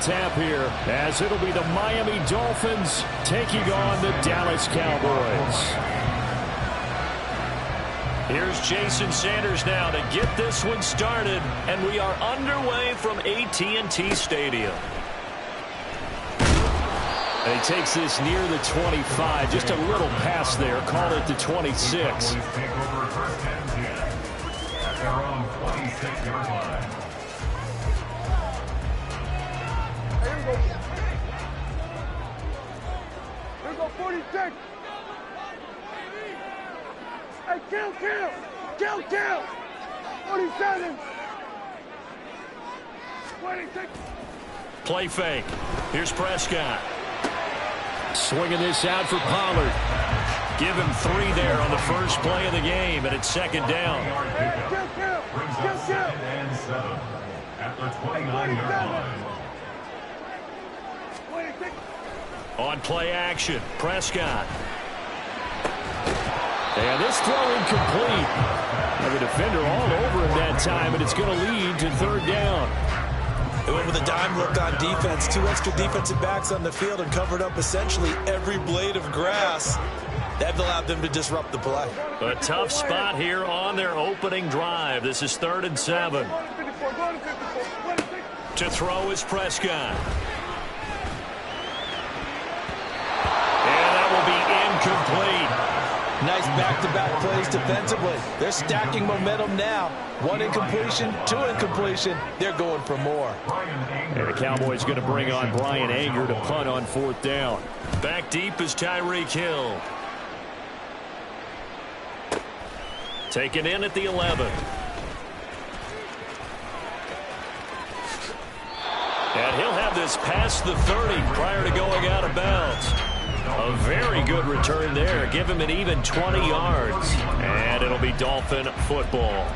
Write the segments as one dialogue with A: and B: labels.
A: second half here, as it'll be the Miami Dolphins taking on the Dallas Cowboys.
B: Here's Jason Sanders now to get this one started, and we are underway from AT&T Stadium.
A: And he takes this near the 25, just a little pass there, call it the 26.
C: Here we go, 46. Hey, kill. 47. 26.
B: Play fake. Here's Prescott.
A: Swinging this out for Pollard.
B: Give him 3 there on the first play of the game, and it's second down.
C: Kill.
D: And 7 at the 29-yard line.
C: 26.
B: On play action, Prescott.
A: And this throw incomplete. And the defender all over him that time, and it's going to lead to third down.
E: They went with a dime look on defense. 2 extra defensive backs on the field and covered up essentially every blade of grass. That allowed them to disrupt the play.
B: A tough spot here on their opening drive. This is 3rd and 7. To throw is Prescott. And that will be incomplete.
E: Nice back-to-back plays defensively. They're stacking momentum now. 1 incompletion, 2 incompletion. They're going for more.
A: And the Cowboys going to bring on Brian Anger to punt on 4th down.
B: Back deep is Tyreek Hill. Taken in at the 11. And he'll have this past the 30 prior to going out of bounds. A very good return there. Give him an even 20 yards. And it'll be Dolphin football.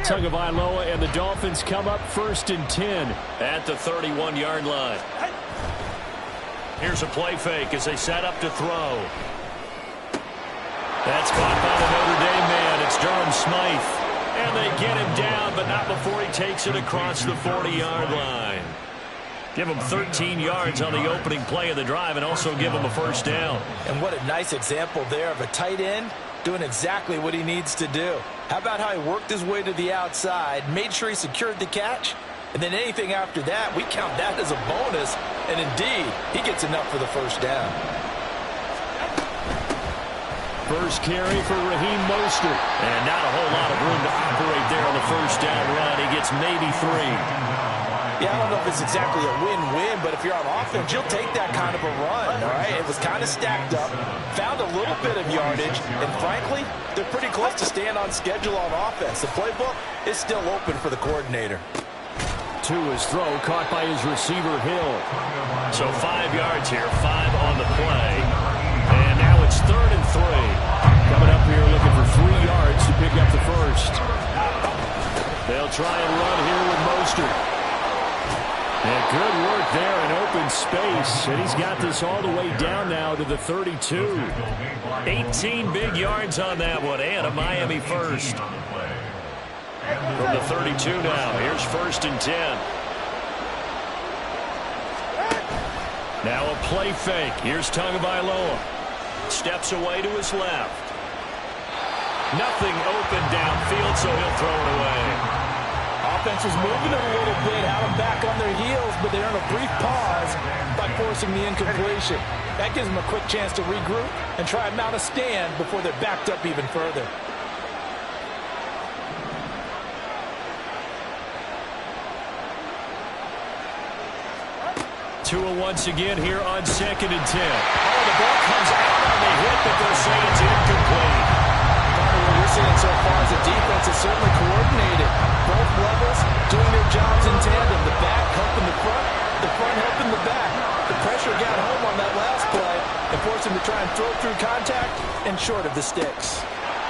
A: Tagovailoa and the Dolphins come up 1st and 10.
B: At the 31-yard line. Here's a play fake as they set up to throw. That's caught by the Notre Dame man. It's Durham Smythe. And they get him down, but not before he takes it across the 40-yard line. Give him 13 yards on the opening play of the drive and also give him a first down.
E: And what a nice example there of a tight end doing exactly what he needs to do. How about how he worked his way to the outside, made sure he secured the catch, and then anything after that, we count that as a bonus. And indeed, he gets enough for the first down.
A: First carry for Raheem Mostert.
B: And not a whole lot of room to operate there on the first down run. He gets maybe 3.
E: Yeah, I don't know if it's exactly a win-win, but if you're on offense, you'll take that kind of a run, all right? It was kind of stacked up, found a little bit of yardage, and frankly, they're pretty close to staying on schedule on offense. The playbook is still open for the coordinator.
A: To his throw, caught by his receiver, Hill.
B: So 5 yards here, 5 on the play. And now it's 3rd and 3.
A: Coming up here looking for 3 yards to pick up the first. They'll try and run here with Mostert. And good work there in open space. And he's got this all the way down now to the 32.
B: 18 big yards on that one, and a Miami first. From the 32 now, here's 1st and 10. Now a play fake. Here's Tagovailoa. Steps away to his left. Nothing open downfield, so he'll throw it away.
E: Offense was moving it a little bit, had them back on their heels, but they're in a brief pause by forcing the incompletion. That gives them a quick chance to regroup and try and mount a stand before they're backed up even further.
B: Tua once again here on 2nd and 10. Oh, the ball comes out on the hit, but they'll say it's incomplete.
E: What we're seeing so far as a defense is certainly coordinated. Both levels doing their jobs in tandem. The back helping the front helping the back. The pressure got home on that last play and forced him to try and throw through contact and short of the sticks.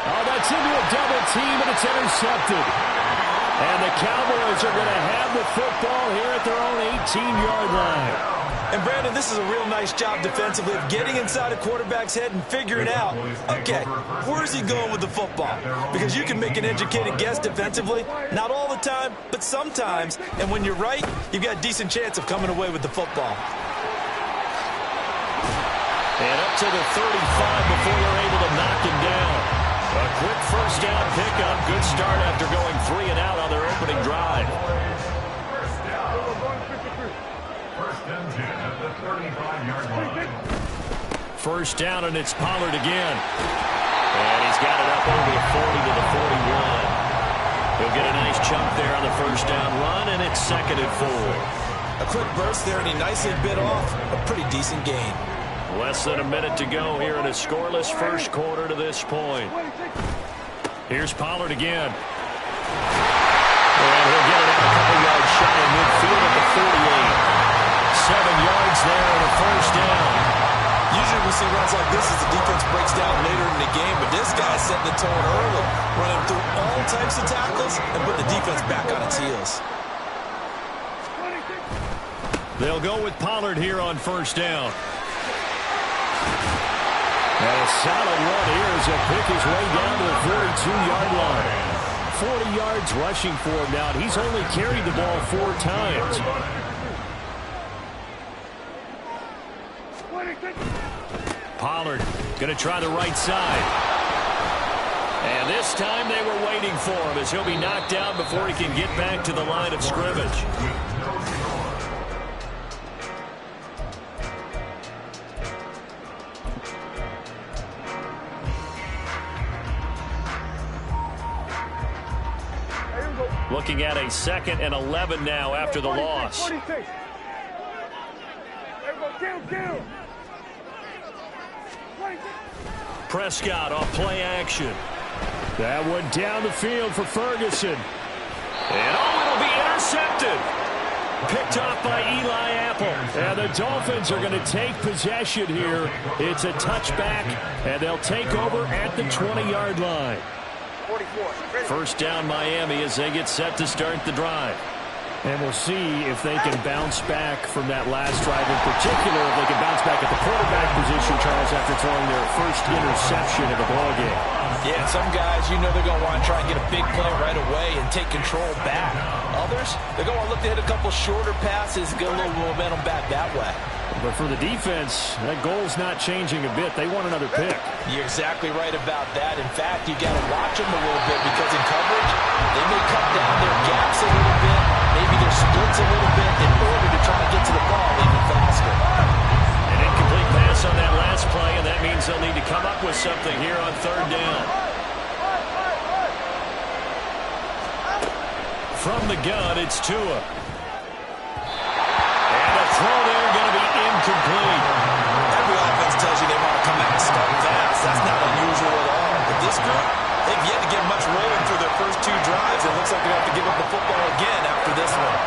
A: Oh, that's into a double team, and it's intercepted. And the Cowboys are going to have the football here at their own 18-yard line.
E: And Brandon, this is a real nice job defensively of getting inside a quarterback's head and figuring out, okay, where's he going with the football? Because you can make an educated guess defensively, not all the time, but sometimes. And when you're right, you've got a decent chance of coming away with the football.
B: And up to the 35 before they're able to knock him down. A quick first down pickup. Good start after going 3 and out on their opening drive.
D: First and 10 at the 35-yard line.
B: First down, and it's Pollard again. And he's got it up over the 40 to the 41. He'll get a nice chunk there on the first down run, and it's 2nd and 4.
E: A quick burst there, and he nicely bit off a pretty decent gain.
B: Less than a minute to go here in a scoreless first quarter to this point. Here's Pollard again. And he'll get it out a couple yards shy of midfield at the 48. 7 yards there and a first down.
E: Usually we see runs like this as the defense breaks down later in the game, but this guy's setting the tone early, running through all types of tackles and put the defense back on its heels.
B: They'll go with Pollard here on first down. And a solid run here as he'll pick his way down to the 42-yard line. 40 yards rushing for him now. He's only carried the ball 4 times. Pollard going to try the right side. And this time they were waiting for him as he'll be knocked down before he can get back to the line of scrimmage. Looking at a 2nd and 11 now after the loss. Prescott off play action. That one down the field for Ferguson. And it'll be intercepted. Picked off by Eli Apple. And the Dolphins are going to take possession here. It's a touchback, and they'll take over at the 20-yard line. First down Miami as they get set to start the drive. And we'll see if they can bounce back from that last drive in particular, if they can bounce back at the quarterback position, Charles, after throwing their first interception of the ballgame.
E: Yeah, some guys, you know they're going to want to try and get a big play right away and take control back. Others, they're going to look to hit a couple shorter passes, get a little momentum back that way.
B: But for the defense, that goal's not changing a bit. They want another pick.
E: You're exactly right about that. In fact, you got to watch them a little bit because in coverage, they may cut down their gaps a little bit, maybe their splits a little bit in order to try to get to the ball even faster.
B: An incomplete pass on that last play, and that means they'll need to come up with something here on 3rd down. From the gun, it's Tua. Throw there going to be incomplete.
E: Every offense tells you they want to come out and start fast. That's not unusual at all. But this group, they've yet to get much rolling through their first 2 drives. It looks like they're going to have to give up the football again after this one.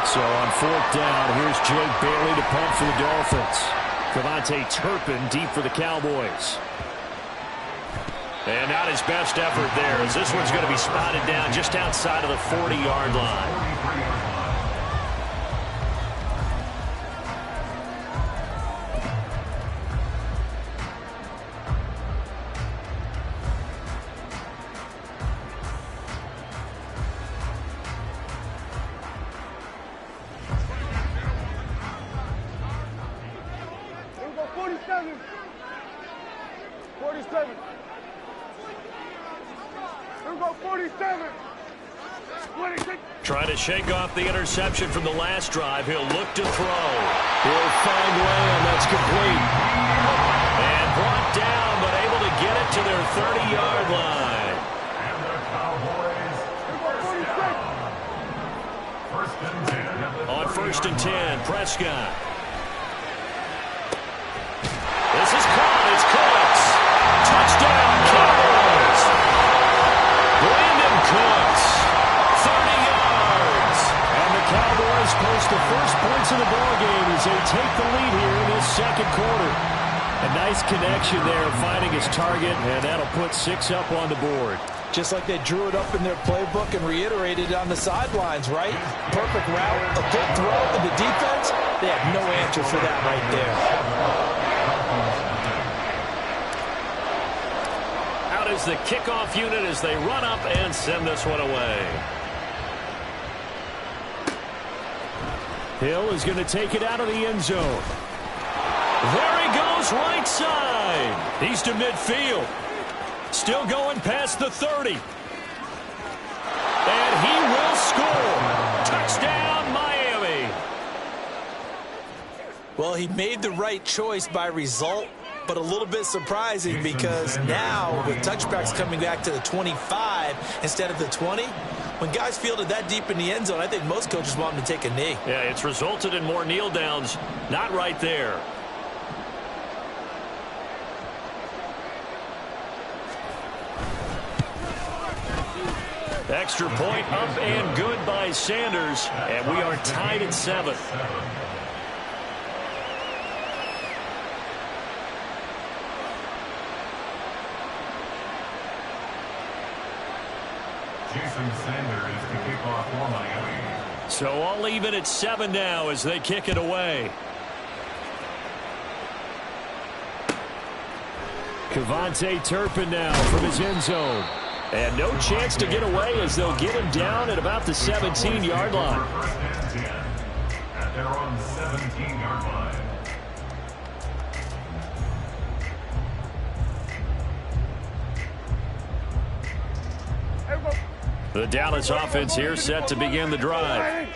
B: So on 4th down, here's Jake Bailey to punt for the Dolphins. Devontae Turpin deep for the Cowboys. And not his best effort there, as this one's going to be spotted down just outside of the 40-yard line. Trying to shake off the interception from the last drive. He'll look to throw. He'll find Lamb. That's complete. And brought down, but able to get it to their 30-yard line.
D: And the Cowboys first and 10.
B: On 1st and 10, Prescott. This is caught. It's Cooks. Touchdown, Cowboys. Brandon Cooks. 30 yards. And the Cowboys post the first points of the ballgame as they take the lead here in this 2nd quarter. A nice connection there, finding his target, and that'll put 6 up on the board.
E: just like they drew it up in their playbook and reiterated it on the sidelines, right? Perfect route, a good throw, and the defense, they have no answer for that right there.
B: Out is the kickoff unit as they run up and send this one away.
A: Hill is going to take it out of the end zone.
B: There he goes, right side. He's to midfield. Still going past the 30. And he will score. Touchdown, Miami.
E: Well, he made the right choice by result, but a little bit surprising because now with touchbacks coming back to the 25 instead of the 20, when guys fielded that deep in the end zone, I think most coaches want them to take a knee.
B: Yeah, it's resulted in more kneel downs. Not right there. Extra point up and good by Sanders, and we are tied at 7.
D: Jason Sanders to kick off for Miami.
B: So all even at 7 now as they kick it away.
A: Kevontae Turpin now from his end zone.
B: And no chance to get away as they'll get him down at about the 17-yard line.
D: At their own 17-yard line.
B: The Dallas offense here set to begin the drive.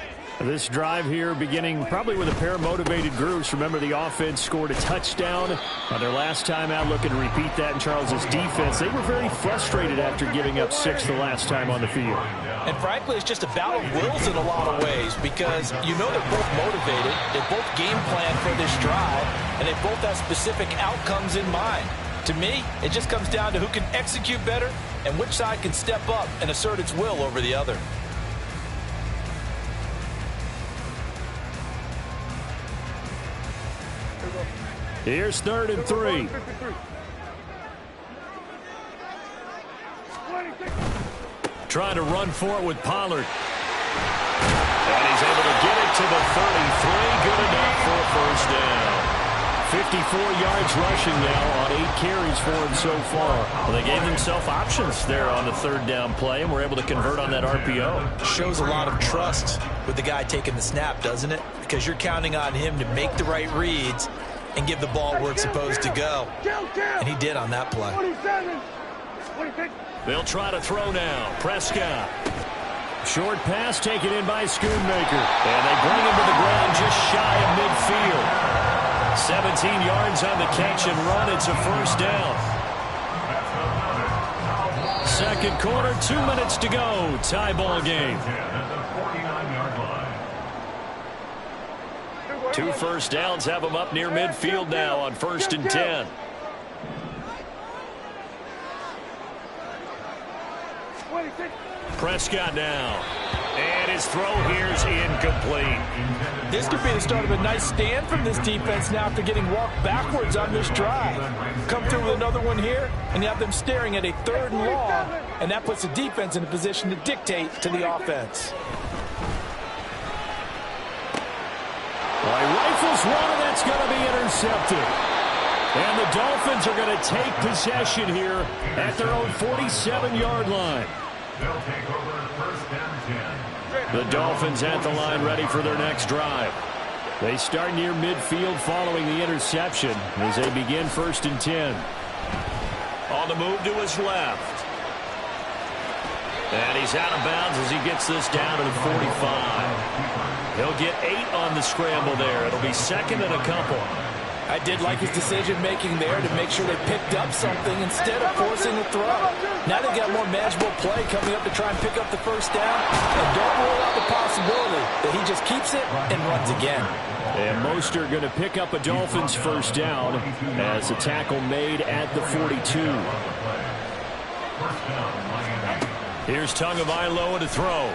A: This drive here beginning probably with a pair of motivated groups. Remember, the offense scored a touchdown on their last time out, looking to repeat that in Charles's defense. They were very frustrated after giving up 6 the last time on the field.
E: And frankly, it's just a battle of wills in a lot of ways because you know they're both motivated, they both game plan for this drive, and they both have specific outcomes in mind. To me, it just comes down to who can execute better and which side can step up and assert its will over the other.
A: Here's 3rd and 3.
B: Trying to run for it with Pollard. And he's able to get it to the 33. Good enough for a first down.
A: 54 yards rushing now on 8 carries for him so far.
B: Well, they gave themselves options there on the 3rd down play and were able to convert on that RPO.
E: Shows a lot of trust with the guy taking the snap, doesn't it? Because you're counting on him to make the right reads and give the ball where it's supposed to go. And he did on that play.
B: They'll try to throw now. Prescott.
A: Short pass taken in by Schoonmaker.
B: And they bring him to the ground just shy of midfield. 17 yards on the catch and run. It's a first down. 2nd quarter, 2 minutes to go. Tie ball game. 2 first downs have them up near midfield now on 1st and 10. Prescott now. And his throw here is incomplete.
E: This could be the start of a nice stand from this defense now after getting walked backwards on this drive. Come through with another one here, and you have them staring at a 3rd and long, and that puts the defense in a position to dictate to the offense.
A: Well, he rifles one, and that's going to be intercepted. And the Dolphins are going to take possession here at their own 47-yard line.
D: They'll take over 1st and 10.
A: The Dolphins at the line ready for their next drive. They start near midfield following the interception as they begin 1st and 10.
B: On the move to his left. And he's out of bounds as he gets this down to the 45. He'll get 8 on the scramble there. It'll be 2nd and a couple.
E: I did like his decision-making there to make sure they picked up something instead of forcing a throw. Now they got more manageable play coming up to try and pick up the first down. And don't rule out the possibility that he just keeps it and runs again.
A: And Mostert going to pick up a Dolphins first down as a tackle made at the 42.
B: Here's Tagovailoa to throw.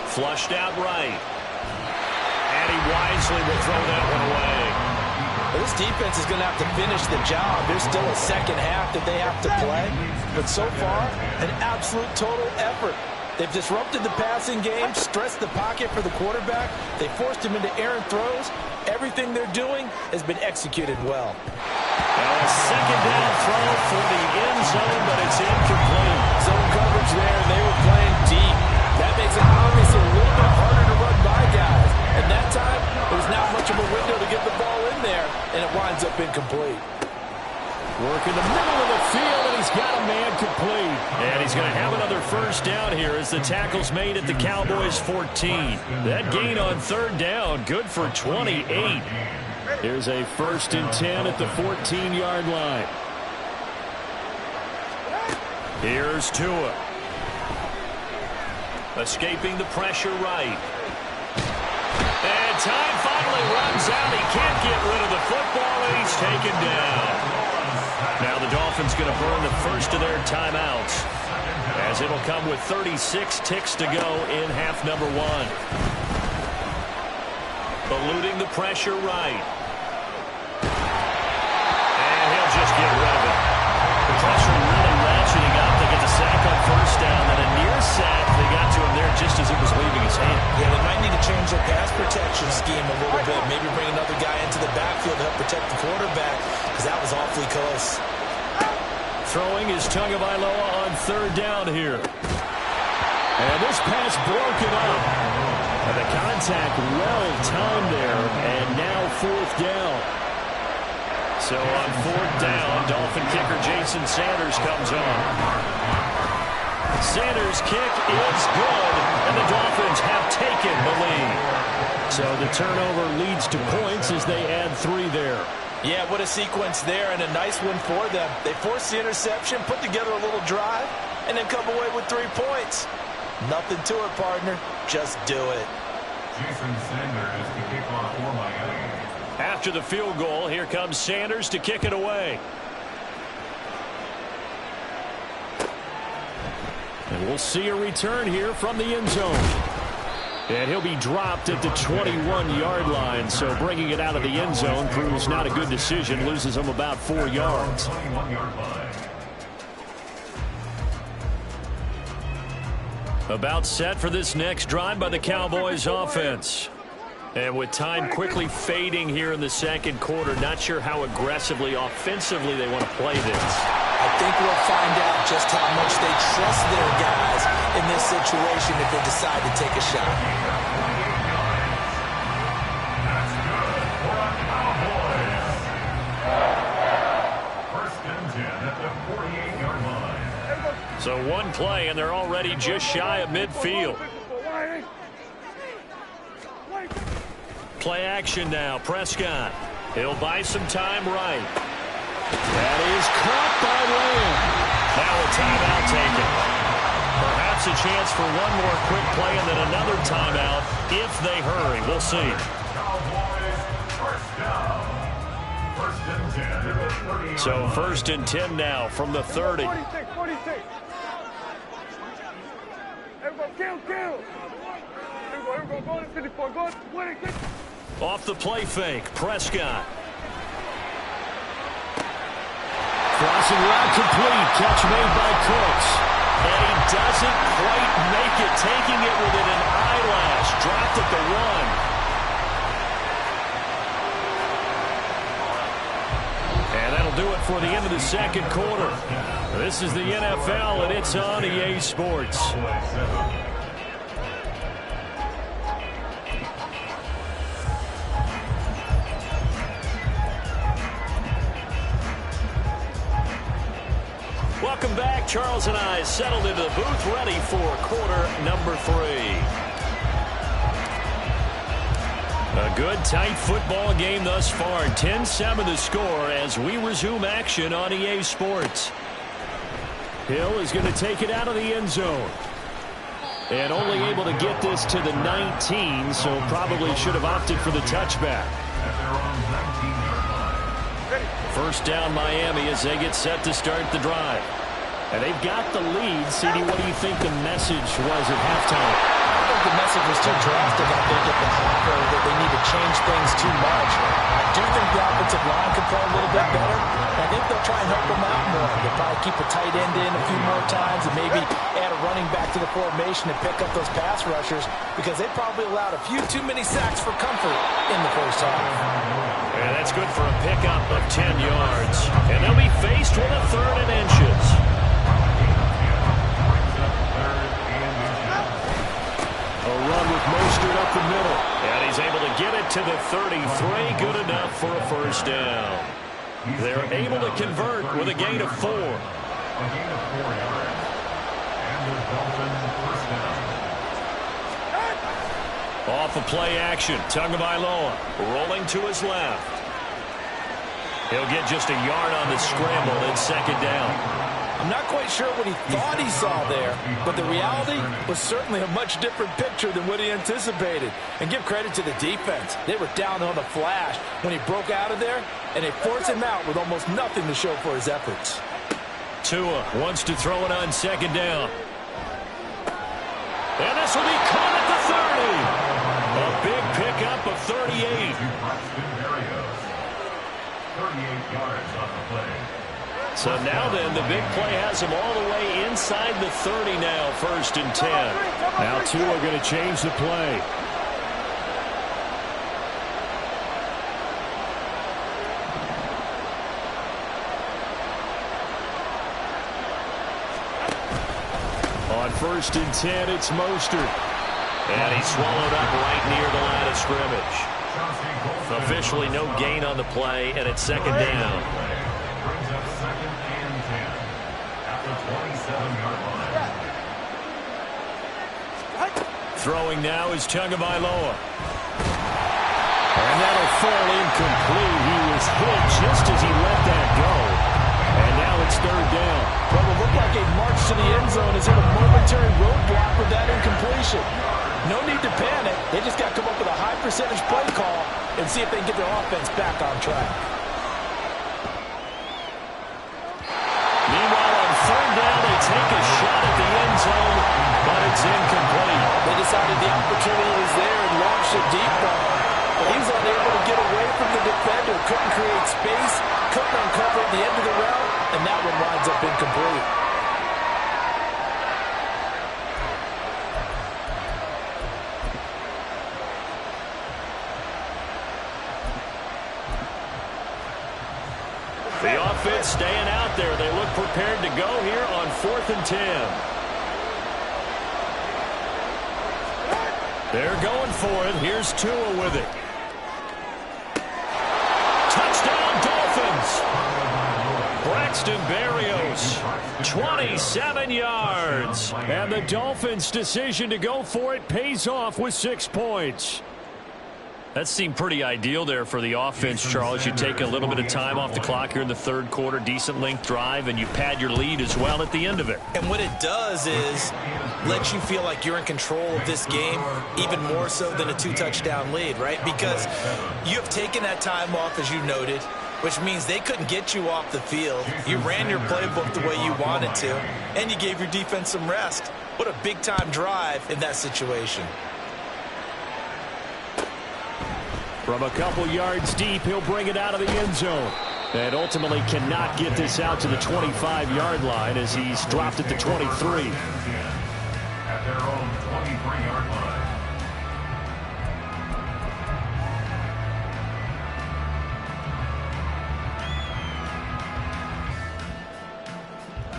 B: Flushed out right. And he wisely will throw that one away.
E: This defense is going to have to finish the job. There's still a second half that they have to play. But so far, an absolute total effort. They've disrupted the passing game, stressed the pocket for the quarterback. They forced him into errant throws. Everything they're doing has been executed well.
B: Now a second down throw for the end zone, but it's incomplete.
E: Zone coverage there, and they were playing deep. That makes it obviously a little bit harder to run by guys. And that time, there's not much of a window to get the ball in there, and it winds up incomplete.
A: Work in the middle of the field, and he's got a man complete.
B: And he's going to have another first down here as the tackle's made at the Cowboys' 14. That gain on third down, good for 28.
A: Here's a 1st and 10 at the 14-yard line.
B: Here's Tua. Escaping the pressure right. And time finally runs out. He can't get rid of the football, and he's taken down. Now the Dolphins going to burn the first of their timeouts, as it'll come with 36 ticks to go in half number 1. Eluding the pressure right. And he'll just get rid of it. The pressure really ratcheting up. They get the sack on first down, then a near sack. They got to him there just as it was leaving his hand.
E: Yeah, they might need to change their pass protection scheme a little bit. Maybe bring another guy into the backfield to help protect the quarterback, because that was awfully close.
B: Throwing is Tagovailoa on third down here.
A: And this pass broken up. And the contact well timed there, and now 4th down.
B: So on 4th down, Dolphin kicker Jason Sanders comes on. Sanders' kick is good, and the Dolphins have taken the lead.
A: So the turnover leads to points as they add 3 there.
E: Yeah, what a sequence there, and a nice one for them. They forced the interception, put together a little drive, and then come away with 3 points. Nothing to it, partner. Just do it.
D: Jason Sanders to kick off for Miami.
B: After the field goal, here comes Sanders to kick it away.
A: And we'll see a return here from the end zone. And he'll be dropped at the 21-yard line, so bringing it out of the end zone proves not a good decision, loses him about 4 yards.
D: 21-yard line.
B: About set for this next drive by the Cowboys offense. And with time quickly fading here in the second quarter, not sure how aggressively, offensively they want to play this.
E: I think we'll find out just how much they trust their guys in this situation if they decide to take a shot.
D: That's good for a Cowboys. 1st and 10 at the 48-yard line.
B: So one play, and they're already just shy of midfield. Play action now. Prescott. He'll buy some time right.
A: That is caught by Lamb.
B: Now a timeout taken. Perhaps a chance for one more quick play and then another timeout if they hurry. We'll see.
D: Cowboys, 1st down. 1st and 10 at the 38.
B: So 1st and 10 now from the 30.
C: 46, 46. Everybody, kill. Everybody, go to 54, go to 26.
B: Off the play fake. Prescott.
A: Crossing route complete. Catch made by Cooks.
B: And he doesn't quite make it. Taking it within an eyelash. Dropped at the 1. And that'll do it for the end of the second quarter. This is the NFL, and it's on EA Sports. Welcome back. Charles and I settled into the booth, ready for quarter number 3. A good, tight football game thus far. 10-7 the score as we resume action on EA Sports.
A: Hill is going to take it out of the end zone. And only able to get this to the 19, so probably should have opted for the touchback.
B: First down Miami as they get set to start the drive.
A: And they've got the lead. CD, what do you think the message was at halftime?
E: I think the message was too drastic, I think, at the half, or that they need to change things too much. I do think the offensive line could play a little bit better. I think they'll try and help them out more. They'll probably keep a tight end in a few more times and maybe add a running back to the formation and pick up those pass rushers because they probably allowed a few too many sacks for comfort in the first half.
B: And that's good for a pickup of 10 yards. And they'll be faced with a 3rd and inches.
A: A run with Mostert up the middle.
B: And he's able to get it to the 33. Good enough for a first down. They're able to convert with a gain of 4.
D: A gain of 4 yards. And the Dolphins first down.
B: Off of play action, Tagovailoa rolling to his left. He'll get just a yard on the scramble and 2nd down.
E: I'm not quite sure what he thought he saw there, but the reality was certainly a much different picture than what he anticipated. And give credit to the defense. They were down on the flash when he broke out of there, and they forced him out with almost nothing to show for his efforts.
B: Tua wants to throw it on 2nd down. And this will be caught at the 30. A big pickup of 38.
D: 38 yards on the play.
B: So now then, the big play has him all the way inside the 30 now, 1st and 10.
A: Now Tua going to change the play. On 1st and 10, it's Mostert.
B: And he's swallowed up right near the line of scrimmage. Officially no gain on the play, and it's 2nd down.
D: Brings up 2nd and 10 at the 27-yard line.
B: Throwing now is Tagovailoa.
A: And that'll fall incomplete. He was hit just as he let that go. And now it's 3rd down.
E: What will look like a march to the end zone is in a momentary roadblock with that incompletion. No need to panic. They just got to come up with a high percentage play call and see if they can get their offense back on track.
B: Meanwhile, on 3rd down, they take a shot at the end zone, but it's incomplete.
E: They decided the opportunity was there and launched a deep ball. But he was unable to get away from the defender, couldn't create space, couldn't uncover at the end of the route, and that one winds up incomplete.
B: The offense staying out there. They look prepared to go here on 4th and 10. They're going for it. Here's Tua with it. Touchdown, Dolphins. Braxton Berrios, 27 yards.
A: And the Dolphins' decision to go for it pays off with 6 points.
B: That seemed pretty ideal there for the offense, Charles. You take a little bit of time off the clock here in the 3rd quarter, decent length drive, and you pad your lead as well at the end of it.
E: And what it does is let you feel like you're in control of this game, even more so than a 2-touchdown lead, right? Because you have taken that time off, as you noted, which means they couldn't get you off the field. You ran your playbook the way you wanted to, and you gave your defense some rest. What a big-time drive in that situation.
A: From a couple yards deep, he'll bring it out of the end zone. And ultimately cannot get this out to the 25-yard line as he's dropped at the 23.
D: At their own 23-yard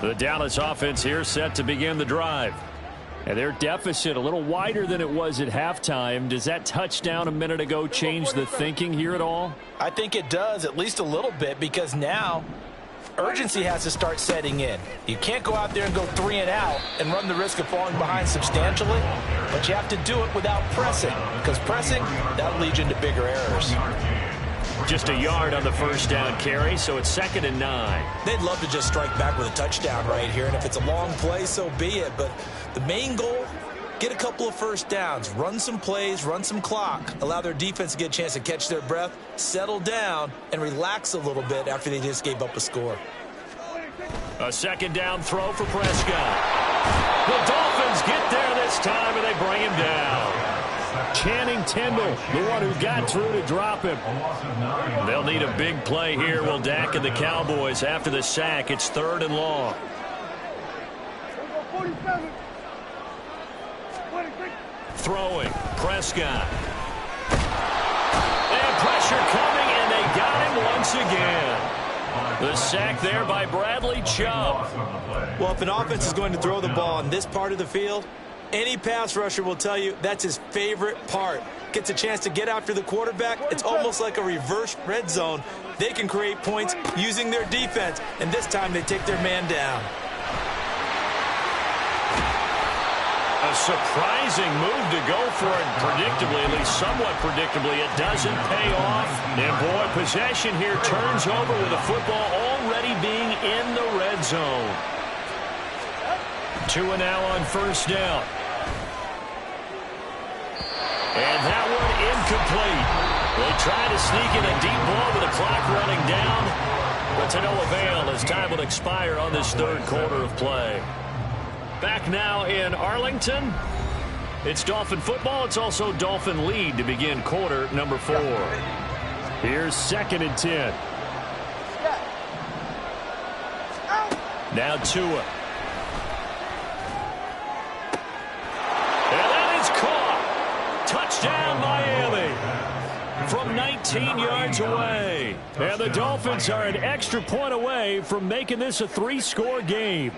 D: line.
A: The Dallas offense here set to begin the drive. And their deficit a little wider than it was at halftime. Does that touchdown a minute ago change the thinking here at all?
E: I think it does, at least a little bit, because now urgency has to start setting in. You can't go out there and go 3 and out and run the risk of falling behind substantially, but you have to do it without pressing, because pressing, that'll lead you into bigger errors.
B: Just a yard on the 1st down carry, so it's 2nd and 9.
E: They'd love to just strike back with a touchdown right here, and if it's a long play, so be it. But the main goal, get a couple of 1st downs, run some plays, run some clock, allow their defense to get a chance to catch their breath, settle down, and relax a little bit after they just gave up a score.
B: A 2nd down throw for Prescott. The Dolphins get there this time, and they bring him down.
A: Channing Tindall, the one who got through to drop him.
B: They'll need a big play here. Will Dak and the Cowboys after the sack. It's 3rd and long.
C: 47.
B: Throwing. Prescott. And pressure coming, and they got him once again. The sack there by Bradley Chubb.
E: Well, if an offense is going to throw the ball on this part of the field, any pass rusher will tell you that's his favorite part. Gets a chance to get after the quarterback. It's almost like a reverse red zone. They can create points using their defense, and this time they take their man down.
B: A surprising move to go for it. Predictably, at least somewhat predictably, it doesn't pay off. And boy, possession here turns over with the football already being in the red zone. 2 now on 1st down. And that one incomplete. They try to sneak in a deep ball with the clock running down, but to no avail as time will expire on this 3rd quarter of play. Back now in Arlington. It's Dolphin football. It's also Dolphin lead to begin quarter number 4.
A: Here's 2nd and 10.
B: Now Tua. And that is caught. Touchdown, Miami. From 19 yards away.
A: And the Dolphins are an extra point away from making this a 3-score game.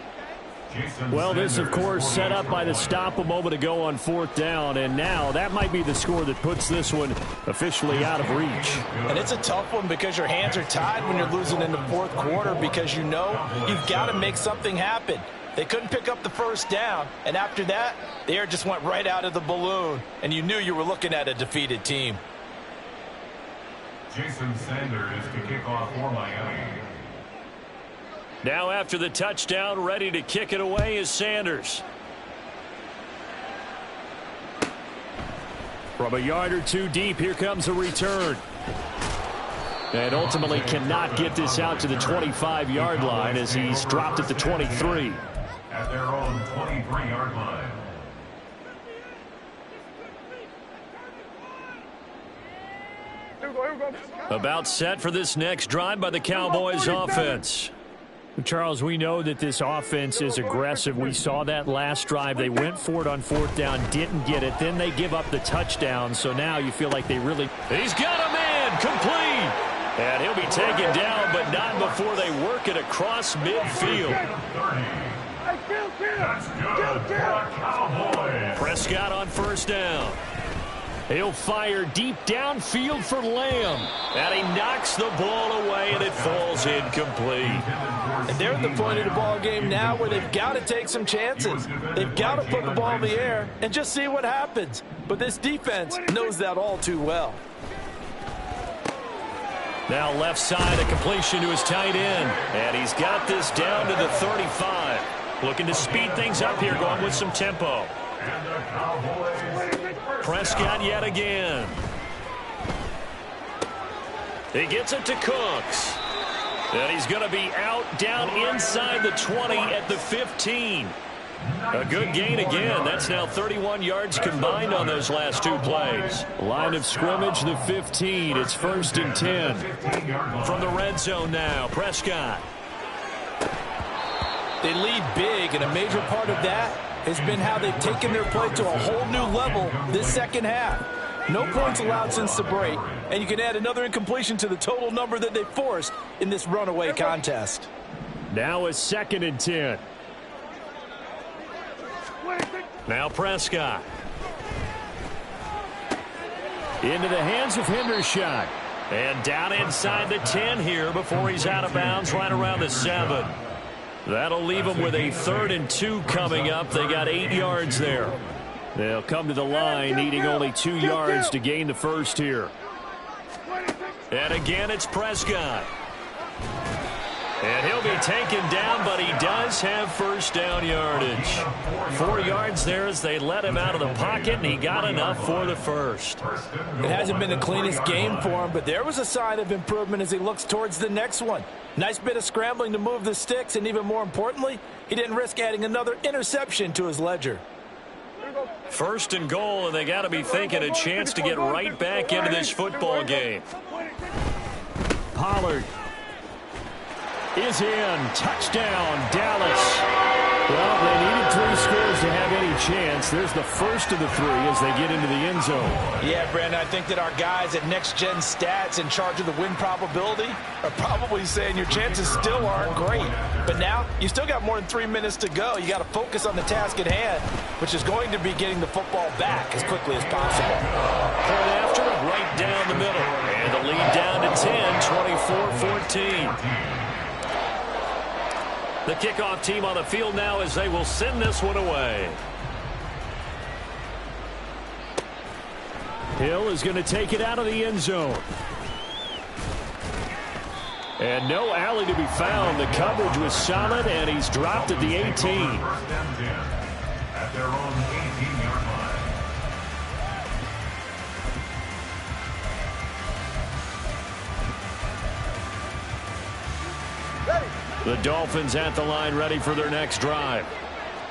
A: Well, this, of course, set up by the stop a moment ago on 4th down, and now that might be the score that puts this one officially out of reach.
E: And it's a tough one because your hands are tied when you're losing in the 4th quarter because you know you've got to make something happen. They couldn't pick up the 1st down, and after that, the air just went right out of the balloon, and you knew you were looking at a defeated team.
D: Jason Sanders to kick off for Miami.
B: Now after the touchdown, ready to kick it away is Sanders.
A: From a yard or 2 deep, here comes a return. And ultimately cannot get this out to the 25-yard line as he's dropped at the 23.
D: At their own 23-yard line.
B: About set for this next drive by the Cowboys offense.
A: Charles, we know that this offense is aggressive. We saw that last drive. They went for it on 4th down, didn't get it. Then they give up the touchdown. So now you feel like they really...
B: He's got a man complete. And he'll be taken down, but not before they work it across midfield. Prescott on 1st down. He'll fire deep downfield for Lamb. And he knocks the ball away, and it falls incomplete.
E: And they're at the point of the ball game now where they've got to take some chances. They've got to put the ball in the air and just see what happens. But this defense knows that all too well.
B: Now left side, a completion to his tight end. And he's got this down to the 35. Looking to speed things up here, going with some tempo. Prescott yet again. He gets it to Cooks. And he's going to be out down inside the 20 at the 15. A good gain again. That's now 31 yards combined on those last 2 plays.
A: Line of scrimmage, the 15. It's 1st and 10.
B: From the red zone now, Prescott.
E: They lead big, and a major part of that has been how they've taken their play to a whole new level this second half. No points allowed since the break, and you can add another incompletion to the total number that they forced in this runaway contest.
A: Now it's 2nd and 10.
B: Now Prescott.
A: Into the hands of Hendershot.
B: And down inside the 10 here before he's out of bounds right around the 7. That'll leave them with a 3rd and 2 coming up. They got 8 yards there.
A: They'll come to the line needing only 2 yards to gain the 1st here.
B: And again, it's Prescott. And he'll be taken down, but he does have first down yardage. 4 yards there as they let him out of the pocket, and he got enough for the first.
E: It hasn't been the cleanest game for him, but there was a sign of improvement as he looks towards the next one. Nice bit of scrambling to move the sticks, and even more importantly, he didn't risk adding another interception to his ledger.
B: First and goal, and they got to be thinking a chance to get right back into this football game.
A: Pollard is in. Touchdown, Dallas. Well, they needed 3 scores to have any chance. There's the first of the 3 as they get into the end zone.
E: Yeah, Brandon, I think that our guys at Next Gen Stats in charge of the win probability are probably saying your chances still aren't great. But now, you still got more than 3 minutes to go. You got to focus on the task at hand, which is going to be getting the football back as quickly as possible.
B: Point after, right down the middle. And the lead down to 10, 24-14. The kickoff team on the field now as they will send this one away.
A: Hill is going to take it out of the end zone. And no alley to be found. The coverage was solid, and he's dropped at the 18.
D: First and 10 at their own 18-yard line.
B: The Dolphins at the line ready for their next drive.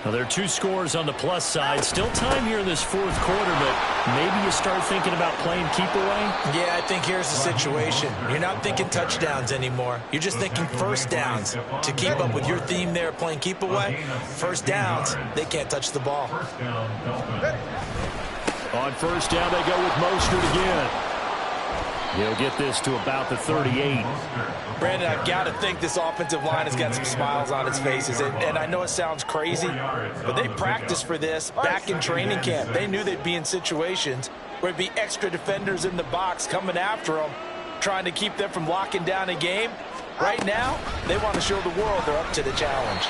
B: Now, there are 2 scores on the plus side. Still time here in this 4th quarter, but maybe you start thinking about playing keep away?
E: Yeah, I think here's the situation. You're not thinking touchdowns anymore. You're just thinking first downs. To keep up with your theme there, playing keep away, first downs, they can't touch the ball.
A: On first down, they go with Mostert again. He'll get this to about the 38.
E: Brandon, I've got to think this offensive line has got some smiles on its faces. And I know it sounds crazy, but they practiced for this back in training camp. They knew they'd be in situations where it'd be extra defenders in the box coming after them, trying to keep them from locking down a game. Right now, they want to show the world they're up to the challenge.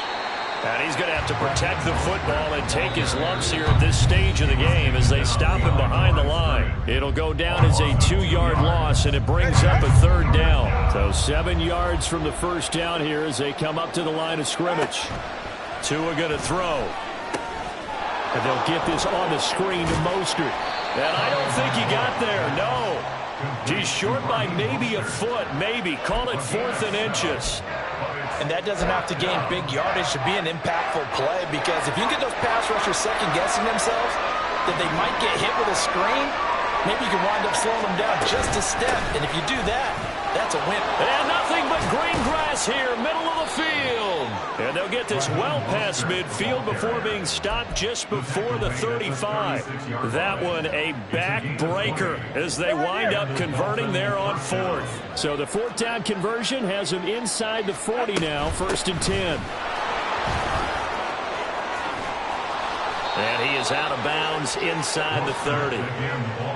B: And he's going to have to protect the football and take his lumps here at this stage of the game as they stop him behind the line. It'll go down as a 2-yard loss, and it brings up a 3rd down.
A: So 7 yards from the first down here as they come up to the line of scrimmage.
B: Tua going to throw.
A: And they'll get this on the screen to Mostert.
B: And I don't think he got there, no. He's short by maybe a foot, maybe. Call it 4th and inches.
E: And that doesn't have to gain big yardage to be an impactful play, because if you get those pass rushers second-guessing themselves that they might get hit with a screen, maybe you can wind up slowing them down just a step. And if you do that, that's a win.
B: And nothing but green grass here, middle of the field. And they'll get this well past midfield before being stopped just before the 35. That one a backbreaker as they wind up converting there on 4th.
A: So the 4th down conversion has them inside the 40 now, 1st and 10.
B: And he is out of bounds inside the 30.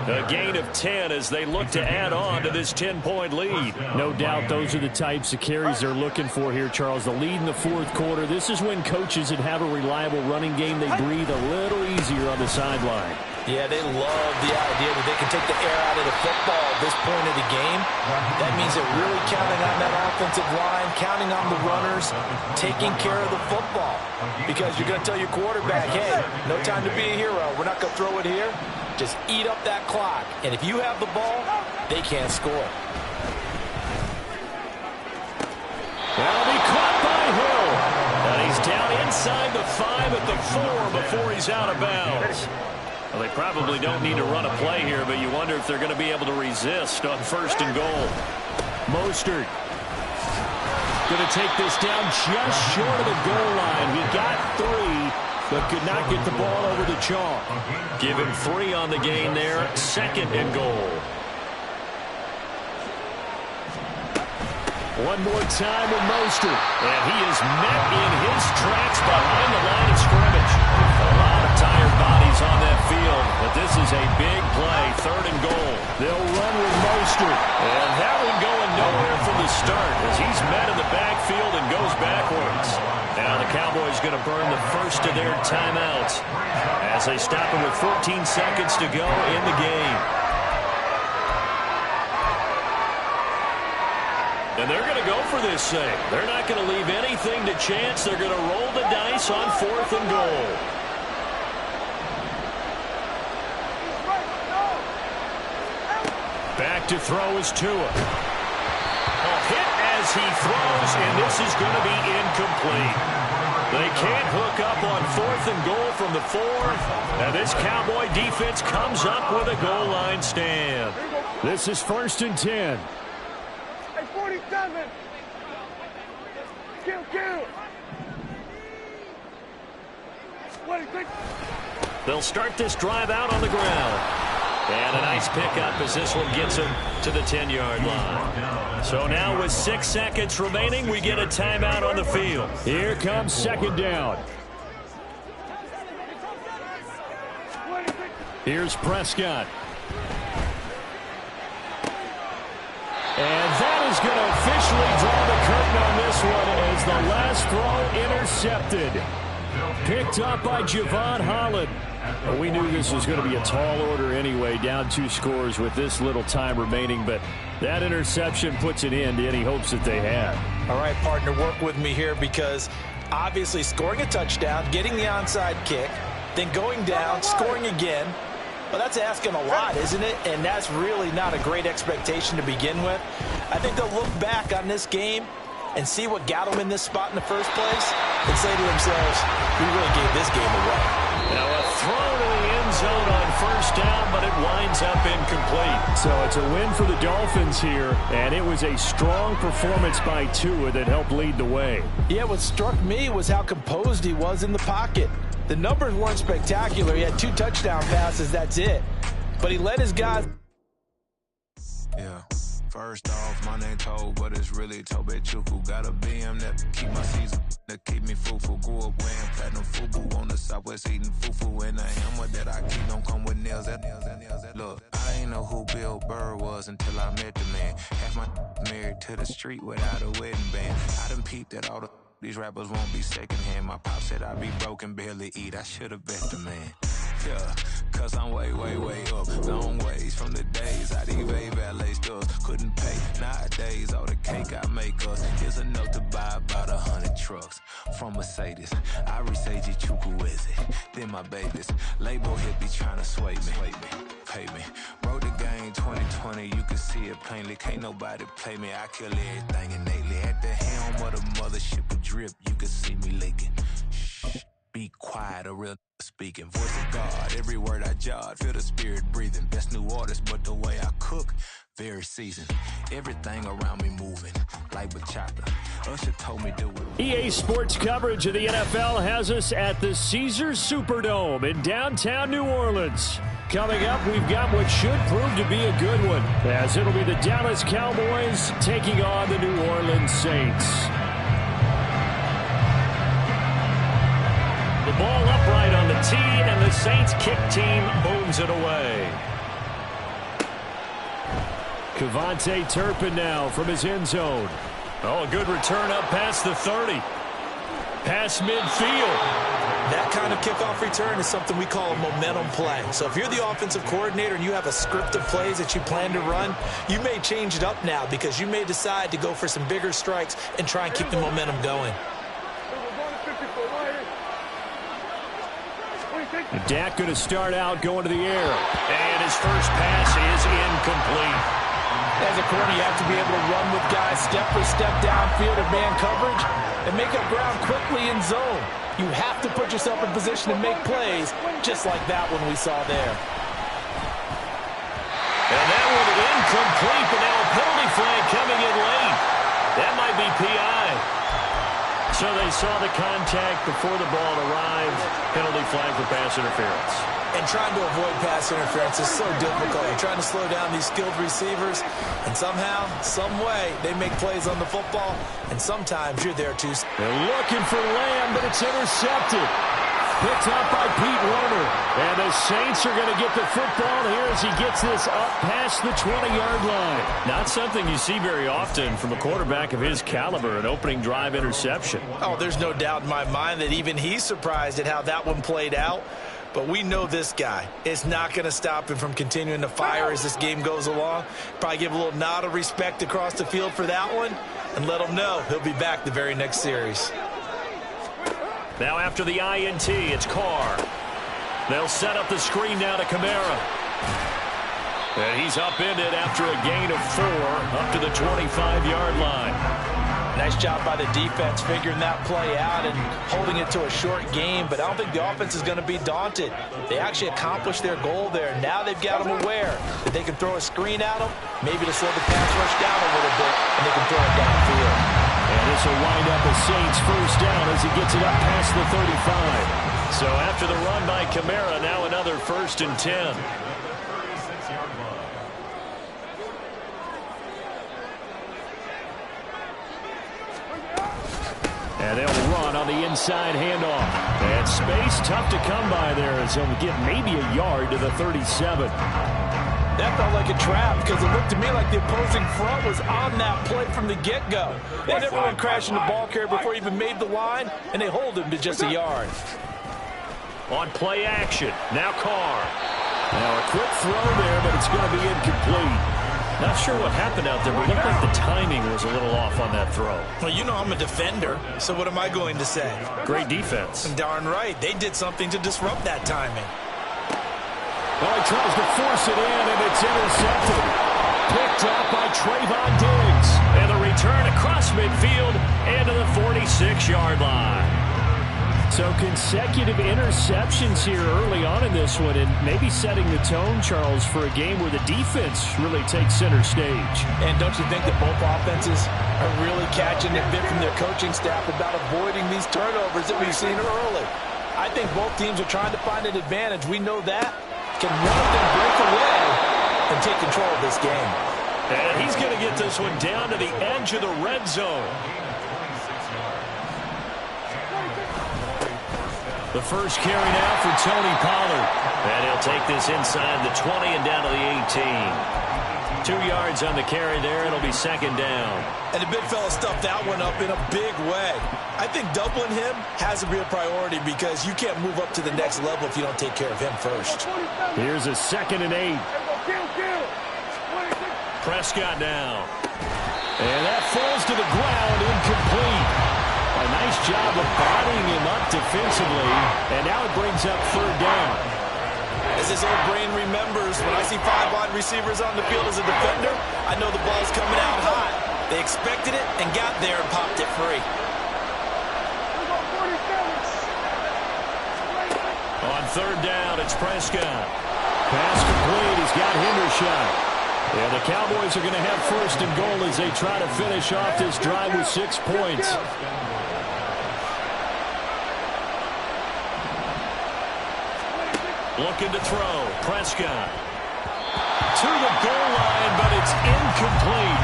B: A gain of 10 as they look to add on to this 10-point lead.
A: No doubt those are the types of carries they're looking for here, Charles. The lead in the 4th quarter. This is when coaches that have a reliable running game, they breathe a little easier on the sideline.
E: Yeah, they love the idea that they can take the air out of the football at this point of the game. That means they're really counting on that offensive line, counting on the runners, taking care of the football. Because you're going to tell your quarterback, hey, no time to be a hero. We're not going to throw it here. Just eat up that clock. And if you have the ball, they can't score.
B: That'll be caught by Hill. And he's down inside the 5 at the 4 before he's out of bounds. Well, they probably don't need to run a play here, but you wonder if they're going to be able to resist on 1st and goal.
A: Mostert going to take this down just short of the goal line. He got 3, but could not get the ball over the chalk.
B: Give him 3 on the gain there. 2nd and goal.
A: One more time with Mostert.
B: And he is met in his tracks behind the line of scrimmage. A lot of tired bodies on that field, but this is a big play. 3rd and goal.
A: They'll run with Mostert.
B: And that one going nowhere from the start as he's met in the backfield and goes backwards. Now the Cowboys going to burn the first of their timeouts as they stop him with 14 seconds to go in the game. And they're going to go for this thing. They're not going to leave anything to chance. They're going to roll the dice on 4th and goal. Back to throw is Tua. A hit as he throws, and this is going to be incomplete. They can't hook up on 4th and goal from the 4. And this Cowboy defense comes up with a goal line stand.
A: This is 1st and 10.
C: Hey, 47. Kill. What do you think?
B: They'll start this drive out on the ground. And a nice pickup as this one gets him to the 10-yard line. So now with 6 seconds remaining, we get a timeout on the field.
A: Here comes 2nd down. Here's Prescott. And that is going to officially draw the curtain on this one as the last throw intercepted. Picked up by Javon Holland. Well, we knew this was going to be a tall order anyway, down 2 scores with this little time remaining, but that interception puts an end to any hopes that they had.
E: All right, partner, work with me here because obviously scoring a touchdown, getting the onside kick, then going down, scoring again. Well, that's asking a lot, isn't it? And that's really not a great expectation to begin with. I think they'll look back on this game and see what got them in this spot in the first place and say to themselves, we really gave this game away.
B: Now a throw to the end zone on 1st down, but it winds up incomplete.
A: So it's a win for the Dolphins here, and it was a strong performance by Tua that helped lead the way.
E: Yeah, what struck me was how composed he was in the pocket. The numbers weren't spectacular. He had 2 touchdown passes, that's it. But he led his guys.
F: Yeah. First off, my name Toad, but it's really Tobe Chuku. Got a BM that keep my season, that keep me fufu. Grew up wearing platinum fubu on the Southwest eating fufu. And a hammer that I keep don't come with nails. Look, I ain't know who Bill Burr was until I met the man. Half my married to the street without a wedding band. I done peeped that all these rappers won't be secondhand. My pop said I'd be broken, barely eat. I should've bet the man. Yeah, cause I'm way up. Long ways from the days I eBay valet stores couldn't pay. Nowadays, all the cake I make us is enough to buy about 100 trucks from Mercedes. I resage Chukwueze, then my babies. Label hit be trying to sway me, pay me. Wrote the game 2020, you can see it plainly. Can't nobody play me, I kill everything innately. At the helm of the mothership with drip, you can see me leaking. Shh, be quiet, a real speaking. Voice of God, every word I jot, feel the spirit breathing. Best new artist, but the way I cook, very seasoned. Everything around me moving, like bachata. Usher told me do it.
A: EA Sports coverage of the NFL has us at the Caesars Superdome in downtown New Orleans. Coming up, we've got what should prove to be a good one, as it'll be the Dallas Cowboys taking on the New Orleans Saints. The ball upright on the tee, and the Saints kick team booms it away. Kevontae Turpin now from his end zone.
B: Oh, a good return up past the 30. Past midfield.
E: That kind of kickoff return is something we call a momentum play. So if you're the offensive coordinator and you have a script of plays that you plan to run, you may change it up now because you may decide to go for some bigger strikes and try and keep the momentum going.
A: Dak going to start out going to the air.
B: And his first pass is incomplete.
E: As a corner, you have to be able to run with guys step for step downfield in man coverage and make up ground quickly in zone. You have to put yourself in position to make plays, just like that one we saw there.
B: And that one incomplete, but now a penalty flag coming in late. That might be PI. So they saw the contact before the ball arrived. Penalty flag for pass interference.
E: And trying to avoid pass interference is so difficult. You're trying to slow down these skilled receivers, and somehow, some way, they make plays on the football, and sometimes you're there too.
A: They're looking for Lamb, but it's intercepted. Picked up by Pete Werner. And the Saints are going to get the football here as he gets this up past the 20-yard line.
B: Not something you see very often from a quarterback of his caliber, an opening drive interception.
E: Oh, there's no doubt in my mind that even he's surprised at how that one played out. But we know this guy is not going to stop him from continuing to fire as this game goes along. Probably give a little nod of respect across the field for that one and let him know he'll be back the very next series.
B: Now after the INT, it's Carr. They'll set up the screen now to Kamara. And he's upended after a gain of 4 up to the 25-yard line.
E: Nice job by the defense figuring that play out and holding it to a short game, but I don't think the offense is going to be daunted. They actually accomplished their goal there. Now they've got them aware that they can throw a screen at them, maybe to slow the pass rush down a little bit, and they can throw it downfield.
B: And this will wind up a Saints first down as he gets it up past the 35. So after the run by Kamara, now another 1st and 10. And they'll run on the inside handoff. And space tough to come by there as he'll get maybe a yard to the 37.
E: That felt like a trap because it looked to me like the opposing front was on that play from the get-go. They never went crashing the ball carrier before he even made the line, and they hold him to just a yard.
B: On play action, now Carr. Now a quick throw there, but it's going to be incomplete. Not sure what happened out there, but it looked like the timing was a little off on that throw.
E: Well, you know I'm a defender, so what am I going to say?
B: Great defense.
E: Darn right. They did something to disrupt that timing.
A: Well, he tries to force it in, and it's intercepted. Picked up by Trayvon Diggs.
B: And the return across midfield and to the 46-yard line.
A: So consecutive interceptions here early on in this one, and maybe setting the tone, Charles, for a game where the defense really takes center stage.
E: And don't you think that both offenses are really catching a bit from their coaching staff about avoiding these turnovers that we've seen early? I think both teams are trying to find an advantage. We know that. Can one of them break away and take control of this game?
B: And he's going to get this one down to the edge of the red zone. The first carry now for Tony Pollard. And he'll take this inside the 20 and down to the 18. 2 yards on the carry there. It'll be 2nd down.
E: And the big fella stuffed that one up in a big way. I think doubling him has to be a priority because you can't move up to the next level if you don't take care of him first.
A: Here's a 2nd and 8.
B: Prescott now. And that falls to the ground, incomplete. A nice job of bodying him up defensively, and now it brings up 3rd down.
E: As his old brain remembers, when I see 5 wide receivers on the field as a defender, I know the ball's coming out high. They expected it and got there and popped it free.
B: On 3rd down, it's Prescott. Pass complete. He's got Hendershot. And the Cowboys are going to have 1st and goal as they try to finish off this drive with 6 points. Looking to throw. Prescott. To the goal line, but it's incomplete.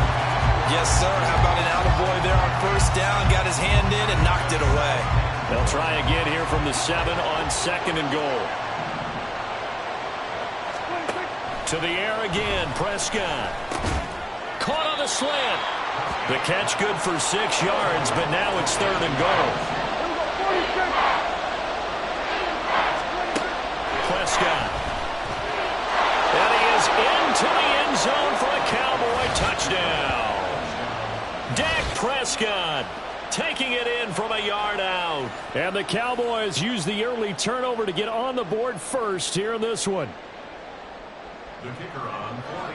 E: Yes, sir. How about an attaboy there on 1st down? Got his hand in and knocked it away.
B: They'll try again here from the 7 on 2nd and goal. To the air again, Prescott. Caught on the slant. The catch good for 6 yards, but now it's 3rd and goal. Prescott. And he is into the end zone for a Cowboy touchdown. Dak Prescott taking it in from a yard out.
A: And the Cowboys use the early turnover to get on the board first here in this one.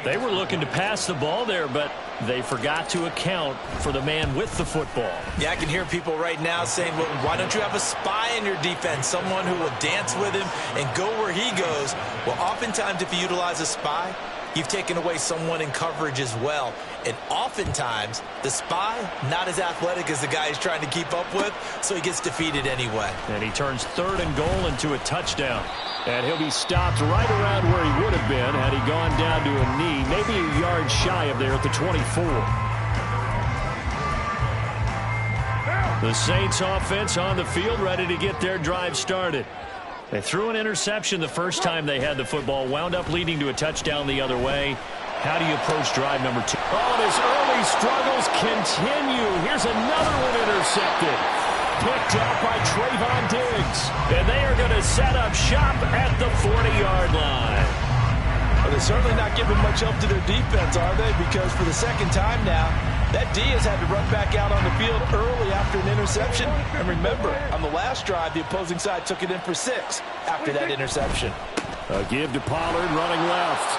B: They were looking to pass the ball there, but they forgot to account for the man with the football.
E: Yeah, I can hear people right now saying, well, why don't you have a spy in your defense, someone who will dance with him and go where he goes? Well, oftentimes if you utilize a spy, you've taken away someone in coverage as well. And oftentimes, the spy, not as athletic as the guy he's trying to keep up with, so he gets defeated anyway.
B: And he turns 3rd and goal into a touchdown. And he'll be stopped right around where he would have been had he gone down to a knee, maybe a yard shy of there at the 24. The Saints offense on the field ready to get their drive started. They threw an interception the first time they had the football, wound up leading to a touchdown the other way. How do you approach drive number 2?
A: Oh, his early struggles continue. Here's another one intercepted.
B: picked up by Trayvon Diggs. And they are going to set up shop at the 40-yard line.
E: Well, they're certainly not giving much help to their defense, are they? Because for the second time now, that D has had to run back out on the field early after an interception. And remember, on the last drive, the opposing side took it in for 6 after that interception.
A: A give to Pollard running left.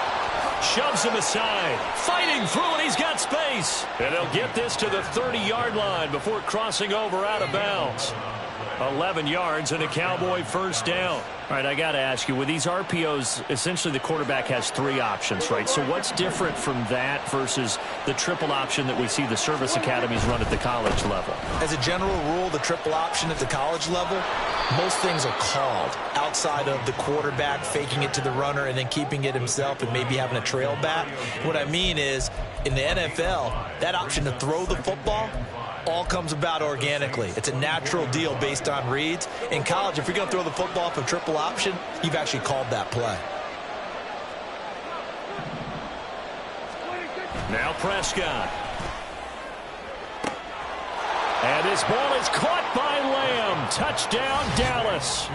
B: Shoves him aside. Fighting through, and he's got space. And they'll get this to the 30-yard line before crossing over out of bounds. 11 yards and a Cowboy first down. All right, I got to ask you, with these RPOs, essentially the quarterback has 3 options, right? So what's different from that versus the triple option that we see the service academies run at the college level?
E: As a general rule, the triple option at the college level, most things are called outside of the quarterback faking it to the runner and then keeping it himself and maybe having a trail back. What I mean is, in the NFL, that option to throw the football all comes about organically. It's a natural deal based on reads. In college, if you're going to throw the football for triple option, you've actually called that play.
B: Now Prescott. And this ball is caught by Lamb. Touchdown, Dallas.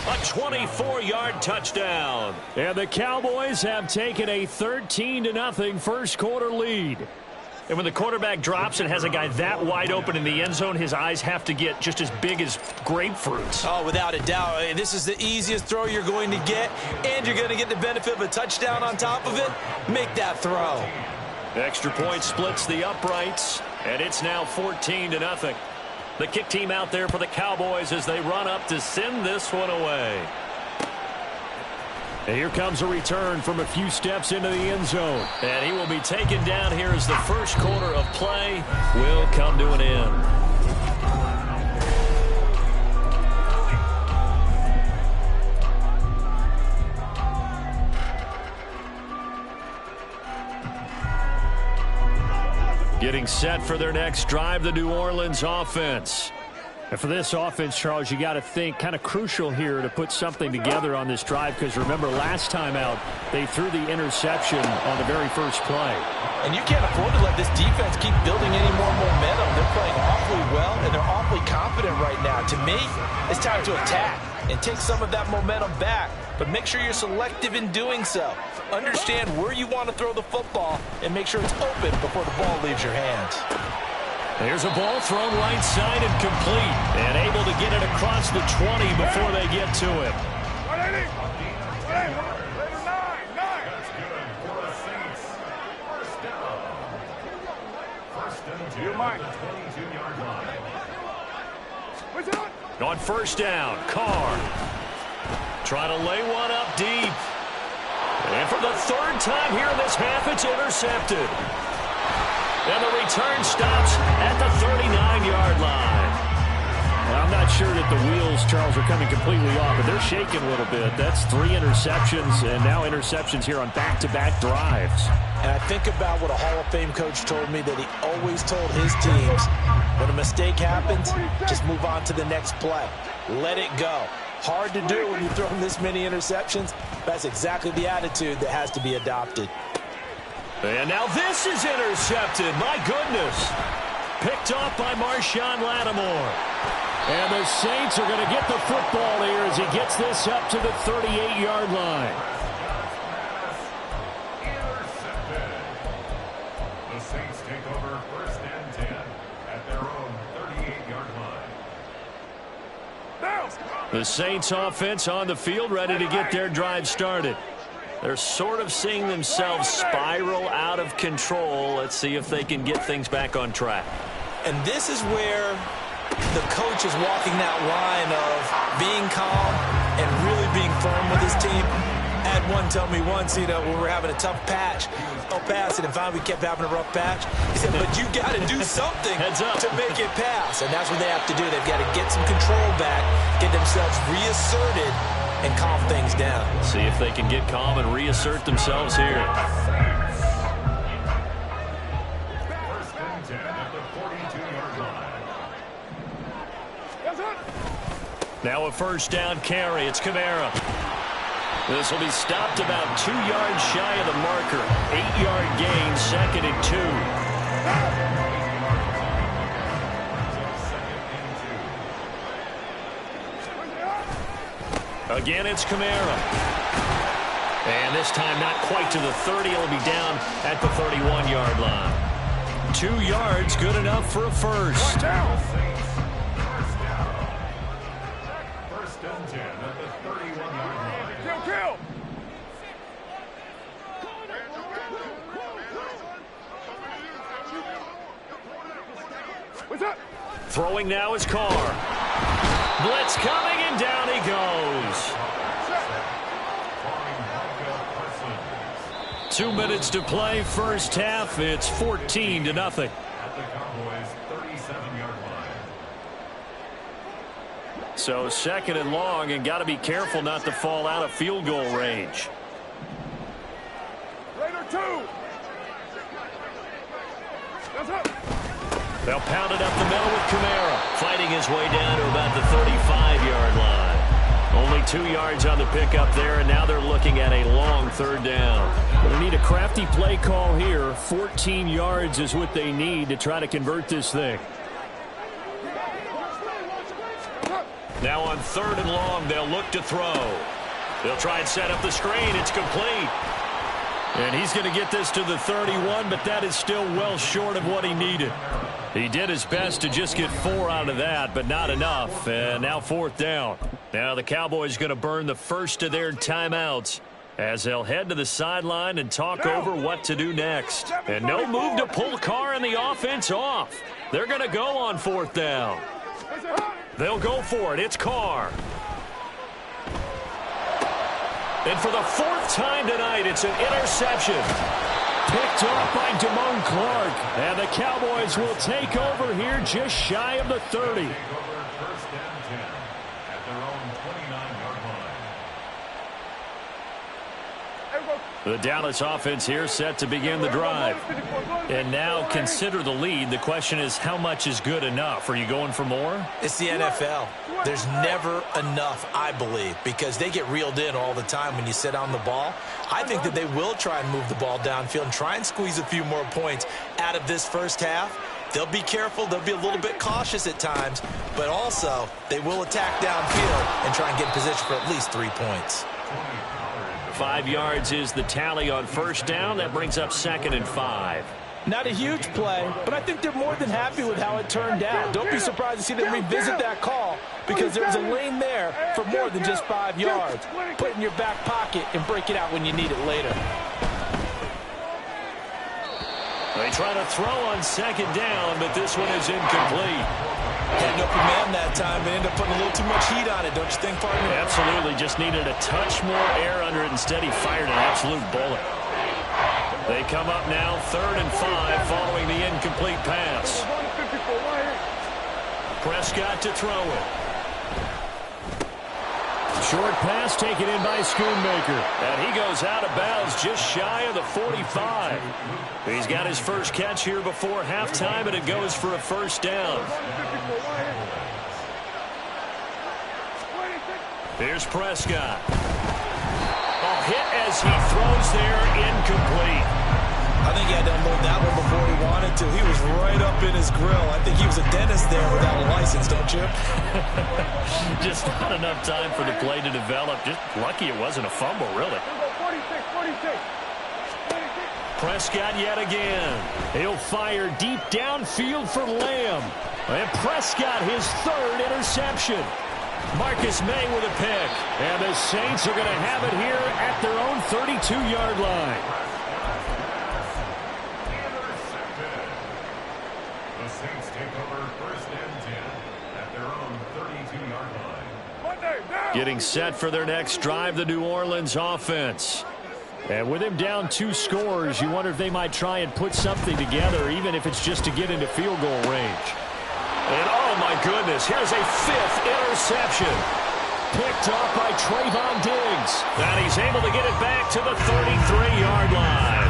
B: A 24-yard touchdown.
A: And the Cowboys have taken a 13-0 first quarter lead.
B: And when the quarterback drops and has a guy that wide open in the end zone, his eyes have to get just as big as grapefruits.
E: Oh, without a doubt. This is the easiest throw you're going to get, and you're going to get the benefit of a touchdown on top of it. Make that throw.
B: Extra point splits the uprights, and it's now 14-0. The kick team out there for the Cowboys as they run up to send this one away.
A: And here comes a return from a few steps into the end zone.
B: And he will be taken down here as the first quarter of play will come to an end. Getting set for their next drive, the New Orleans offense.
A: And for this offense, Charles, you got to think kind of crucial here to put something together on this drive, because remember last time out they threw the interception on the very first play.
E: And you can't afford to let this defense keep building any more momentum. They're playing awfully well, and they're awfully confident right now. To me, it's time to attack and take some of that momentum back. But make sure you're selective in doing so. Understand where you want to throw the football and make sure it's open before the ball leaves your hands.
B: There's a ball thrown right side and complete. And able to get it across the 20 before they get to it. On first down, Carr. Trying to lay one up deep. And for the third time here in this half, it's intercepted. And the return stops at the 39-yard line.
A: Well, I'm not sure that the wheels, Charles, are coming completely off, but they're shaking a little bit. That's 3 interceptions, and now interceptions here on back-to-back drives.
E: And I think about what a Hall of Fame coach told me that he always told his teams, when a mistake happens, just move on to the next play. Let it go. Hard to do when you throw this many interceptions. That's exactly the attitude that has to be adopted.
B: And now this is intercepted. My goodness. Picked off by Marshawn Lattimore.
A: And the Saints are going to get the football here as he gets this up to the 38-yard line.
D: Intercepted. The Saints take over first and 10 at their own 38-yard line.
B: The Saints offense on the field, ready to get their drive started. They're sort of seeing themselves spiral out of control. Let's see if they can get things back on track.
E: And this is where the coach is walking that line of being calm and really being firm with his team. I had one tell me once, when we were having a tough patch, no passing, and finally we kept having a rough patch. He said, but you got to do something to make it pass. And that's what they have to do. They've got to get some control back, get themselves reasserted, and calm things down.
B: See if they can get calm and reassert themselves here.
D: First and 10 at the 42-yard line.
B: Now a first down carry. It's Kamara. This will be stopped about 2 yards shy of the marker. 8-yard gain, 2nd and 2. Again, it's Kamara. And this time not quite to the 30. It'll be down at the 31-yard line. 2 yards, good enough for a first.
D: First down. First and 10 at the 31-yard line.
C: Kill. What's up?
B: Throwing now is Carr. Blitz coming, and down he goes. 2 minutes to play, first half. It's 14-0.
D: At the Cowboys' 37-yard line.
B: So second and long, and got to be careful not to fall out of field goal range.
C: Raider 2. That's up.
B: They'll pound it up the middle with Kamara, fighting his way down to about the 35-yard line. Only 2 yards on the pickup there, and now they're looking at a long third down. They need a crafty play call here. 14 yards is what they need to try to convert this thing. Now on third and long, they'll look to throw. They'll try and set up the screen. It's complete. And he's going to get this to the 31, but that is still well short of what he needed. He did his best to just get 4 out of that, but not enough. And now fourth down. Now the Cowboys going to burn the first of their timeouts as they'll head to the sideline and talk over what to do next. And no move to pull Carr and the offense off. They're going to go on fourth down. They'll go for it. It's Carr. And for the 4th time tonight, it's an interception. Picked off by Damone Clark. And the Cowboys will take over here just shy of the 30.
D: Take over first and 10 at their own 29-yard line.
B: The Dallas offense here set to begin the drive. And now consider the lead. The question is, how much is good enough? Are you going for more?
E: It's the NFL. There's never enough, I believe, because they get reeled in all the time when you sit on the ball. I think that they will try and move the ball downfield and try and squeeze a few more points out of this first half. They'll be careful. They'll be a little bit cautious at times, but also they will attack downfield and try and get in position for at least 3 points.
B: 5 yards is the tally on first down. That brings up 2nd and 5.
E: Not a huge play, but I think they're more than happy with how it turned out. Don't be surprised to see them revisit that call because there's a lane there for more than just 5 yards. Put it in your back pocket and break it out when you need it later.
B: They try to throw on 2nd down, but this one is incomplete.
E: Had no command that time, but ended up putting a little too much heat on it, don't you think, partner?
B: Absolutely. Just needed a touch more air under it. Instead, he fired an absolute bullet. They come up now 3rd and 5 following the incomplete pass. Prescott to throw it. Short pass taken in by Schoonmaker. And he goes out of bounds just shy of the 45. He's got his first catch here before halftime, and it goes for a first down. Here's Prescott. Oh, hit as he throws there, incomplete.
E: I think he had to unload that one before he wanted to. He was right up in his grill. I think he was a dentist there without a license, don't you?
B: Just not enough time for the play to develop. Just lucky it wasn't a fumble, really.
C: 46.
B: Prescott yet again. He'll fire deep downfield for Lamb. And Prescott his 3rd interception. Marcus May with a pick. And the Saints are going to have it here at their own 32-yard line.
D: The Saints take over first and 10 at their own 32-yard line.
B: Getting set for their next drive, the New Orleans offense. And with him down 2 scores, you wonder if they might try and put something together, even if it's just to get into field goal range. And oh my goodness, here's a 5th interception. Picked off by Trayvon Diggs. And he's able to get it back to the 33-yard line.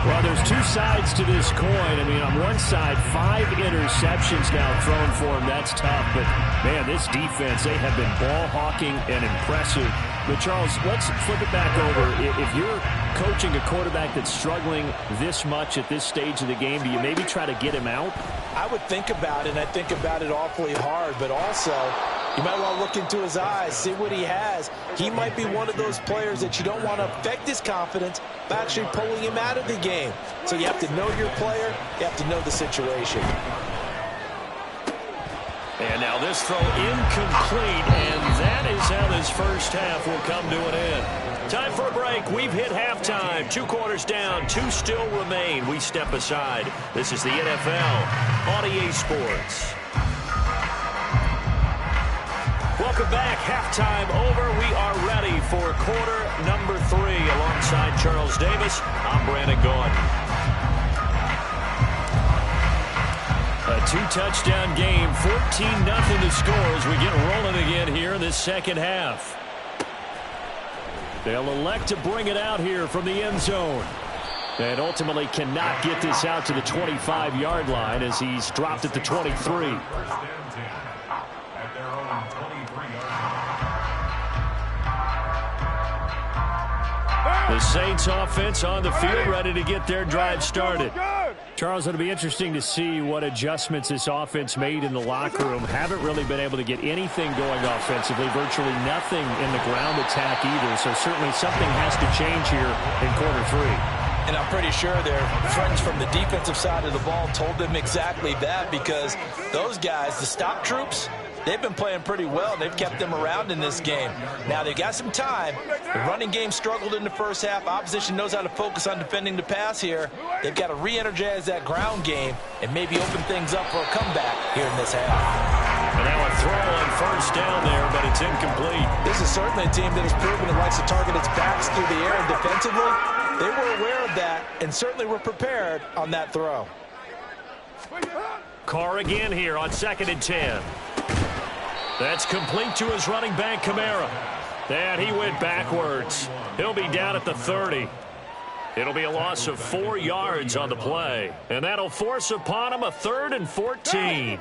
B: Well, there's 2 sides to this coin. I mean, on one side, 5 interceptions now thrown for him. That's tough. But, man, this defense, they have been ball hawking and impressive. But, Charles, let's flip it back over. If you're coaching a quarterback that's struggling this much at this stage of the game, do you maybe try to get him out?
E: I would think about it, and I think about it awfully hard. But also, You might want to look into his eyes, see what he has. He might be one of those players that you don't want to affect his confidence by actually pulling him out of the game. So you have to know your player. You have to know the situation.
B: And now this throw incomplete, and that is how this first half will come to an end. Time for a break. We've hit halftime. 2 quarters down, 2 still remain. We step aside. This is the NFL on EA Sports. Welcome back. Halftime over. We are ready for quarter number 3. Alongside Charles Davis, I'm Brandon Gaudin. A 2-touchdown game, 14-0 to score as we get rolling again here in this second half. They'll elect to bring it out here from the end zone. And ultimately cannot get this out to the 25-yard line as he's dropped at the 23. The Saints offense on the field, ready to get their drive started. Charles, it'll be interesting to see what adjustments this offense made in the locker room. Haven't really been able to get anything going offensively, virtually nothing in the ground attack either. So certainly something has to change here in quarter 3.
E: And I'm pretty sure their friends from the defensive side of the ball told them exactly that, because those guys, the stop troops, they've been playing pretty well. They've kept them around in this game. Now, they've got some time. The running game struggled in the first half. Opposition knows how to focus on defending the pass here. They've got to re-energize that ground game and maybe open things up for a comeback here in this half.
B: And now a throw on first down there, but it's incomplete.
E: This is certainly a team that has proven it likes to target its backs through the air, and defensively, they were aware of that and certainly were prepared on that throw.
B: Carr again here on 2nd and 10. That's complete to his running back, Kamara. And he went backwards. He'll be down at the 30. It'll be a loss of 4 yards on the play. And that'll force upon him a 3rd and 14.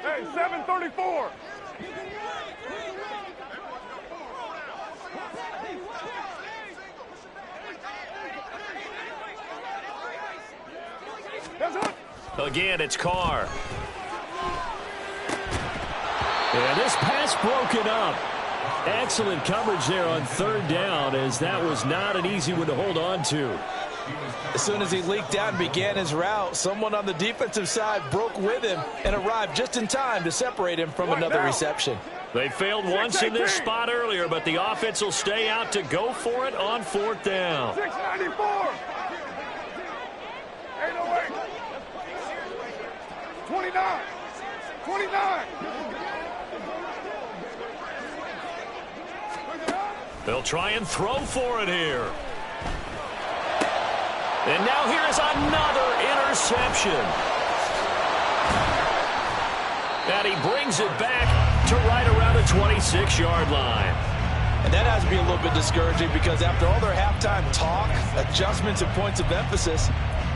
C: Hey, 7:34.
B: Again, it's Carr. And this pass broken up. Excellent coverage there on 3rd down, as that was not an easy one to hold on to.
E: As soon as he leaked out and began his route, someone on the defensive side broke with him and arrived just in time to separate him from another reception.
B: They failed once in this spot earlier, but the offense will stay out to go for it on 4th down.
C: 694. 808. 29. 29.
B: They'll try and throw for it here. And now here's another interception. And he brings it back to right around the 26-yard line.
E: And that has to be a little bit discouraging, because after all their halftime talk, adjustments and points of emphasis,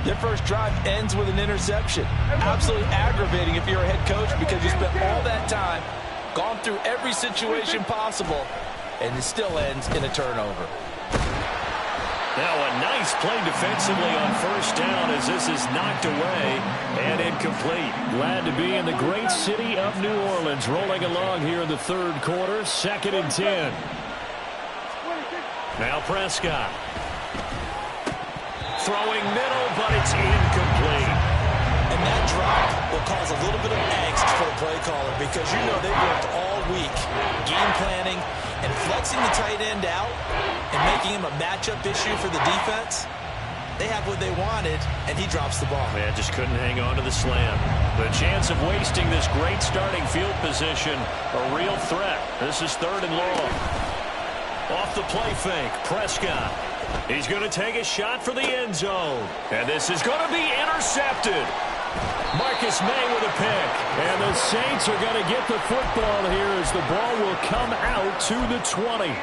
E: their first drive ends with an interception. Absolutely aggravating if you're a head coach, because you spent all that time, gone through every situation possible, and it still ends in a turnover.
B: Now a nice play defensively on 1st down, as this is knocked away and incomplete. Glad to be in the great city of New Orleans, rolling along here in the 3rd quarter, 2nd and 10. Now Prescott. Throwing middle, but it's incomplete.
E: And that drop will cause a little bit of angst for the play caller, because you know they worked all week game planning and flexing the tight end out and making him a matchup issue for the defense. They have what they wanted, and he drops the ball.
B: Man, just couldn't hang on to the slam. The chance of wasting this great starting field position, a real threat. This is 3rd and long. Off the play fake, Prescott. He's going to take a shot for the end zone. And this is going to be intercepted. Marcus May with a pick. And the Saints are going to get the football here as the ball will come out to the 20.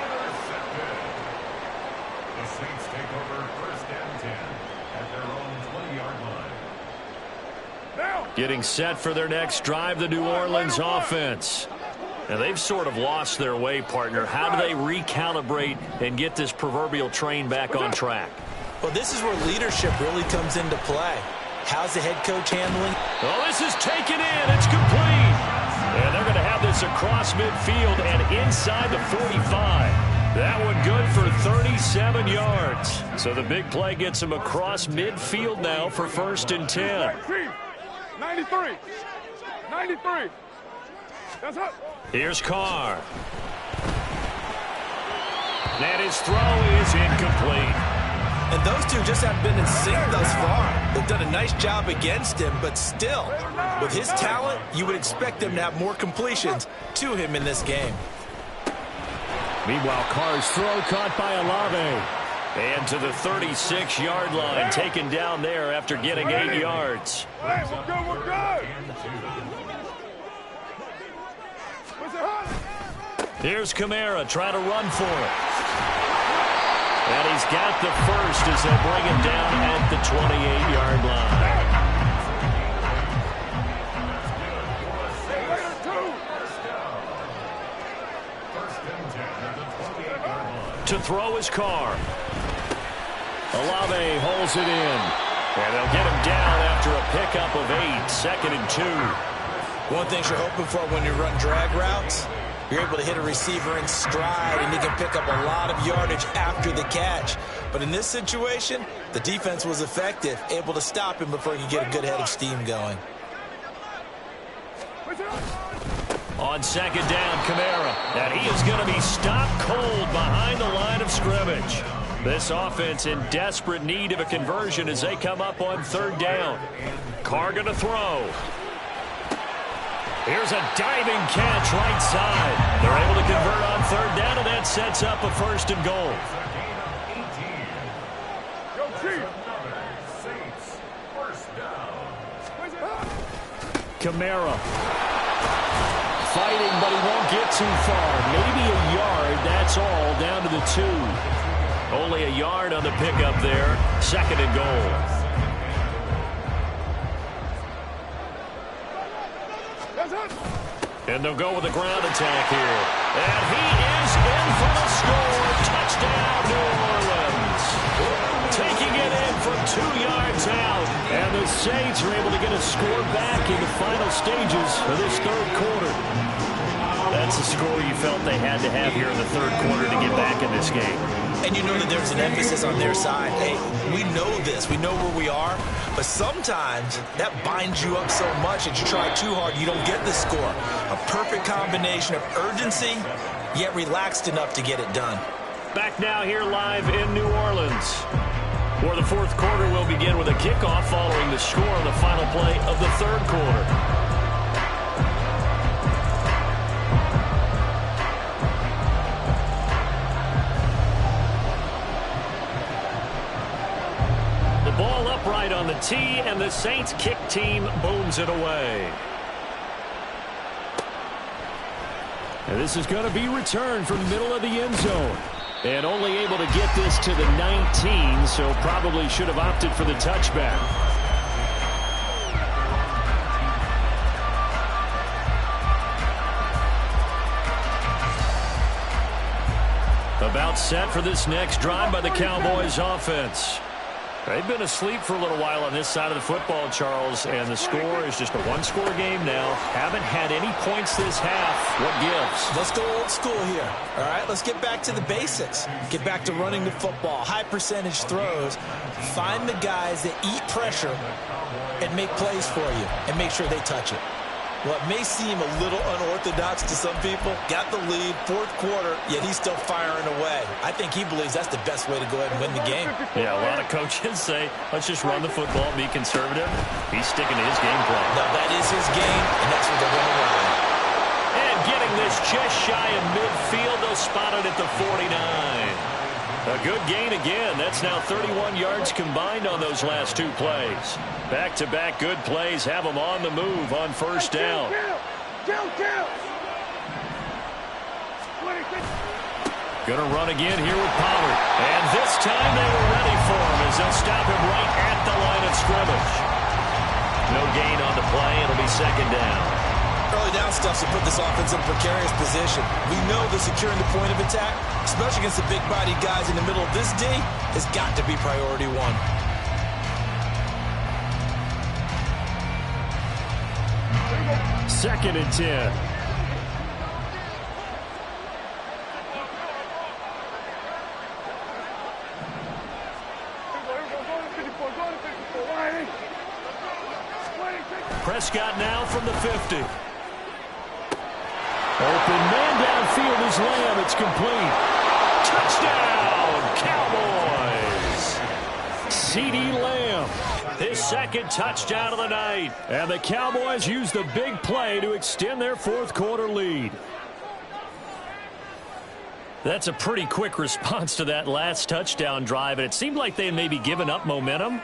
D: The Saints take over 1st and 10 at their own 20-yard line.
B: Getting set for their next drive, the New Orleans offense. Now, they've sort of lost their way, partner. How do they recalibrate and get this proverbial train back on track?
E: Well, this is where leadership really comes into play. How's the head coach handling?
B: Oh, this is taken in. It's complete. And they're going to have this gets across midfield and inside the 45. That one good for 37 yards. So the big play gets him across midfield now for 1st and 10.
C: 93. 93. That's up.
B: Here's Carr. And his throw is incomplete.
E: And those two just haven't been in sync thus far. They've done a nice job against him, but still, with his talent, you would expect them to have more completions to him in this game.
A: Meanwhile, Carr's throw caught by Olave.
B: And to the 36-yard line, taken down there after getting 8 yards.
C: Hey, we're good, we're good.
B: Here's Kamara trying to run for it. And he's got the first as they bring him down at the 28-yard line. To throw his Carr. Olave holds it in. And they'll get him down after a pickup of 8, 2nd and 2.
E: One thing you're hoping for when you run drag routes, you're able to hit a receiver in stride, and he can pick up a lot of yardage after the catch. But in this situation, the defense was effective, able to stop him before he could get a good head of steam going.
B: On 2nd down, Kamara. And he is going to be stopped cold behind the line of scrimmage. This offense in desperate need of a conversion as they come up on 3rd down. Carr going to throw. Here's a diving catch right side. They're able to convert on 3rd down, and that sets up a 1st and goal. Kamara. Fighting, but he won't get too far. Maybe a yard, that's all, down to the 2. Only a yard on the pickup there. 2nd and goal. And they'll go with a ground attack here. And he is in for the score. Touchdown, New Orleans. Taking it in from 2 yards out. And the Saints are able to get a score back in the final stages of this 3rd quarter. That's the score you felt they had to have here in the 3rd quarter to get back in this game.
E: And you know that there's an emphasis on their side. Hey, we know this. We know where we are. But sometimes that binds you up so much that you try too hard, you don't get the score. A perfect combination of urgency, yet relaxed enough to get it done.
B: Back now here live in New Orleans, where the 4th quarter will begin with a kickoff following the score on the final play of the 3rd quarter. Ball upright on the tee, and the Saints kick team booms it away.
A: And this is going to be returned from the middle of the end zone. And only able to get this to the 19, so probably should have opted for the touchback. About set for this next drive by the Cowboys offense. They've been asleep for a little while on this side of the football, Charles, and the score is just a one-score game now. Haven't had any points this half. What gives?
E: Let's go old school here. All right, let's get back to the basics. Get back to running the football, high percentage throws. Find the guys that eat pressure and make plays for you and make sure they touch it. Well, it may seem a little unorthodox to some people. Got the lead, 4th quarter, yet he's still firing away. I think he believes that's the best way to go ahead and win the game.
B: Yeah, a lot of coaches say, let's just run the football, be conservative. He's sticking to his game plan.
E: No, that is his game, and that's what they're going to run.
B: And getting this just shy of midfield, they'll spot it at the 49. A good gain again. That's now 31 yards combined on those last 2 plays. Back-to-back good plays have them on the move on 1st down. Gonna run again here with Pollard. And this time they were ready for him as they'll stop him right at the line of scrimmage. No gain on the play. It'll be 2nd down.
E: Early down stuff to put this offense in a precarious position. We know that securing the point of attack, especially against the big-bodied guys in the middle of this D, has got to be priority 1.
A: 2nd and 10.
B: Prescott now from the 50.
A: Open man downfield is Lamb. It's complete.
B: Touchdown, Cowboys.
A: CeeDee Lamb.
B: His second touchdown of the night.
A: And the Cowboys use the big play to extend their fourth quarter lead.
B: That's a pretty quick response to that last touchdown drive, and it seemed like they had maybe given up momentum.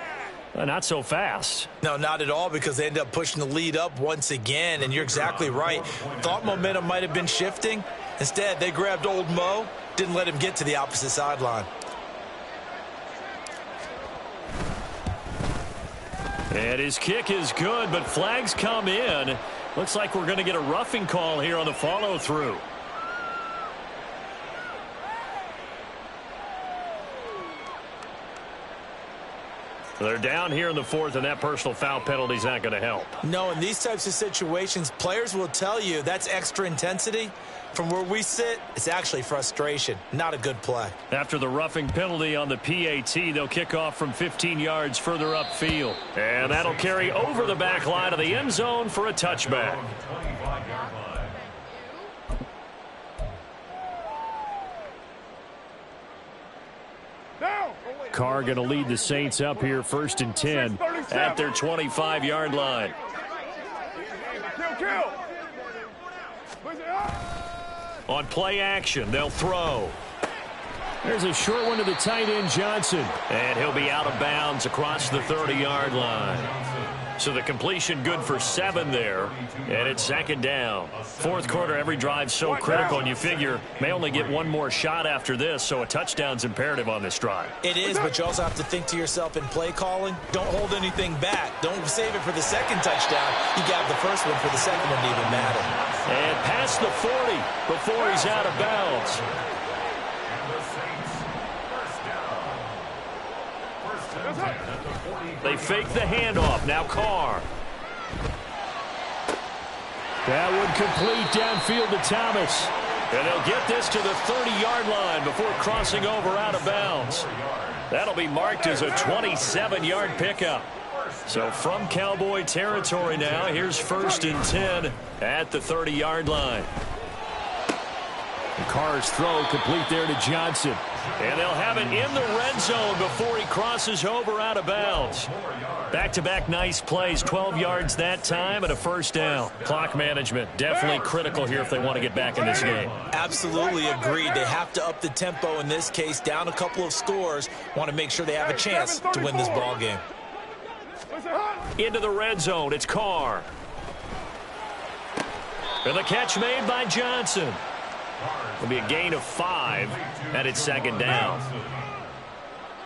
B: Not so fast.
E: No, not at all, because they ended up pushing the lead up once again, and you're exactly right. Thought momentum might have been shifting. Instead, they grabbed old Mo, didn't let him get to the opposite sideline.
B: And his kick is good, but flags come in. Looks like we're going to get a roughing call here on the follow-through. They're down here in the fourth, and that personal foul penalty is not going to help.
E: No, in these types of situations, players will tell you that's extra intensity. From where we sit, it's actually frustration. Not a good play.
B: After the roughing penalty on the PAT, they'll kick off from 15 yards further upfield. And that'll carry over the back line of the end zone for a touchback.
A: Carr going to lead the Saints up here 1st and 10
B: at their 25-yard line. On play action, they'll throw.
A: There's a short one to the tight end, Johnson.
B: And he'll be out of bounds across the 30-yard line. So the completion good for 7 there. And it's 2nd down. Fourth quarter, every drive so critical, and you figure may only get one more shot after this, so a touchdown's imperative on this drive.
E: It is, but you also have to think to yourself in play calling, don't hold anything back. Don't save it for the second touchdown. You got the first one for the second one to even matter.
B: And past the 40 before he's out of bounds. They fake the handoff. Now Carr.
A: That would complete downfield to Thomas.
B: And they'll get this to the 30-yard line before crossing over out of bounds. That'll be marked as a 27-yard pickup. So from Cowboy territory now, here's 1st and 10 at the 30-yard line.
A: And Carr's throw complete there to Johnson.
B: And they'll have it in the red zone before he crosses over out of bounds. Back-to-back nice plays, 12 yards that time and a 1st down. Clock management definitely critical here if they want to get back in this game.
E: Absolutely agreed. They have to up the tempo in this case, down a couple of scores. Want to make sure they have a chance to win this ball game.
B: Into the red zone, it's Carr. And the catch made by Johnson. It'll be a gain of 5, and it's 2nd down.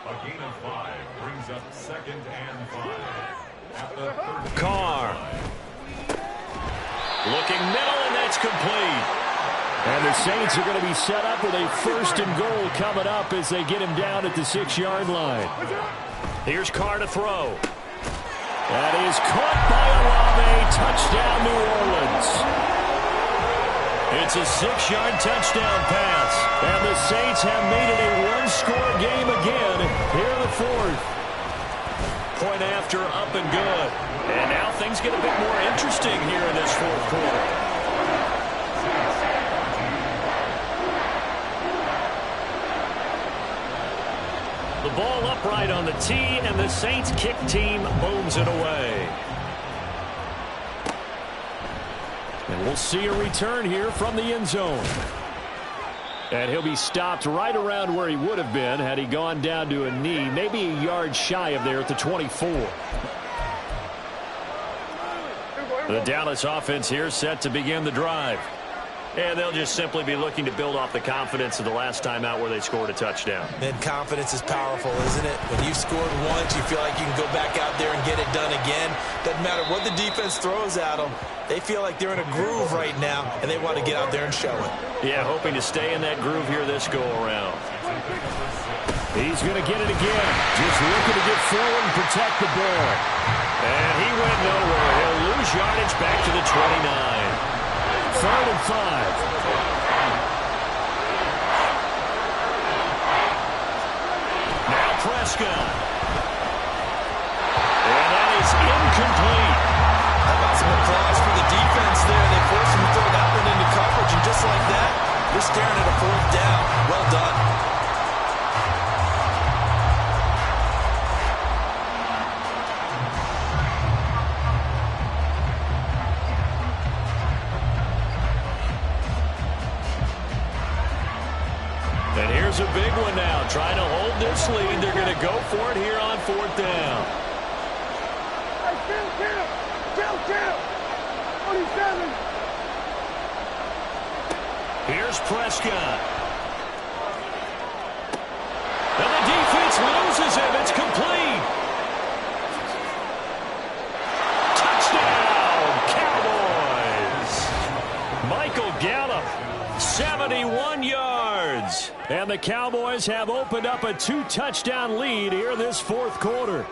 D: A gain of 5 brings up 2nd and 5. At the
B: Carr. Looking middle, and that's complete.
A: And the Saints are going to be set up with a 1st and goal coming up as they get him down at the 6-yard line.
B: Here's Carr to throw.
A: That is caught by Olave. Touchdown, New Orleans.
B: It's a 6-yard touchdown pass.
A: And the Saints have made it a one-score game again here in the fourth.
B: Point after, up and good. And now things get a bit more interesting here in this fourth quarter. The ball upright on the tee, and the Saints kick team booms it away.
A: And we'll see a return here from the end zone. And he'll be stopped right around where he would have been had he gone down to a knee, maybe a yard shy of there at the 24.
B: The Dallas offense here set to begin the drive. And they'll just simply be looking to build off the confidence of the last time out where they scored a touchdown.
E: And confidence is powerful, isn't it? When you've scored once, you feel like you can go back out there and get it done again. Doesn't matter what the defense throws at them. They feel like they're in a groove right now, and they want to get out there and show it.
B: Yeah, hoping to stay in that groove here this go-around.
A: He's going to get it again. Just looking to get forward and protect the ball.
B: And he went nowhere. He'll lose yardage back to the 29.
A: 3rd and 5.
B: Now Prescott. And that is incomplete.
E: How about You're staring at a fourth down. Well done.
B: And here's a big one now. Trying to hold this lead. They're going to go for it here on fourth down.
C: Hey, kill. 47.
B: Here's Prescott. And the defense loses him. It's complete. Touchdown, Cowboys. Michael Gallup, 71 yards. And the Cowboys have opened up a 2-touchdown lead here this fourth quarter.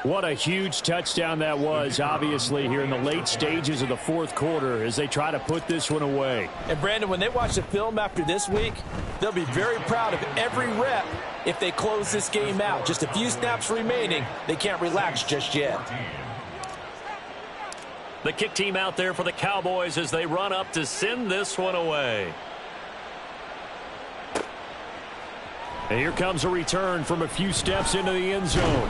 B: What a huge touchdown that was, obviously, here in the late stages of the fourth quarter as they try to put this one away.
E: And, Brandon, when they watch the film after this week, they'll be very proud of every rep if they close this game out. Just a few snaps remaining. They can't relax just yet.
B: The kick team out there for the Cowboys as they run up to send this one away. And here comes a return from a few steps into the end zone.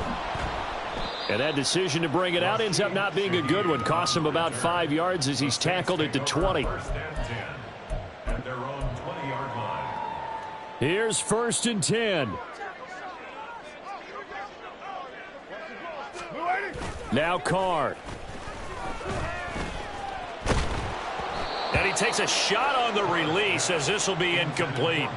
B: And that decision to bring it out ends up not being a good one. Costs him about 5 yards as he's tackled it to 20.
D: First and 10 at their own 20-yard line.
A: Here's 1st and 10. Now Carr.
B: And he takes a shot on the release as this will be incomplete.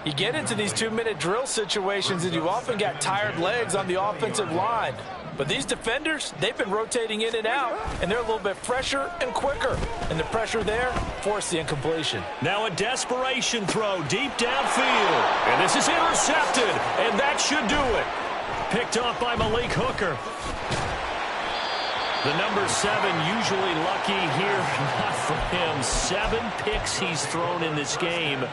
E: You get into these 2-minute drill situations and you often got tired legs on the offensive line. But these defenders, they've been rotating in and out, and they're a little bit fresher and quicker. And the pressure there forced the incompletion.
B: Now a desperation throw deep downfield. And this is intercepted, and that should do it. Picked off by Malik Hooker. The number 7 usually lucky here. Not for him. 7 picks he's thrown in this game.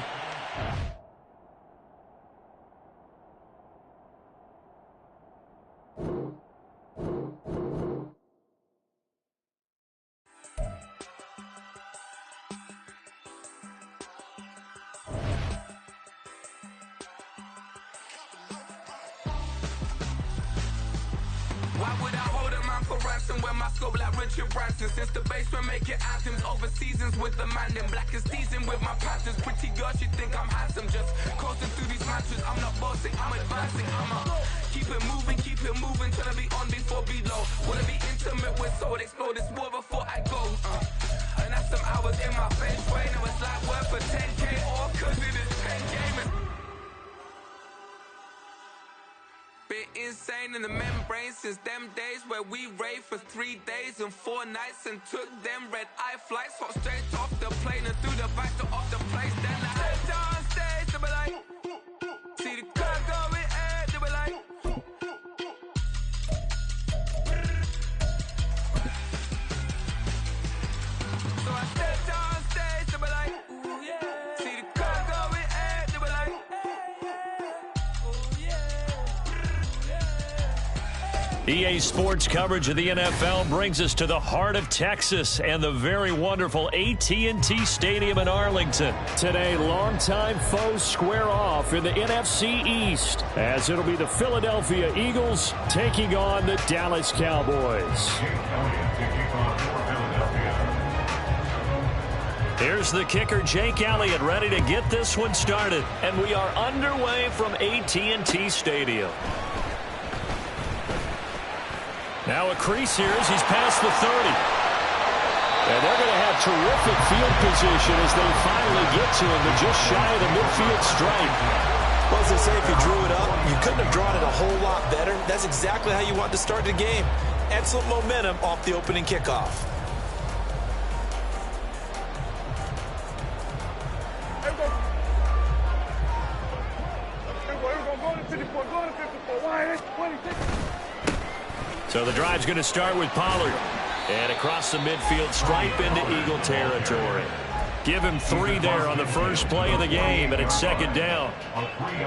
G: Why would I hold a man for ransom when my scope like Richard Branson? Since the basement making anthems over seasons with the man in black is seasoned with my patterns. Pretty girl, she think I'm handsome. Just coasting through these matches. I'm not bossing, I'm advancing. Keep it moving, trying to be on before below. Wanna be intimate with soul, explore this war before I go. And that's some hours in my feng shui. Now it's like work for 10K or cause it is 10 gaming. Been insane in the membrane since them days where we raved for 3 days and 4 nights and took them red-eye flights. Hot straight off the plane and through the back door of the place. Then I stepped on stage, they were like, see the crowd going air, they were like, so I stepped on stage, they were like, ooh yeah, see the crowd going air, they were like,
B: EA Sports coverage of the NFL brings us to the heart of Texas and the very wonderful AT&T Stadium in Arlington.
A: Today, longtime foes square off in the NFC East as it'll be the Philadelphia Eagles taking on the Dallas Cowboys.
B: Here's the kicker, Jake Elliott, ready to get this one started. And we are underway from AT&T Stadium. Now a crease here as he's past the 30.
A: And they're going to have terrific field position as they finally get to him. They're just shy of the midfield stripe.
E: Well, as they say, if you drew it up, you couldn't have drawn it a whole lot better. That's exactly how you want to start the game. Excellent momentum off the opening kickoff.
B: So the drive's going to start with Pollard. And across the midfield stripe into Eagle territory. Give him 3 there on the first play of the game, and it's second down.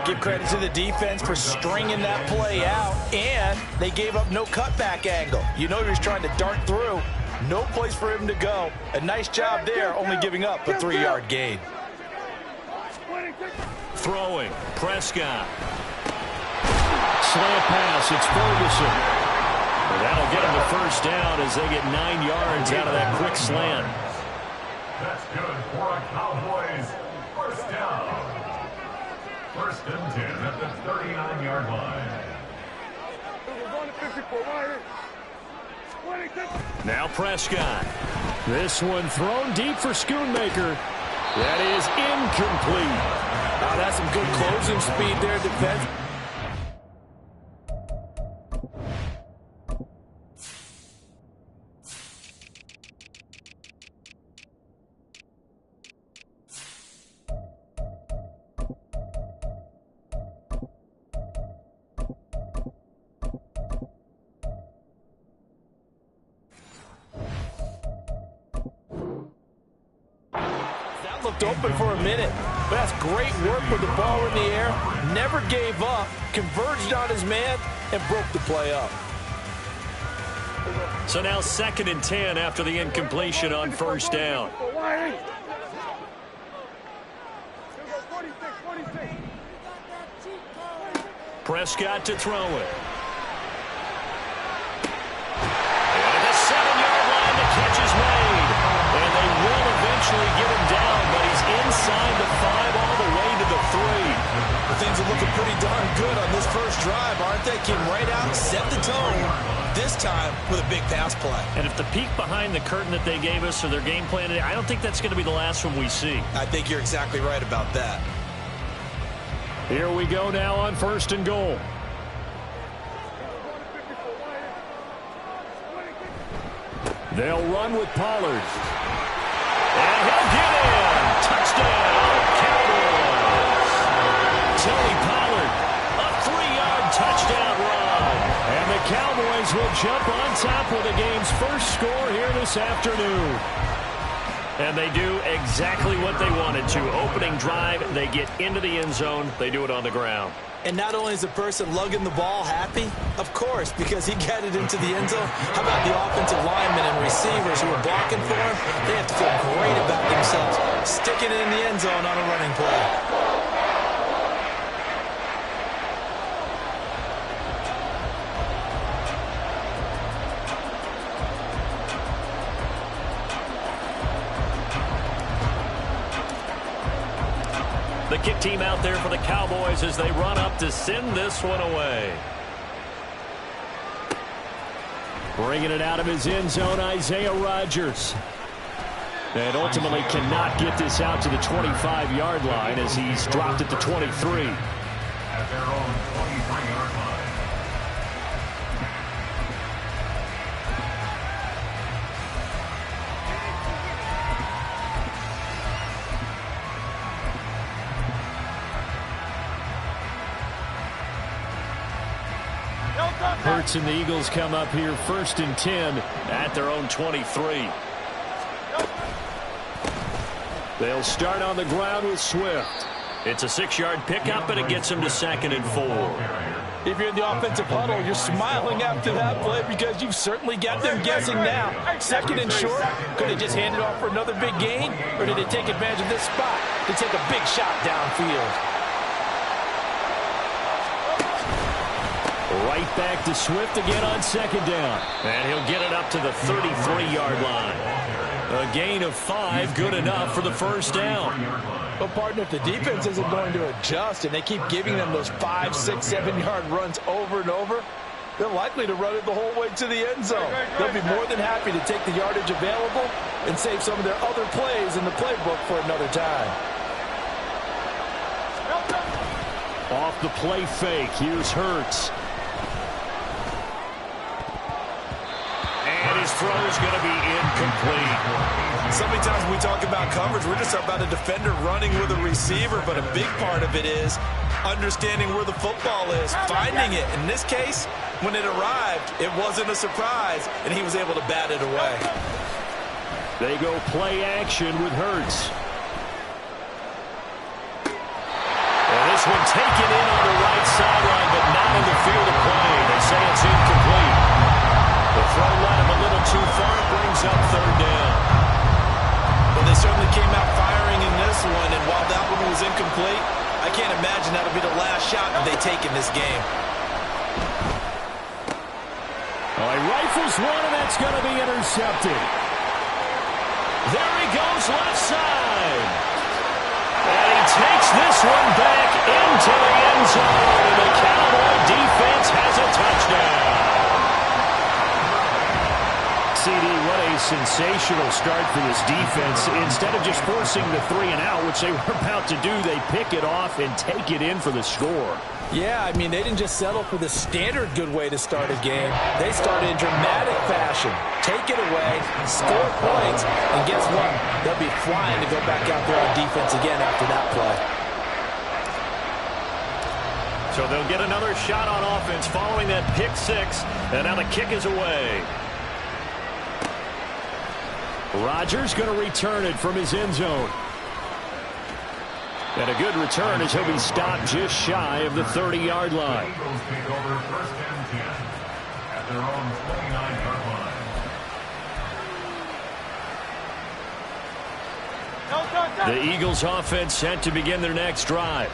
E: Give credit to the defense for stringing that play out, and they gave up no cutback angle. You know he was trying to dart through. No place for him to go. A nice job there, only giving up a 3-yard gain.
B: Throwing, Prescott. Slant pass, it's Ferguson. Well, that'll get him the first down as they get 9 yards out of that quick slant.
D: That's good for a Cowboys first down. 1st and 10 at the 39-yard line.
B: Now Prescott. This one thrown deep for Schoonmaker. That is incomplete.
E: Oh, that's some good closing speed there, defense. Looked open for a minute, but that's great work with the ball in the air. Never gave up, converged on his man, and broke the play up.
B: So now 2nd and 10 after the incompletion on 1st down. Prescott to throw it. And at the 7-yard line, the catch is made. And they will eventually get him down, but he's inside the 5 all the way to the 3.
E: Things are looking pretty darn good on this first drive, aren't they? Came right out, set the tone, this time with a big pass play.
B: And if the peek behind the curtain that they gave us or their game plan today, I don't think that's going to be the last one we see.
E: I think you're exactly right about that.
B: Here we go now on 1st and goal. They'll run with Pollard. And he'll get in. Touchdown, Cowboys. Tony Pollard, a 3-yard touchdown run. And the Cowboys will jump on top with the game's first score here this afternoon. And they do exactly what they wanted to. Opening drive, they get into the end zone. They do it on the ground.
E: And not only is the person lugging the ball happy, of course, because he got it into the end zone. How about the offensive linemen and receivers who are blocking for him? They have to feel great about themselves, sticking it in the end zone on a running play.
B: The kick team out there for the Cowboys as they run up to send this one away. Bringing it out of his end zone, Isaiah Rodgers. And ultimately cannot get this out to the 25-yard line as he's dropped it to 23.
D: At their own 23-yard line.
B: Hurts and the Eagles come up here 1st and 10 at their own 23. They'll start on the ground with Swift. It's a 6-yard pickup, and it gets him to 2nd and 4.
E: If you're in the offensive huddle, you're smiling after that play because you've certainly got them guessing now. 2nd and short, could they just hand it off for another big gain, or did they take advantage of this spot to take a big shot downfield?
B: Right back to Swift again on 2nd down. And he'll get it up to the 33-yard line. A gain of 5, good enough for the first down.
E: But, partner, if the defense isn't going to adjust and they keep giving them those 5, 6, 7-yard runs over and over, they're likely to run it the whole way to the end zone. They'll be more than happy to take the yardage available and save some of their other plays in the playbook for another time.
B: Off the play fake, here's Hurts. And his throw is going to be incomplete.
E: So many times when we talk about coverage, we're just talking about a defender running with a receiver, but a big part of it is understanding where the football is, finding it. In this case, when it arrived, it wasn't a surprise, and he was able to bat it away.
B: They go play action with Hurts. And this one taken in on the right sideline, but not in the field of play. They say it's incomplete. The throw led him a little too far. It brings up
E: certainly came out firing in this one, and while that one was incomplete, I can't imagine that'll be the last shot that they take in this game.
A: Oh, he rifles one, and that's going to be intercepted.
B: There he goes left side. And he takes this one back into the end zone. And the Cowboy defense has a touchdown.
A: CD, what a sensational start for this defense. Instead of just forcing the 3-and-out, which they were about to do, they pick it off and take it in for the score.
E: Yeah, I mean, they didn't just settle for the standard good way to start a game. They started in dramatic fashion. Take it away, score points, and guess what? They'll be flying to go back out there on defense again after that play.
B: So they'll get another shot on offense following that pick six, and now the kick is away.
A: Rodgers going to return it from his end zone. And a good return as he'll be stopped just shy of the 30-yard line.
D: Eagles take over first and 10 at their own 29-yard line.
B: The Eagles offense set to begin their next drive.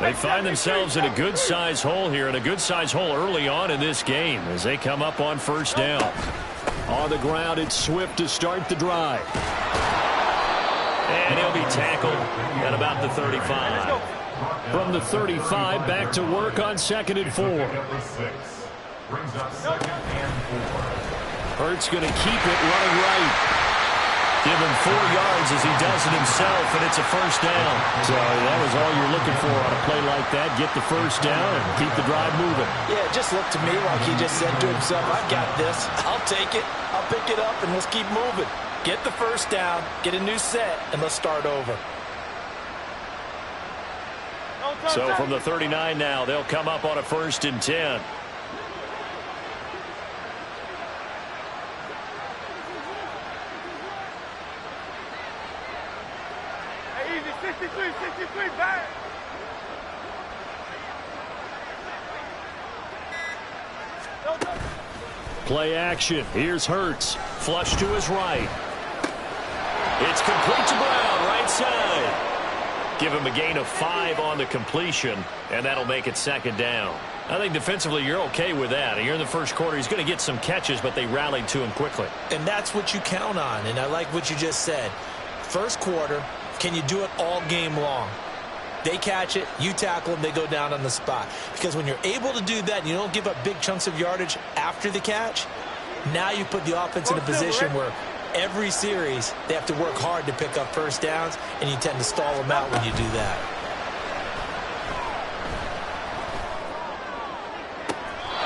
B: They find themselves in a good-sized hole here, and a good-sized hole early on in this game as they come up on first down.
A: On the ground, it's Swift to start the drive.
B: And he'll be tackled at about the 35.
A: From the 35, back to work on 2nd and 4.
D: Brings up 2nd and 4.
A: Hurts going to keep it running right.
B: Give him 4 yards as he does it himself, and it's a first down.
A: So that was all you're looking for on a play like that. Get the first down and keep the drive moving.
E: Yeah, it just looked to me like he just said to himself, I've got this. I'll take it. I'll pick it up, and let's keep moving. Get the first down, get a new set, and let's start over.
B: So from the 39 now, they'll come up on a 1st and 10.
C: Hey, easy, 63, back.
A: Play action. Here's Hurts.
B: Flush to his right. It's complete to Brown, right side. Give him a gain of 5 on the completion, and that'll make it 2nd down. I think defensively you're okay with that. Here in the first quarter, he's going to get some catches, but they rallied to him quickly.
E: And that's what you count on, and I like what you just said. First quarter, can you do it all game long? They catch it, you tackle them, they go down on the spot. Because when you're able to do that and you don't give up big chunks of yardage after the catch, now you put the offense in a position where every series they have to work hard to pick up first downs, and you tend to stall them out when you do that.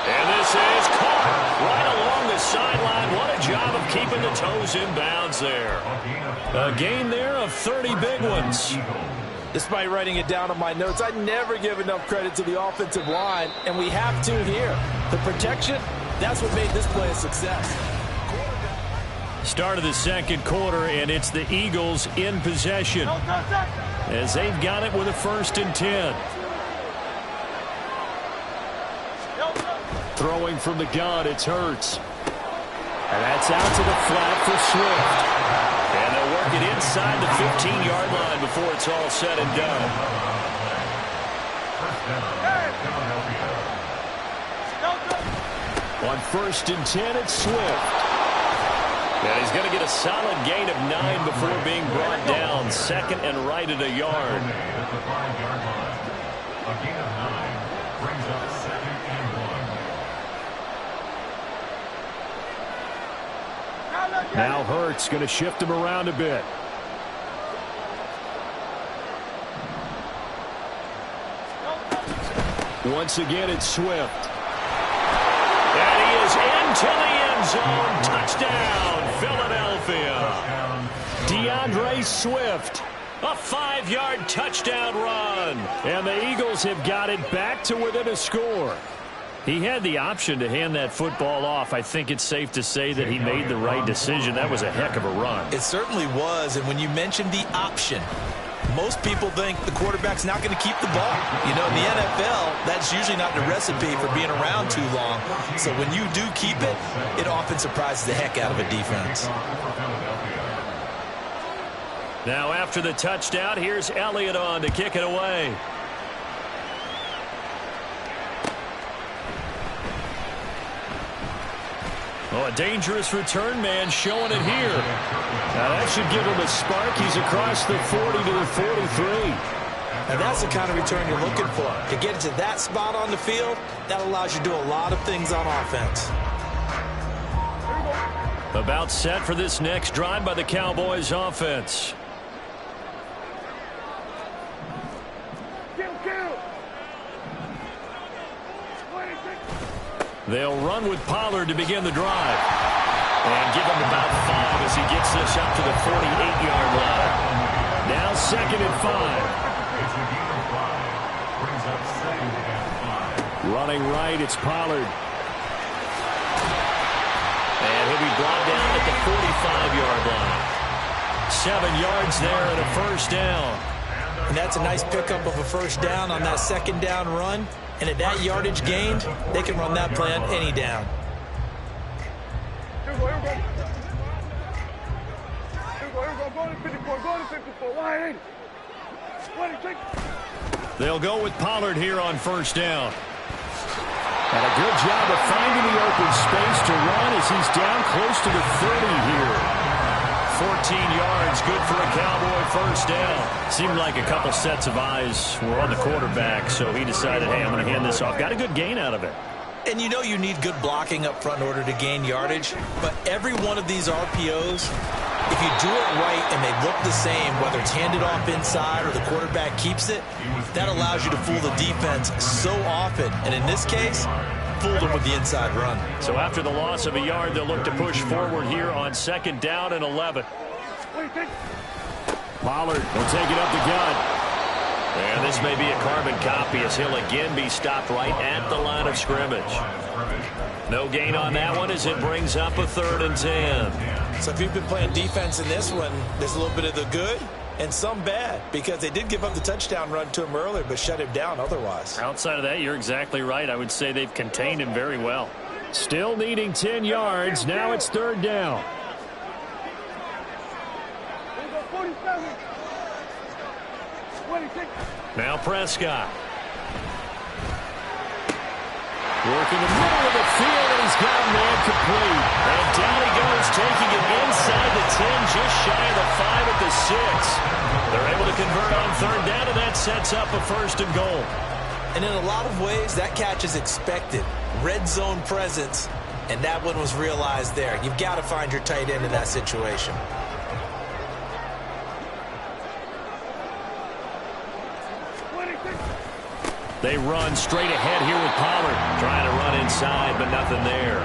B: And this is caught right along the sideline. What a job of keeping the toes in bounds there. A gain there of 30 big ones.
E: Despite writing it down on my notes, I never give enough credit to the offensive line, and we have to here. The protection, that's what made this play a success.
B: Start of the 2nd quarter, and it's the Eagles in possession as they've got it with a 1st and 10.
A: Throwing from the gun, it's Hurts. And that's out to the flat for Swift.
B: And they'll work it inside the 15-yard line before it's all said and done.
A: On 1st and 10, it's Swift.
B: And he's going to get a solid gain of 9 before being brought down. 2nd and right at a yard.
D: A gain of 9 brings up 2nd and 1.
A: Now Hurts going to shift him around a bit. Once again, it's Swift.
B: And he is into the end zone. Touchdown, Philadelphia.
A: DeAndre Swift.
B: A 5-yard touchdown run.
A: And the Eagles have got it back to within a score.
B: He had the option to hand that football off. I think it's safe to say that he made the right decision. That was a heck of a run.
E: It certainly was, and when you mentioned the option, most people think the quarterback's not going to keep the ball. You know, in the NFL, that's usually not the recipe for being around too long. So when you do keep it, it often surprises the heck out of a defense.
B: Now after the touchdown, here's Elliott on to kick it away. Oh, a dangerous return man showing it here. Now that should give him a spark. He's across the 40 to the 43.
E: And that's the kind of return you're looking for. To get to that spot on the field, that allows you to do a lot of things on offense.
B: About set for this next drive by the Cowboys offense. They'll run with Pollard to begin the drive. And give him about 5 as he gets this up to the 48-yard line. Now 2nd and 5. Running right, it's Pollard. And he'll be brought down at the 45-yard line. 7 yards there and a first down.
E: And that's a nice pickup of a first down on that second down run. And at that yardage gained, they can run that play on any down.
B: They'll go with Pollard here on first down. And a good job of finding the open space to run as he's down close to the 30 here. 14 yards, good for a Cowboy first down. Seemed like a couple sets of eyes were on the quarterback, so he decided, hey, I'm going to hand this off. Got a good gain out of it.
E: And you know you need good blocking up front in order to gain yardage, but every one of these RPOs, if you do it right and they look the same, whether it's handed off inside or the quarterback keeps it, that allows you to fool the defense so often. And in this case, fooled them with the inside run.
B: So after the loss of a yard, they'll look to push forward here on 2nd down and 11. Pollard will take it up the gut. And this may be a carbon copy as he'll again be stopped right at the line of scrimmage. No gain on that one as it brings up a 3rd and 10.
E: So if you've been playing defense in this one, there's a little bit of the good and some bad, because they did give up the touchdown run to him earlier but shut him down otherwise.
B: Outside of that, you're exactly right. I would say they've contained him very well. Still needing 10 yards. Now it's 3rd down. Now Prescott. Working the middle of the field, and he's got him there complete. And down he goes, taking it inside the 10, just shy of the 5 at the 6. They're able to convert on 3rd down, and that sets up a 1st and goal.
E: And in a lot of ways, that catch is expected. Red zone presence, and that one was realized there. You've got to find your tight end in that situation.
B: They run straight ahead here with Pollard. Trying to run inside, but nothing there.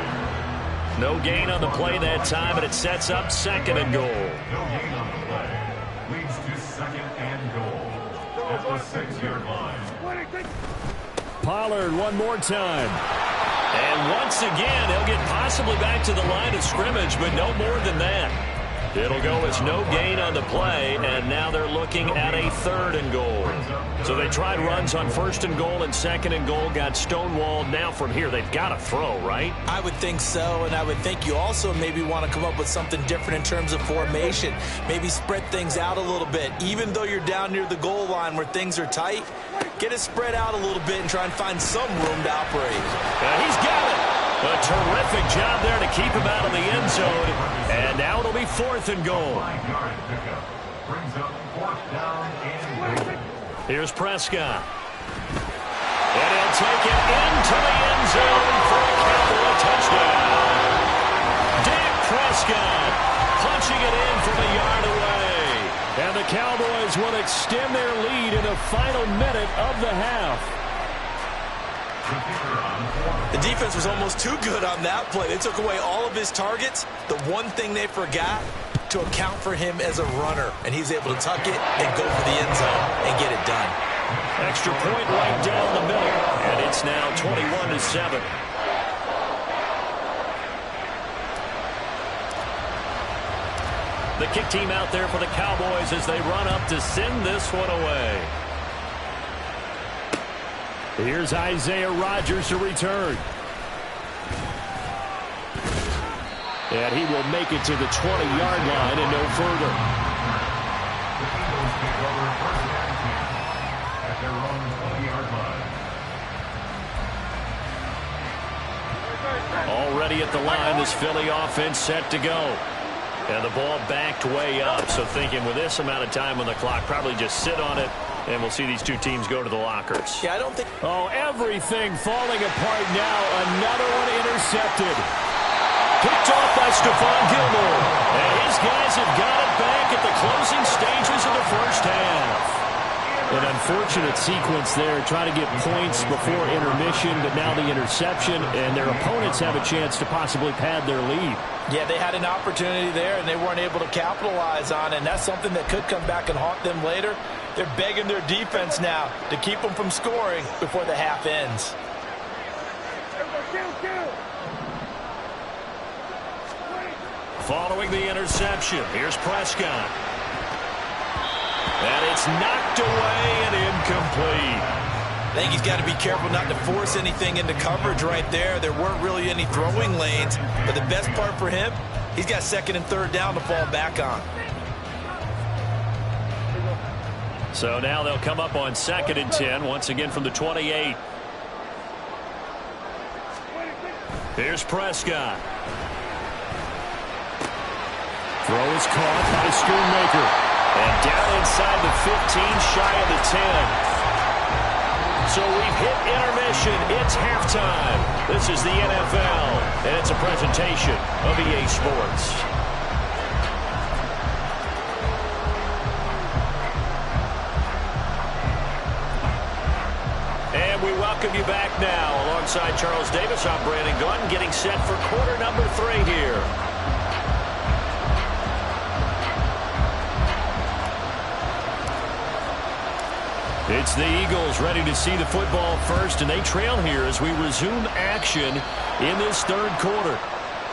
B: No gain on the play that time, but it sets up 2nd and goal.
D: No gain on the play. Leads to 2nd and goal at the 6-yard line.
B: Pollard one more time. And once again, he'll get possibly back to the line of scrimmage, but no more than that. It'll go as no gain on the play, and now they're looking at a 3rd and goal. So they tried runs on 1st and goal and 2nd and goal, got stonewalled. Now from here, they've got to throw, right?
E: I would think so, and I would think you also maybe want to come up with something different in terms of formation. Maybe spread things out a little bit. Even though you're down near the goal line where things are tight, get it spread out a little bit and try and find some room to operate.
B: And he's got it. A terrific job there to keep him out of the end zone. And now it'll be 4th and goal.
D: Brings up 4th down and goal.
B: Here's Prescott. And he'll take it into the end zone for a Cowboy touchdown. Dak Prescott punching it in from a yard away. And the Cowboys will extend their lead in the final minute of the half.
E: The defense was almost too good on that play. They took away all of his targets. The one thing they forgot, to account for him as a runner. And he's able to tuck it and go for the end zone and get it done.
B: Extra point right down the middle. And it's now 21-7. The kick team out there for the Cowboys as they run up to send this one away. Here's Isaiah Rodgers to return. And he will make it to the 20-yard line and no further.
D: their own 20-yard line.
B: Already at the line, this Philly offense set to go. And the ball backed way up. So thinking with this amount of time on the clock, probably just sit on it, and we'll see these two teams go to the lockers.
E: Yeah, I don't think...
A: Oh, everything falling apart now. Another one intercepted. Picked off by Stephon Gilmore.
B: And his guys have got it back at the closing stages of the first half.
A: An unfortunate sequence there, trying to get points before intermission, but now the interception, and their opponents have a chance to possibly pad their lead.
E: Yeah, they had an opportunity there, and they weren't able to capitalize on it, and that's something that could come back and haunt them later. They're begging their defense now to keep them from scoring before the half ends.
B: Following the interception, here's Prescott. And it's knocked away and incomplete.
E: I think he's got to be careful not to force anything into coverage right there. There weren't really any throwing lanes, but the best part for him, he's got second and third down to fall back on.
B: So now they'll come up on 2nd and 10, once again from the 28. Here's Prescott.
A: Throw is caught by Schoonmaker.
B: And down inside the 15, shy of the 10. So we've hit intermission. It's halftime. This is the NFL, and it's a presentation of EA Sports. And we welcome you back now. Alongside Charles Davis, I'm Brandon Gunn, getting set for quarter number 3 here. It's the Eagles ready to see the football first, and they trail here as we resume action in this third quarter.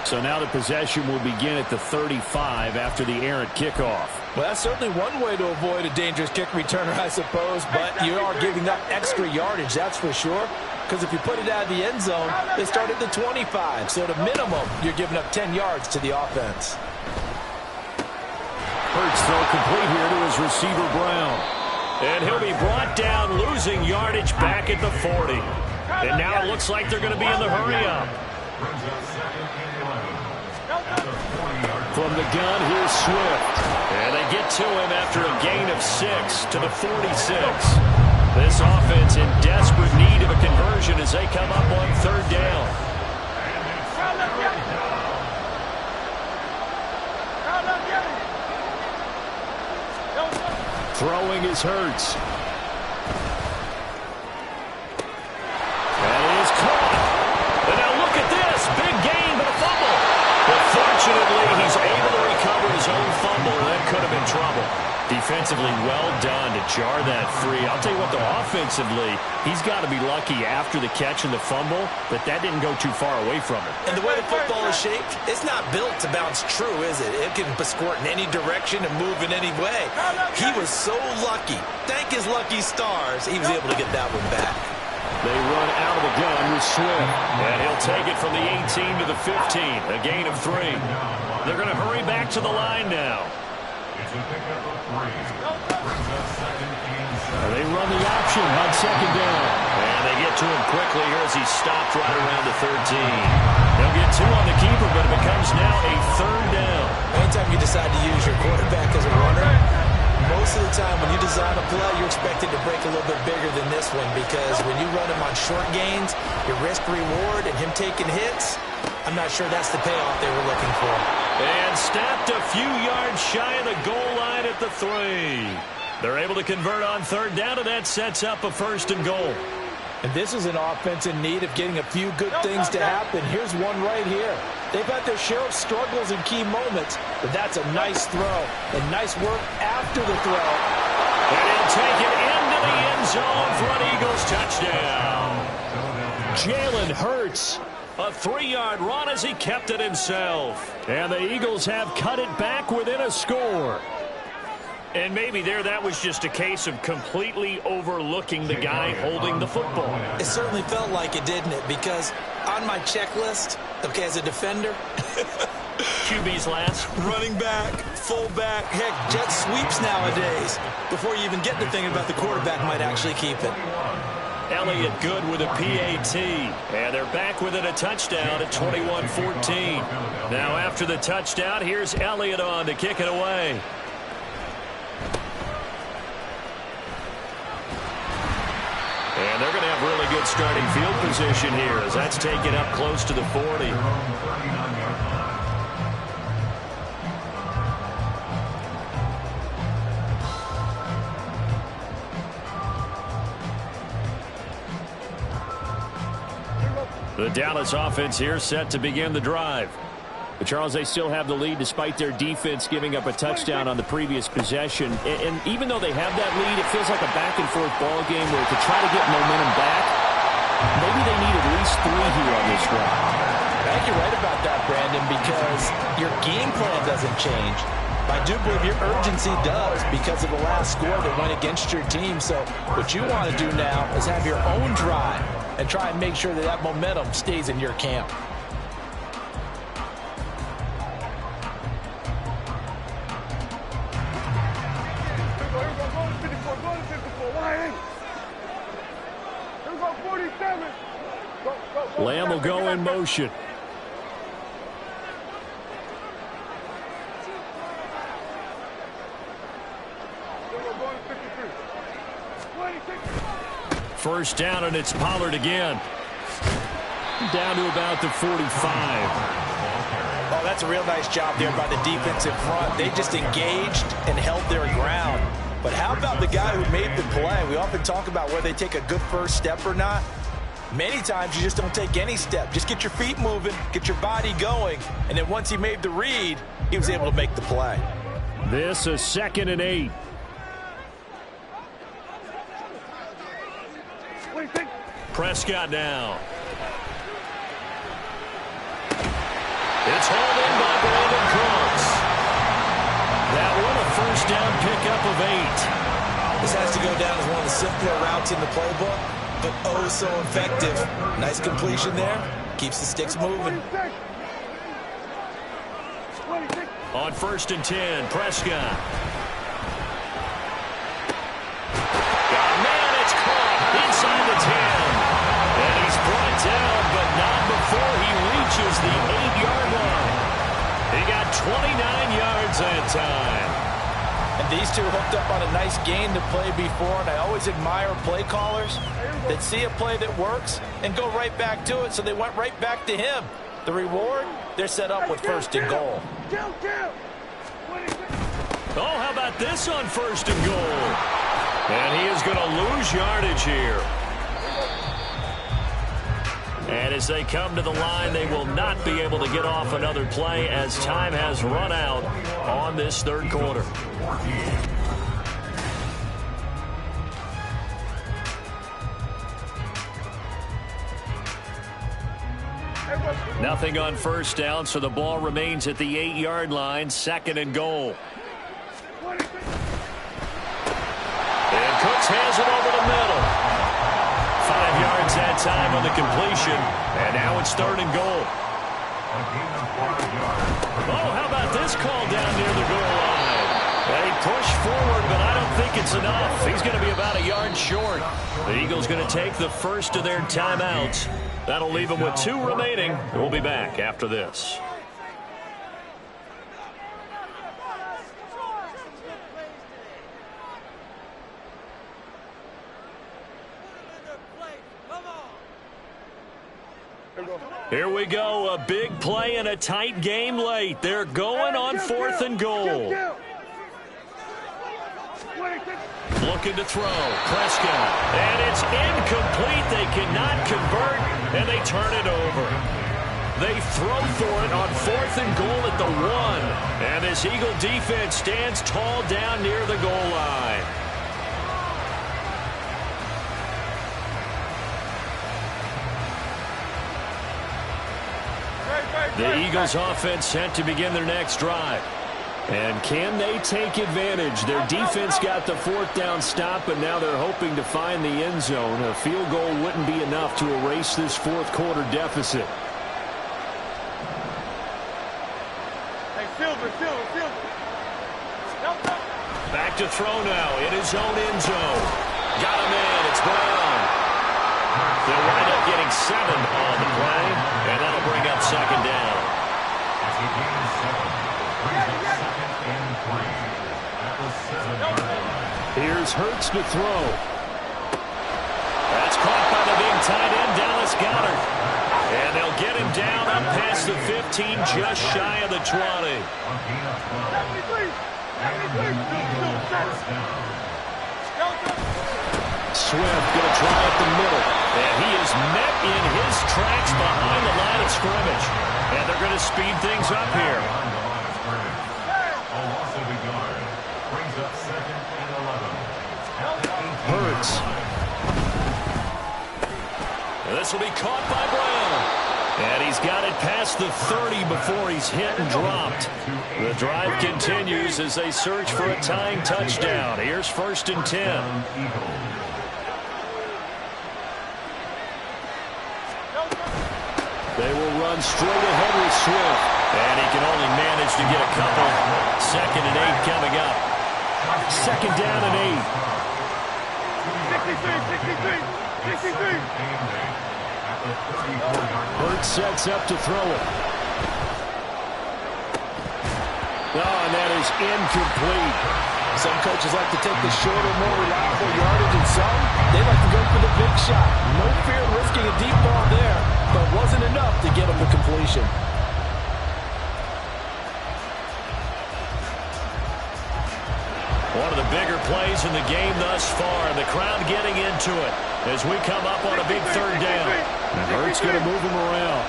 A: So now the possession will begin at the 35 after the errant kickoff.
E: Well, that's certainly one way to avoid a dangerous kick returner, I suppose, but you are giving up extra yardage, that's for sure, because if you put it out of the end zone, they start at the 25, so at a minimum, you're giving up 10 yards to the offense.
A: Hurts throw complete here to his receiver, Brown.
B: And he'll be brought down, losing yardage back at the 40. And now it looks like they're going to be in the hurry-up.
A: From the gun, here's Swift.
B: And they get to him after a gain of 6 to the 46. This offense in desperate need of a conversion as they come up on 3rd down.
A: Throwing is Hurts.
B: That is caught. And now look at this. Big gain, but a fumble. But fortunately, he's able to recover his own fumble. That could have been trouble. Defensively, well done to jar that free. I'll tell you what, though, offensively, he's got to be lucky after the catch and the fumble that didn't go too far away from him.
E: And the way the football is shaped, it's not built to bounce true, is it? It can squirt in any direction and move in any way. He was so lucky. Thank his lucky stars, he was able to get that one back.
A: They run out of the gun with Swift.
B: And he'll take it from the 18 to the 15, a gain of 3. They're going to hurry back to the line now.
A: They run the option on 2nd down.
B: And they get to him quickly here as he's stopped right around the 13. They'll get 2 on the keeper, but it becomes now a 3rd down.
E: Anytime you decide to use your quarterback as a runner, most of the time when you design a play, you're expected to break a little bit bigger than this one, because when you run him on short gains, your risk-reward and him taking hits, I'm not sure that's the payoff they were looking for.
B: And snapped a few yards shy of the goal line at the 3. They're able to convert on 3rd down, and that sets up a 1st and goal.
E: And this is an offense in need of getting a few good things to happen. Here's one right here. They've had their share of struggles in key moments, but that's a nice throw. And nice work after the throw.
B: And he'll take it into the end zone for an Eagles touchdown.
A: Jalen Hurts.
B: A 3-yard run as he kept it himself.
A: And the Eagles have cut it back within a score.
B: And maybe that was just a case of completely overlooking the guy holding the football.
E: It certainly felt like it, didn't it? Because on my checklist, okay, as a defender,
B: QB's last.
E: Running back, fullback, heck, jet sweeps nowadays. Before you even get to thinking about the quarterback might actually keep it.
B: Elliott good with a PAT. And they're back within a touchdown at 21-14. Now after the touchdown, here's Elliott on to kick it away. And they're going to have really good starting field position here as that's taken up close to the 40. The Dallas offense here set to begin the drive.
A: But Charles, they still have the lead despite their defense giving up a touchdown on the previous possession. And even though they have that lead, it feels like a back-and-forth ball game where to try to get momentum back, maybe they need at least 3 here on this drive.
E: I think you're right about that, Brandon, because your game plan doesn't change. I do believe your urgency does because of the last score that went against your team. So what you want to do now is have your own drive and try and make sure that that momentum stays in your camp.
A: Lamb will go in motion.
B: First down, and it's Pollard again.
A: Down to about the 45.
E: Oh, that's a real nice job there by the defensive front. They just engaged and held their ground. But how about the guy who made the play? We often talk about whether they take a good first step or not. Many times you just don't take any step. Just get your feet moving, get your body going, and then once he made the read, he was able to make the play.
A: This is 2nd and 8.
B: Prescott now. It's hauled in by Brandon Cooks. That one a first down pickup of 8.
E: This has to go down as one of the simpler routes in the playbook, but oh so effective. Nice completion there. Keeps the sticks moving.
B: On 1st and 10, Prescott. Man, it's caught inside the 10. And he's brought down, but not before he reaches the 8-yard line. He got 29 yards that time.
E: And these two hooked up on a nice gain to play before, and I always admire play callers that see a play that works and go right back to it, so they went right back to him. The reward, they're set up with 1st and goal.
B: Oh, how about this on 1st and goal? And he is going to lose yardage here. And as they come to the line, they will not be able to get off another play as time has run out on this 3rd quarter. Nothing on 1st down, so the ball remains at the 8-yard line, 2nd and goal. And Cooks has it over the middle. 5 yards that time on the completion, and now it's 3rd and goal. Oh, how about this call down near the goal line? They push forward, but I don't think it's enough. He's going to be about a yard short. The Eagles going to take the first of their timeouts. That'll leave them with 2 remaining. We'll be back after this. Here we go, a big play and a tight game late. They're going on 4th and goal. Looking to throw, Prescott, and it's incomplete. They cannot convert, and they turn it over. They throw for it on 4th and goal at the 1, and this Eagle defense stands tall down near the goal line. The Eagles offense set to begin their next drive. And can they take advantage? Their defense got the 4th down stop, and now they're hoping to find the end zone. A field goal wouldn't be enough to erase this 4th quarter deficit. back to throw now in his own end zone. Got him in. It's Brown. They'll wind up getting 7 on the play, and that'll bring up second down.
D: As he gains 7, brings up second and 3 at the 7-yard line.
A: Here's Hurts to throw.
B: That's caught by the big tight end, Dallas Goedert. And they'll get him down up past the 15, just shy of the 20.
D: On gain of 12. And the Eagle first down.
A: Swift going to try up the middle.
B: And he is met in his tracks behind the line of scrimmage. And they're going to speed things up here.
D: On the line of scrimmage. A loss of a yard. Brings up second and 11. At the 18.
A: Hurts.
B: This will be caught by Brown. And he's got it past the 30 before he's hit and dropped. The drive continues as they search for a tying touchdown. Here's 1st and 10.
A: They will run straight ahead with Swift.
B: And he can only manage to get a couple. 2nd and 8 coming up.
A: 2nd down and 8. Hurts sets up to throw it. Oh, and that is incomplete.
E: Some coaches like to take the shorter, more reliable yardage, and some, they like to go for the big shot. No fear of risking a deep ball there, but wasn't enough to get them to completion.
B: One of the bigger plays in the game thus far. The crowd getting into it as we come up on a big 3rd down.
A: And Hurts going to move him around.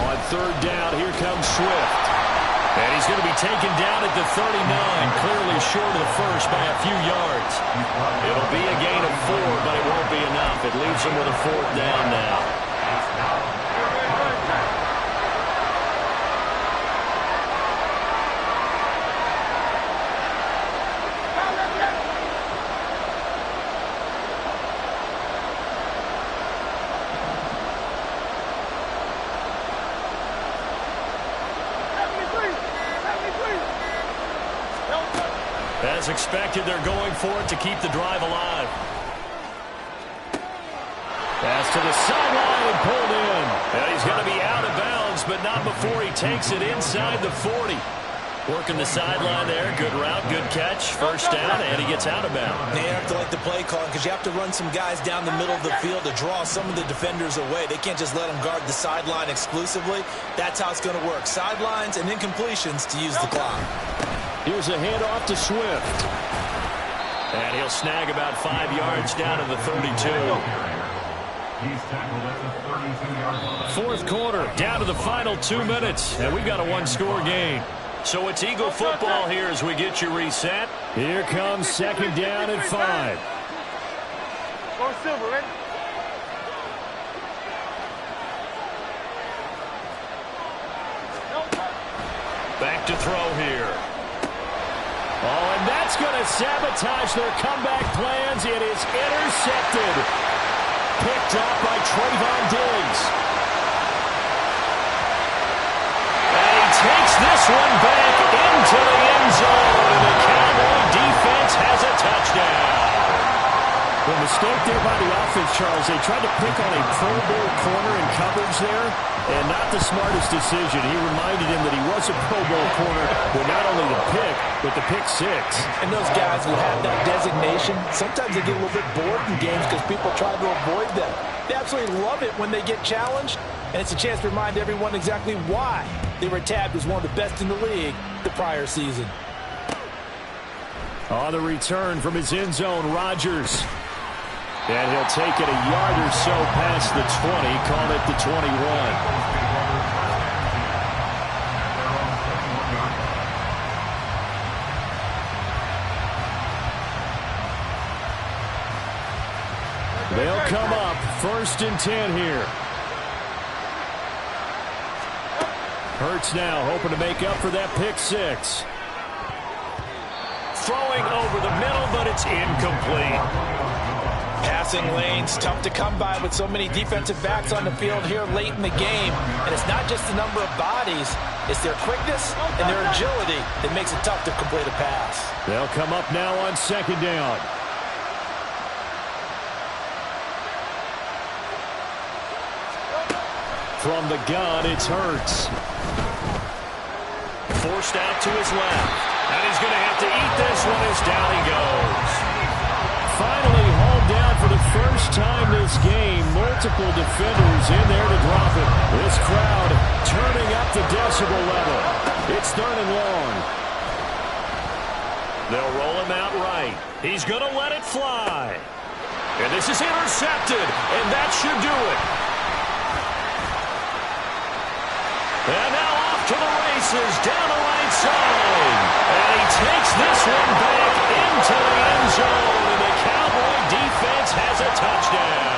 A: On 3rd down, here comes Swift.
B: And he's going to be taken down at the 39, clearly short of the first by a few yards. It'll be a gain of 4, but it won't be enough. It leaves him with a 4th down now. As expected, they're going for it to keep the drive alive.
A: Pass to the sideline and pulled in.
B: And he's going to be out of bounds, but not before he takes it inside the 40. Working the sideline there. Good route, good catch. 1st down, and he gets out of bounds.
E: They have to like the play call because you have to run some guys down the middle of the field to draw some of the defenders away. They can't just let them guard the sideline exclusively. That's how it's going to work. Sidelines and incompletions to use the clock.
A: Here's a handoff to Swift.
B: And he'll snag about 5 yards down to the 32.
D: He's tackled at the 32-yard line.
B: 4th quarter, down to the final 2 minutes, and we've got a 1-score game. So it's Eagle football here as we get you reset.
A: Here comes 2nd down and 5.
C: Go Silver, ready?
B: Back to throw here.
A: Oh, and that's going to sabotage their comeback plans. It is intercepted. Picked off by Trayvon Diggs.
B: And he takes this one back into the end zone. And the Cowboy defense has a touchdown.
A: The mistake there by the offense, Charles, they tried to pick on a Pro Bowl corner in coverage there, and not the smartest decision. He reminded him that he was a Pro Bowl corner with not only the pick, but the pick 6.
E: And those guys who have that designation, sometimes they get a little bit bored in games because people try to avoid them. They absolutely love it when they get challenged, and it's a chance to remind everyone exactly why they were tabbed as one of the best in the league the prior season.
A: On the return from his end zone, Rodgers. And he'll take it a yard or so past the 20, call it the 21. They'll come up 1st and 10 here. Hurts now hoping to make up for that pick 6.
B: Throwing over the middle, but it's incomplete.
E: Passing lanes, tough to come by with so many defensive backs on the field here late in the game. And it's not just the number of bodies, it's their quickness and their agility that makes it tough to complete a pass.
A: They'll come up now on second down. From the gun, it's Hurts.
B: Forced out to his left. And he's going to have to eat this one as down he goes.
A: Finally hauled down for the first time this game. Multiple defenders in there to drop it. This crowd turning up the decibel level. It's 3rd and long.
B: They'll roll him out right. He's going to let it fly. And this is intercepted. And that should do it. And now off to the races, down the right side. And he takes this one back into the end zone. And the Cowboy defense has a touchdown.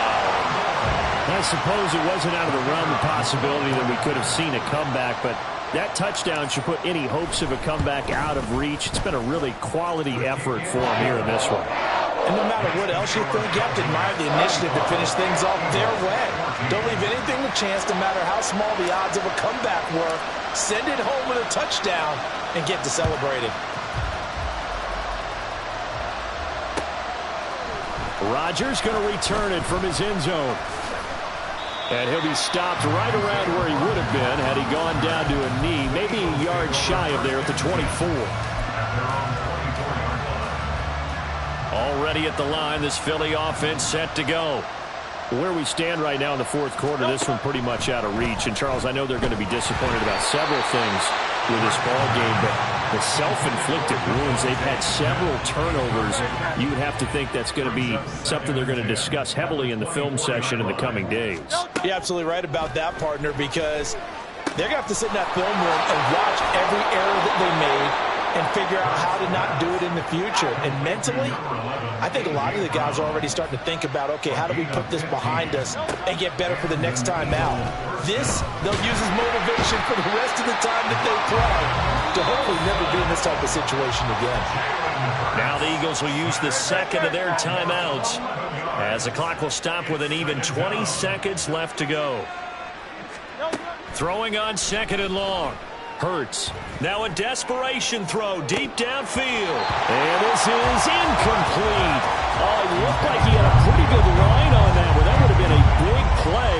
A: I suppose it wasn't out of the realm of possibility that we could have seen a comeback, but that touchdown should put any hopes of a comeback out of reach. It's been a really quality effort for him here in this one.
E: And no matter what else you think, you have to admire the initiative to finish things off their way. Don't leave anything to chance, no matter how small the odds of a comeback were. Send it home with a touchdown and get to celebrating.
A: Rodgers going to return it from his end zone. And he'll be stopped right around where he would have been had he gone down to a knee, maybe a yard shy of there at the 24.
B: Already at the line, this Philly offense set to go.
A: Where we stand right now in the fourth quarter, this one pretty much out of reach. And, Charles, I know they're going to be disappointed about several things with this ball game, but the self-inflicted wounds, they've had several turnovers. You would have to think that's going to be something they're going to discuss heavily in the film session in the coming days.
E: You're absolutely right about that, partner, because they're going to have to sit in that film room and watch every error that they made and figure out how to not do it in the future. And mentally, I think a lot of the guys are already starting to think about, okay, how do we put this behind us and get better for the next time out? This, they'll use as motivation for the rest of the time that they play to hopefully never be in this type of situation again.
B: Now the Eagles will use the second of their timeouts as the clock will stop with an even 20 seconds left to go. Throwing on 2nd and long. Hurts. Now a desperation throw deep downfield.
A: And this is incomplete. Oh, it looked like he had a pretty good line on that one. That would have been a big play,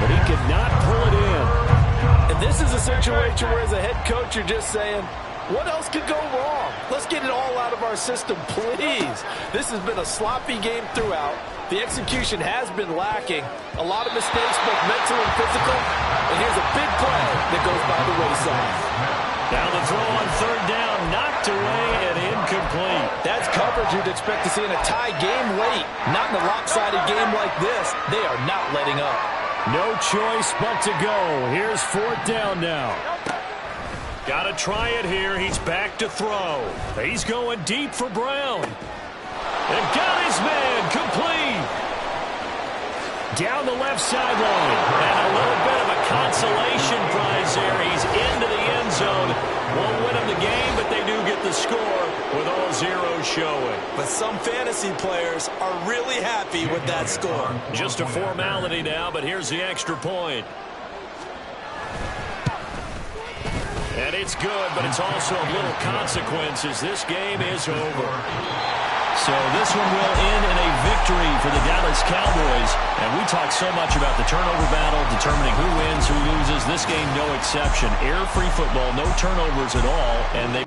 A: but he could not pull it in.
E: And this is a situation where as a head coach you're just saying, what else could go wrong? Let's get it all out of our system, please. This has been a sloppy game throughout. The execution has been lacking. A lot of mistakes, both mental and physical. And here's a big play that goes by the wayside.
B: Now the throw on 3rd down, knocked away and incomplete.
E: That's coverage you'd expect to see in a tie game late. Not in a lopsided game like this. They are not letting up.
A: No choice but to go. Here's 4th down now.
B: Got to try it here. He's back to throw. He's going deep for Brown. And got his man complete.
A: Down the left sideline.
B: And a little bit of a consolation prize there. He's into the end zone. Won't win him the game, but they do get the score with all zeros showing.
E: But some fantasy players are really happy with that score.
B: Just a formality now, but here's the extra point. And it's good, but it's also of little consequences. This game is over. So this one will end in a victory for the Dallas Cowboys. And we talk so much about the turnover battle, determining who wins, who loses. This game, no exception. Error-free football, no turnovers at all. And they...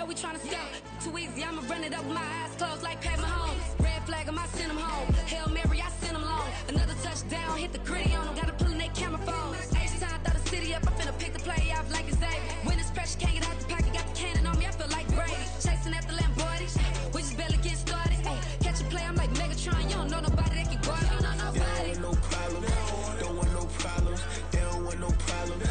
H: know we tryna sell. Too easy, I'ma run it up with my eyes closed like Pat Mahomes. Red flag, I send them home. Hail Mary, I send them long. Another touchdown, hit the gritty on them. Gotta pull in their camera phones. H-time, throw the city up. I finna pick the play off like it's Xavier. When it's pressure, can't get out the pocket. Got the cannon on me, I feel like Brady. Chasing at the Lamborghini. We just barely getting started. Ay, catch a play, I'm like Megatron. You don't know nobody that can guard it. You don't know nobody.
F: They don't want no problems. Don't want no problems. They don't want no problems.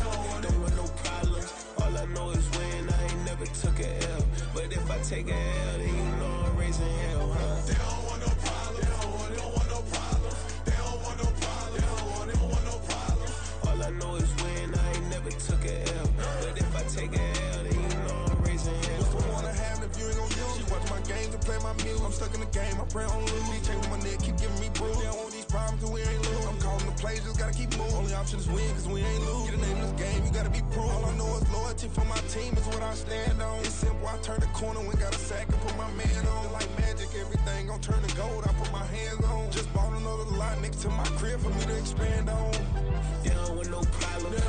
F: Don't want no problems. All I know is win. I ain't never took a L. But if I take a L, then you know I'm raising hell, huh? They don't want no problems. They don't want no problems. They don't want no problems. They don't want no problems. All I know is win. I ain't never took a L. But if I take a L, then you know I'm raising hell.
I: What's the point of having if you ain't gon' use? She watch my games and play my music. I'm stuck in the game. I pray on lose. These chains on my neck keep giving me bruise. They don't want these problems cause we ain't lose. I'm calling the plays, just gotta keep moving. Only option is win cause we ain't lose. Get a name in this game, you gotta be proof. All I know is loyalty for my team is what I stand on. It's simple, I turn the corner when got a sack and put my man on. Like magic, everything gon' turn to gold. I put my hands on. Just bought another lot next to my crib for me to expand on.
F: They don't want no problems.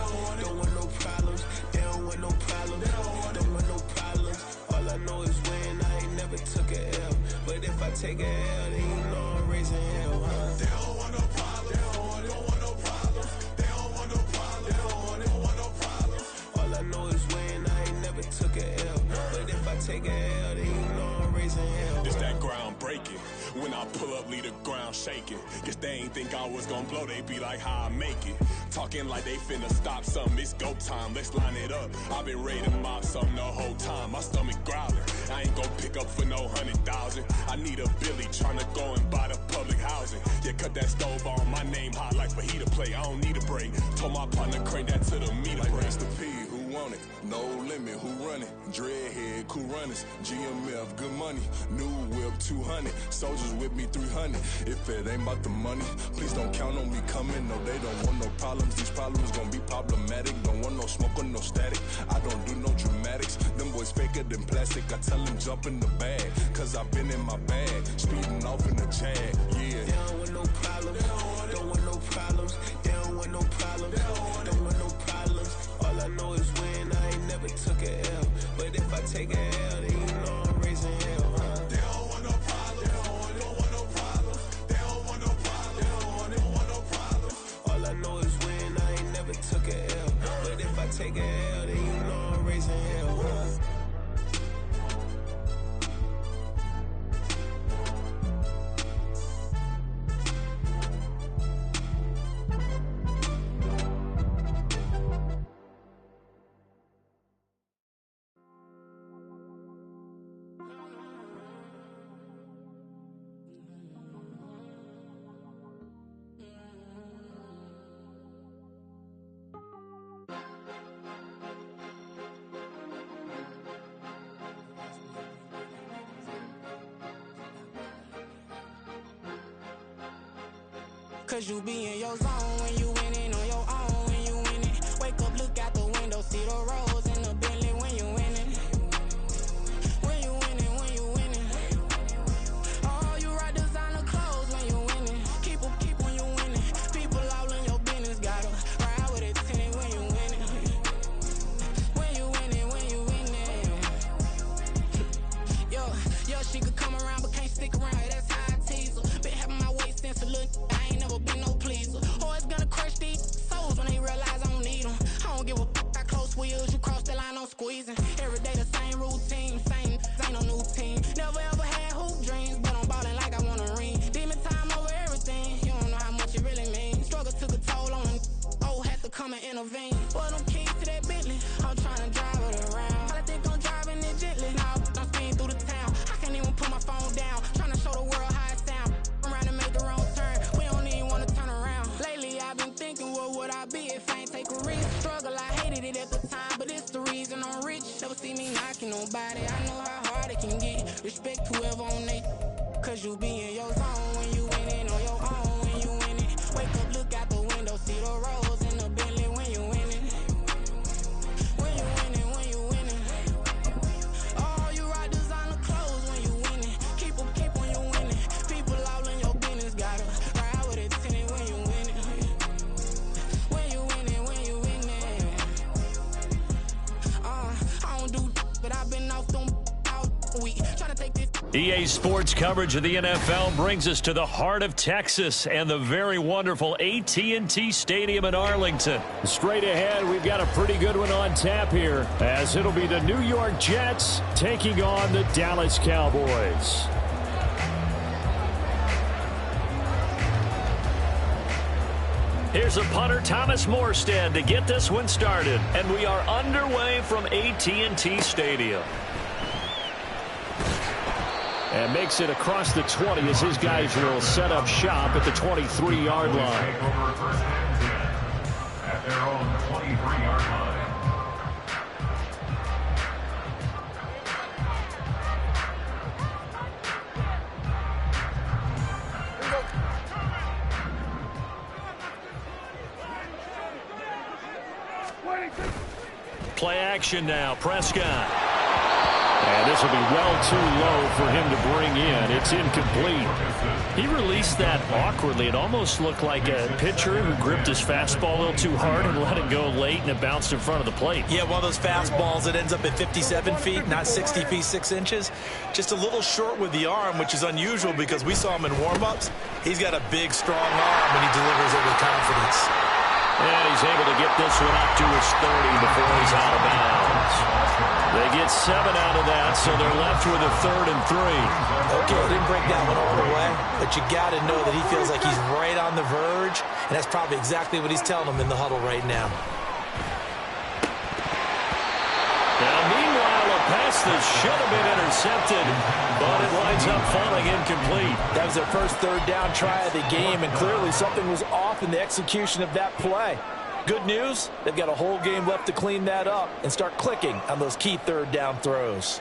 F: Don't want no problems. They don't want no problems. Don't want no problems. All I know is win. I ain't never took a L. But if I take a L, then you know I'm raising hell, huh? They don't want no problems. They don't want no problems. They don't want no problems. They don't want no problems. All I know is win. I ain't never took a L. But if I take a L, then you know I'm raising hell.
J: This that ground breaking. When I pull up, leave the ground shaking. Guess they ain't think I was gonna blow. They be like, how I make it. Talking like they finna stop something. It's go time. Let's line it up. I've been ready to mop something the whole time. My stomach growling. I ain't gon' pick up for no 100,000. I need a Billy tryna go and buy the public housing. Yeah, cut that stove on. My name hot like fajita play. I don't need a break. Told my partner crank that to the meter
I: like
J: break.
I: Mr. P, who want it? No limit, who run it? Dreadhead, cool runners. GMF, good money. New whip, 200. Soldiers with me, 300. If it ain't about the money, please don't count on me coming. No, they don't want no problems. These problems gon' be problematic. Don't want no smoke or no static. I don't do no dramatics. Them boys faker than plastic. I tell them jump in the bag, cause I've been in my bag. Speeding off in the Jag, yeah.
F: They don't want no problems. Don't want no problems. They don't want no problems. Don't want no problems. All I know is win. I ain't never took a L. But if I take a L, then you know I'm raising hell, huh? They don't want no problems. They don't want no problems. They don't want no problems. They don't want no problems. All I know is win. I ain't never took a L. But if I take a L, then you know I'm raising hell, huh?
K: Cause you be in your zone when you winning on your own when you winning. Wake up, look out the window, see the rose in the Bentley when you winning. When you winning, when you winning. Oh, you right designer clothes when you winning. Keep when you winning. People all in your business, gotta ride with it tinted when you winning. When you winning, when you winning. Yo, she could come around but can't stick around. That's how I tease her. Been having my weight since a little. I ain't never been no pleaser. Always gonna crush these souls when they realize I don't need them. I don't give a f*** how close wheels, you cross the line, I'm squeezing. Every day the same routine, same, ain't no new team. Never ever had hoop dreams, but I'm ballin' like I want a ring. Demon time over everything, you don't know how much it really means. Struggle took a toll on them, oh, had to come and intervene. Boy, them keys to that Bentley, I'm tryna drive it around. I think I'm driving it gently, now I'm speeding through the town. I can't even put my phone down, tryna show the world how it sound. Around and make the wrong turn, we don't even wanna turn around. Lately I've been thinking, what would I be if I ain't take a risk? Struggle, I hated it at the time, but it's the reason I'm rich. Never see me knocking nobody, I know how hard it can get. Respect whoever on they, cause you be in your zone when you winning on your own when you winning. Wake up, look out the window, see the rose in the Bentley when you winning. When you winning, when you winning. Oh, you right designer clothes when you winning. Keep when you winning. People all in your business, gotta ride with it tinted when you winning. When you winning, when you winning. I don't do but I've been off them week. Tryna take this.
B: EA Sports coverage of the NFL brings us to the heart of Texas and the very wonderful AT&T Stadium in Arlington.
A: Straight ahead, we've got a pretty good one on tap here, as it'll be the New York Jets taking on the Dallas Cowboys.
B: Here's a punter, Thomas Morstead, to get this one started. And we are underway from AT&T Stadium.
A: And makes it across the 20 as his guys will set up shop at the 23-yard line.
D: Take over first and 10 at their own 23-yard line.
B: Play action now, Prescott.
A: And this will be well too low for him to bring in. It's incomplete.
B: He released that awkwardly. It almost looked like a pitcher who gripped his fastball a little too hard and let it go late, and it bounced in front of the plate.
E: Yeah, one of those fastballs that ends up at 57 feet, not 60 feet, 6 inches. Just a little short with the arm, which is unusual because we saw him in warm-ups. He's got a big, strong arm when he delivers it with confidence.
B: And he's able to get this one up to his 30 before he's out of bounds. They get 7 out of that, so they're left with a 3rd and 3.
E: Okay, didn't break that one all the way, but you got to know that he feels like he's right on the verge, and that's probably exactly what he's telling them in the huddle right now.
B: Now, meanwhile, a pass that should have been intercepted, but it winds up falling incomplete.
E: That was their first 3rd down try of the game, and clearly something was off in the execution of that play. Good news, they've got a whole game left to clean that up and start clicking on those key 3rd down throws.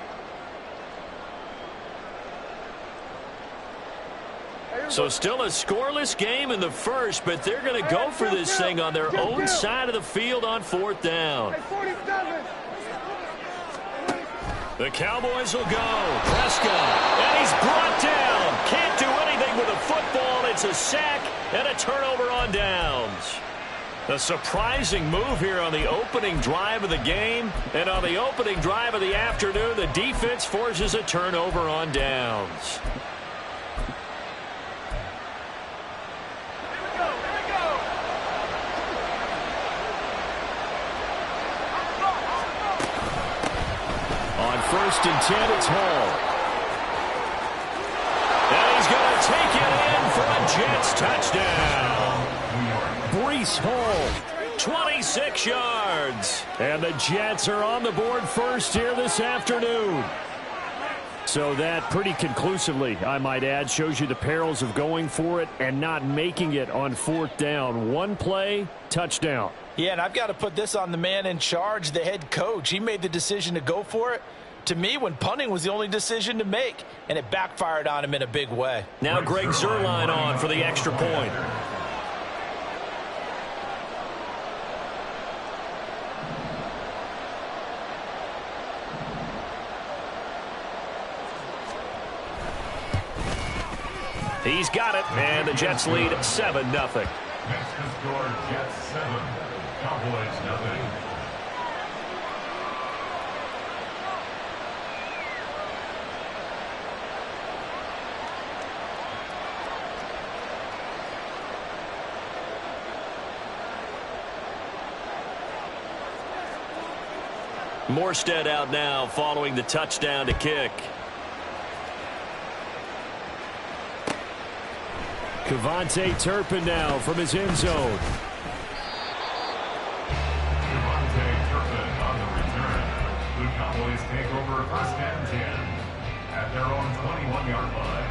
B: So still a scoreless game in the first, but they're going to go for this thing on their own side of the field on 4th down. The Cowboys will go. Prescott, and he's brought down. Can't do anything with a football. It's a sack and a turnover on downs. A surprising move here on the opening drive of the game. And on the opening drive of the afternoon, the defense forces a turnover on downs.
A: On 1st and 10, it's Hall.
B: And he's going to take it in for a Jets touchdown.
A: Breece Hall.
B: 26 yards.
A: And the Jets are on the board first here this afternoon. So that pretty conclusively, I might add, shows you the perils of going for it and not making it on 4th down. One play, touchdown.
E: Yeah, and I've got to put this on the man in charge, the head coach. He made the decision to go for it. To me, when punting was the only decision to make, and it backfired on him in a big way.
B: Now Greg Zuerlein on for the extra point. He's got it, and the Jets lead 7-0.
D: Next to score, Jets 7, Cowboys 0.
B: Morstead out now following the touchdown to kick.
A: Kevontae Turpin now from his end zone.
D: Kevontae Turpin on the return. The Cowboys take over 1st and 10 at their own 21-yard line.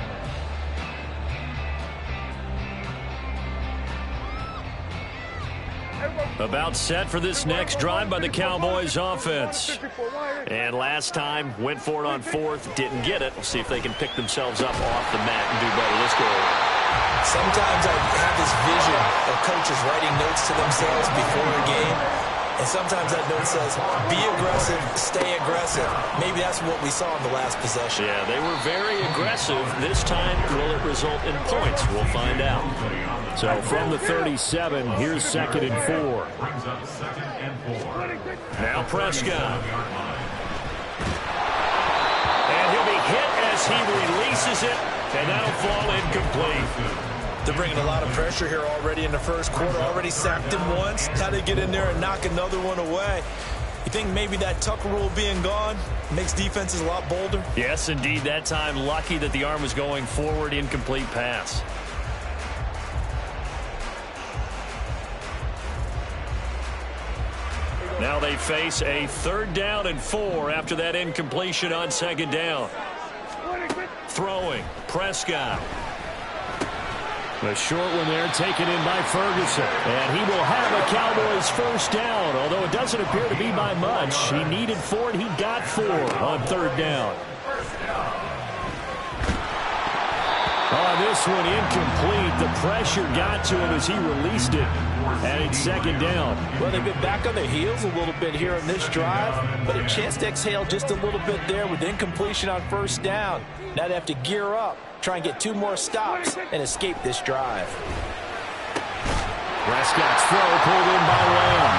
B: About set for this next drive by the Cowboys offense. And last time, went for it on 4th, didn't get it. We'll see if they can pick themselves up off the mat and do better this go around.
E: Sometimes I have this vision of coaches writing notes to themselves before a game, and sometimes that note says, be aggressive, stay aggressive. Maybe that's what we saw in the last possession.
B: Yeah, they were very aggressive. This time, will it result in points? We'll find out.
A: So from the 37, here's 2nd and 4.
D: Brings up 2nd and 4.
B: Now Prescott. And he'll be misses it, and that'll fall incomplete.
E: They're bringing a lot of pressure here already in the first quarter. Already sacked him once. How they get in there and knock another one away? You think maybe that Tucker rule being gone makes defenses a lot bolder?
B: Yes, indeed. That time, lucky that the arm was going forward. Incomplete pass. Now they face a 3rd down and 4 after that incompletion on 2nd down. Throwing, Prescott.
A: The short one there taken in by Ferguson. And he will have a Cowboys 1st down, although it doesn't appear to be by much. He needed 4 and he got 4 on 3rd down. This one incomplete. The pressure got to him as he released it. And it's 2nd down.
E: Well, they've been back on their heels a little bit here in this drive, but a chance to exhale just a little bit there with incompletion on 1st down. Now they have to gear up, try and get 2 more stops, and escape this drive.
A: Prescott's throw pulled in by Lamb.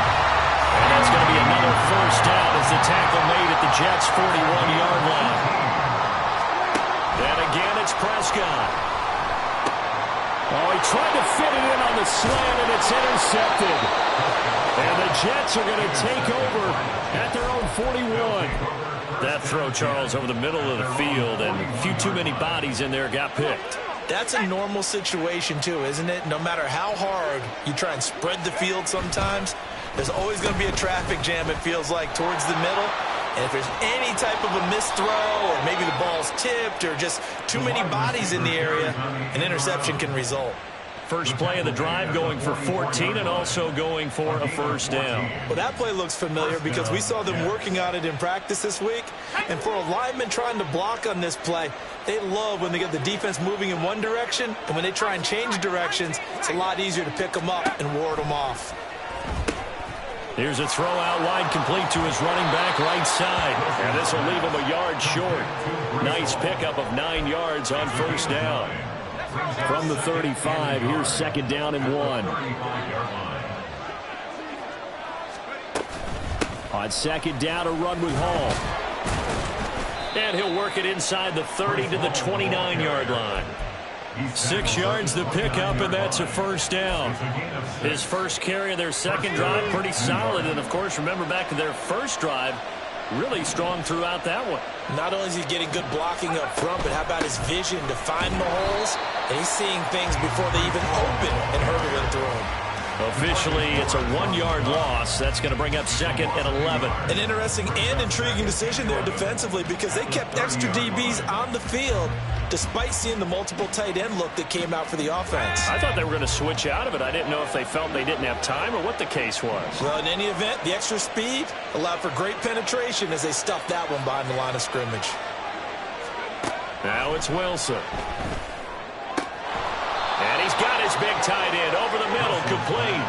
B: And that's going to be another 1st down as the tackle made at the Jets' 41-yard line. And again, it's Prescott.
A: Oh, he tried to fit it in on the slant, and it's intercepted. And the Jets are going to take over at their own 41.
B: That throw, Charles, over the middle of the field, and a few too many bodies in there got picked.
E: That's a normal situation, too, isn't it? No matter how hard you try and spread the field sometimes, there's always going to be a traffic jam, it feels like, towards the middle. And if there's any type of a missed throw, or maybe the ball's tipped, or just too many bodies in the area, an interception can result.
B: First play of the drive going for 14 and also going for a 1st down.
E: Well, that play looks familiar because we saw them working on it in practice this week. And for a lineman trying to block on this play, they love when they get the defense moving in one direction. And when they try and change directions, it's a lot easier to pick them up and ward them off.
B: Here's a throw out wide, complete to his running back right side. And this will leave him a yard short. Nice pickup of 9 yards on 1st down.
A: From the 35, here's 2nd down and 1. On 2nd down, a run with Hall.
B: And he'll work it inside the 30 to the 29-yard line. 6 yards to pick up, and that's a 1st down. His first carry of their 2nd drive, pretty solid. And, of course, remember back to their 1st drive, really strong throughout that one.
E: Not only is he getting good blocking up front, but how about his vision to find the holes? And he's seeing things before they even open and hurdling through them.
B: Officially, it's a 1-yard loss. That's going to bring up 2nd and 11.
E: An interesting and intriguing decision there defensively because they kept extra DBs on the field despite seeing the multiple tight end look that came out for the offense.
B: I thought they were going to switch out of it. I didn't know if they felt they didn't have time or what the case was.
E: Well, in any event, the extra speed allowed for great penetration as they stuffed that one behind the line of scrimmage.
B: Now it's Wilson. And he's got his big tight end over the middle, complete.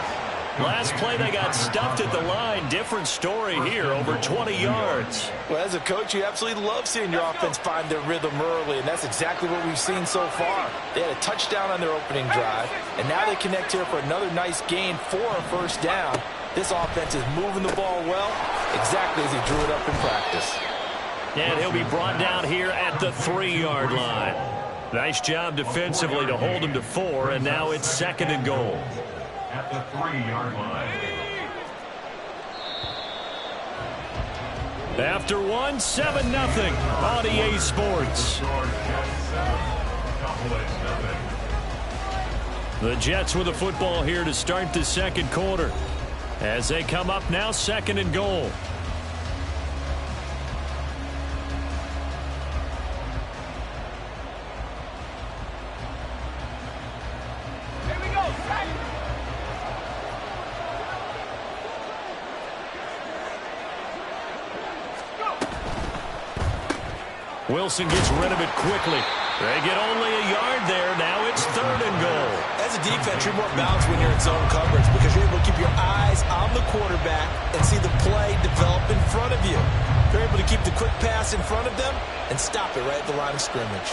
B: Last play, they got stuffed at the line. Different story here, over 20 yards.
E: Well, as a coach, you absolutely love seeing your offense find their rhythm early, and that's exactly what we've seen so far. They had a touchdown on their opening drive, and now they connect here for another nice gain for a 1st down. This offense is moving the ball well, exactly as he drew it up in practice.
B: And he'll be brought down here at the 3-yard line. Nice job defensively to hold him to 4, and now it's 2nd and goal.
D: At the 3-yard line.
A: After 1, 7-0 on EA Sports.
B: The Jets with the football here to start the 2nd quarter. As they come up now, 2nd and goal. Wilson gets rid of it quickly. They get only a yard there. Now it's 3rd and goal.
E: As a defense, you're more balanced when you're in zone coverage because you're able to keep your eyes on the quarterback and see the play develop in front of you. You're able to keep the quick pass in front of them and stop it right at the line of scrimmage.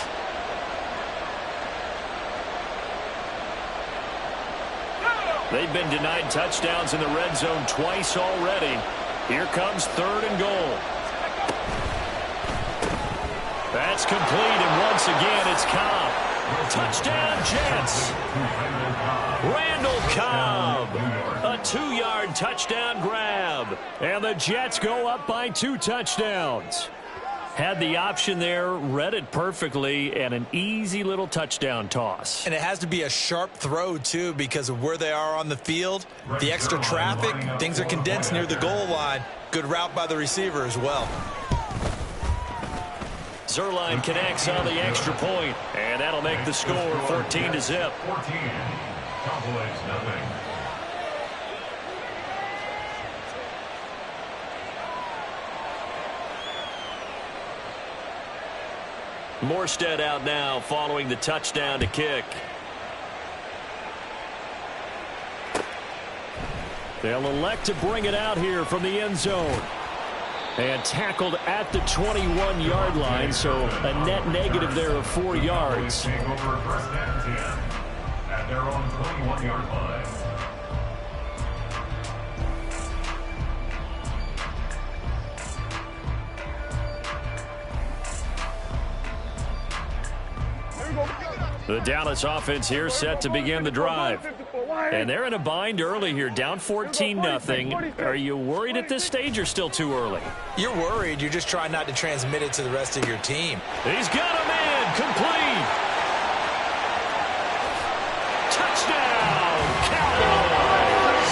B: They've been denied touchdowns in the red zone twice already. Here comes 3rd and goal. That's complete, and once again, it's Cobb. Touchdown, Jets. Randall Cobb. A 2-yard touchdown grab. And the Jets go up by 2 touchdowns. Had the option there, read it perfectly, and an easy little touchdown toss.
E: And it has to be a sharp throw, too, because of where they are on the field. The extra traffic, things are condensed near the goal line. Good route by the receiver as well.
B: Zerline connects on the extra point, and that'll make the score 14-0.
D: 14. Cowboys, nothing.
B: Morstead out now following the touchdown to kick. They'll elect to bring it out here from the end zone. And tackled at the 21-yard line, so a net negative there of 4 yards.
D: Take over first and 10 at their own 21-yard line.
B: The Dallas offense here set to begin the drive. And they're in a bind early here, down 14-0. Are you worried at this stage or still too early?
E: You're worried. You're just trying not to transmit it to the rest of your team.
B: He's got a man. Complete. Touchdown, Cowboys.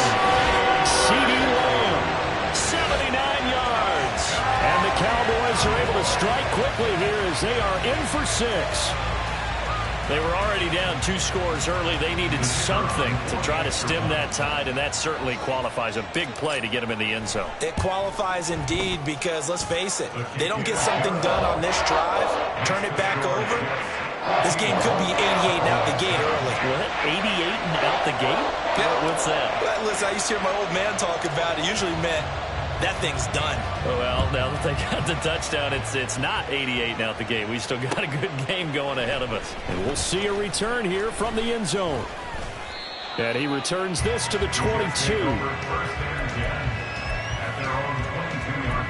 B: C.D. Lamb, 79 yards. And the Cowboys are able to strike quickly here as they are in for 6. They were already down 2 scores early. They needed something to try to stem that tide, and that certainly qualifies. A big play to get them in the end zone.
E: It qualifies indeed because, let's face it, they don't get something done on this drive, turn it back over, this game could be 88 and out the gate early.
B: What? 88 and out the gate?
E: Yeah.
B: What's that?
E: Well, listen, I used to hear my old man talk about it. Usually meant that thing's done.
B: Well, now that they got the touchdown, it's not 88 and out the gate. We still got a good game going ahead of us. And we'll see a return here from the end zone. And he returns this to the 22.
D: First and 10 at their own 22-yard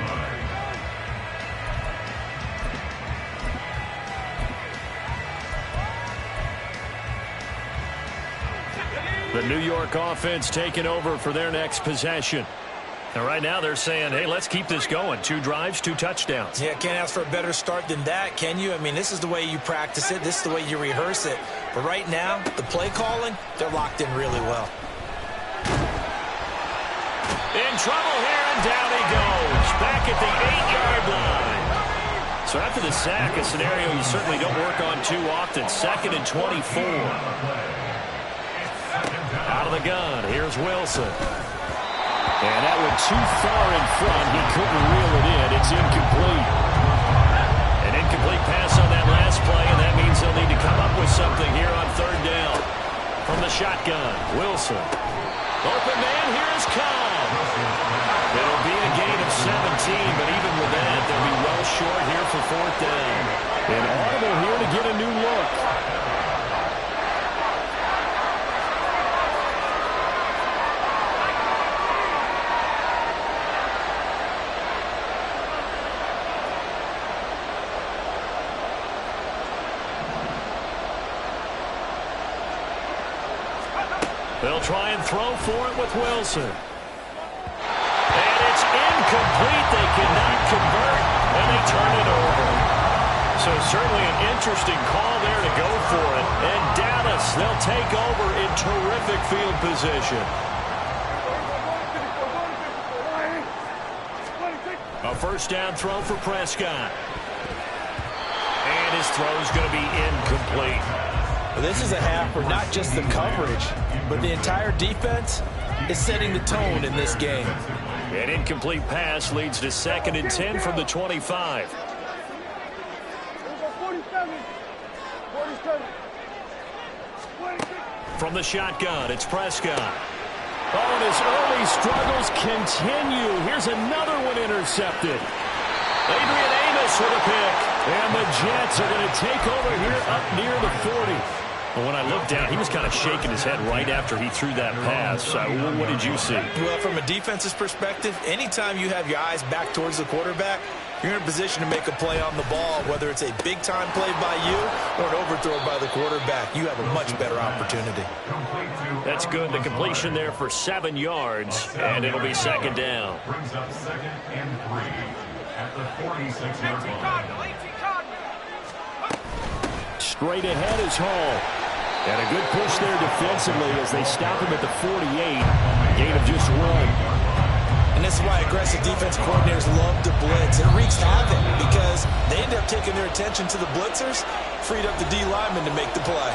D: line.
B: The New York offense taking over for their next possession. And right now they're saying, hey, let's keep this going. 2 drives, 2 touchdowns.
E: Yeah, can't ask for a better start than that, can you? I mean, this is the way you practice it. This is the way you rehearse it. But right now, the play calling, they're locked in really well.
B: In trouble here, and down he goes. Back at the 8-yard line. So after the sack, a scenario you certainly don't work on too often. 2nd and 24. Out of the gun, here's Wilson. And that went too far in front. He couldn't reel it in. It's incomplete. An incomplete pass on that last play, and that means they'll need to come up with something here on 3rd down. From the shotgun, Wilson. Open man, here's Cobb. It'll be a gain of 17, but even with that, they'll be well short here for 4th down. And Audible here to get a new look. They'll try and throw for it with Wilson. And it's incomplete. They cannot convert, and they turn it over. So certainly an interesting call there to go for it. And Dallas, they'll take over in terrific field position. A 1st down throw for Prescott. And his throw is going to be incomplete.
E: Well, this is a half where not just the coverage, but the entire defense is setting the tone in this game.
B: An incomplete pass leads to 2nd and 10 from the 25. From the shotgun, it's Prescott. Oh, and his early struggles continue. Here's another one intercepted. Adrian Amos with a pick. And the Jets are going to take over here up near the 40. But when I looked down, he was kind of shaking his head right after he threw that pass. What did you see?
E: Well, from a defense's perspective, anytime you have your eyes back towards the quarterback, you're in a position to make a play on the ball, whether it's a big-time play by you or an overthrow by the quarterback. You have a much better opportunity.
B: That's good. The completion there for 7 yards, and it'll be second down.
D: Brings up 2nd and 3 at the 46-yard line.
A: Straight ahead is Hall. And a good push there defensively as they stop him at the 48. Gain of just 1.
E: And this is why aggressive defense coordinators love to blitz. It wreaks havoc because they end up taking their attention to the blitzers, freed up the D lineman to make the play.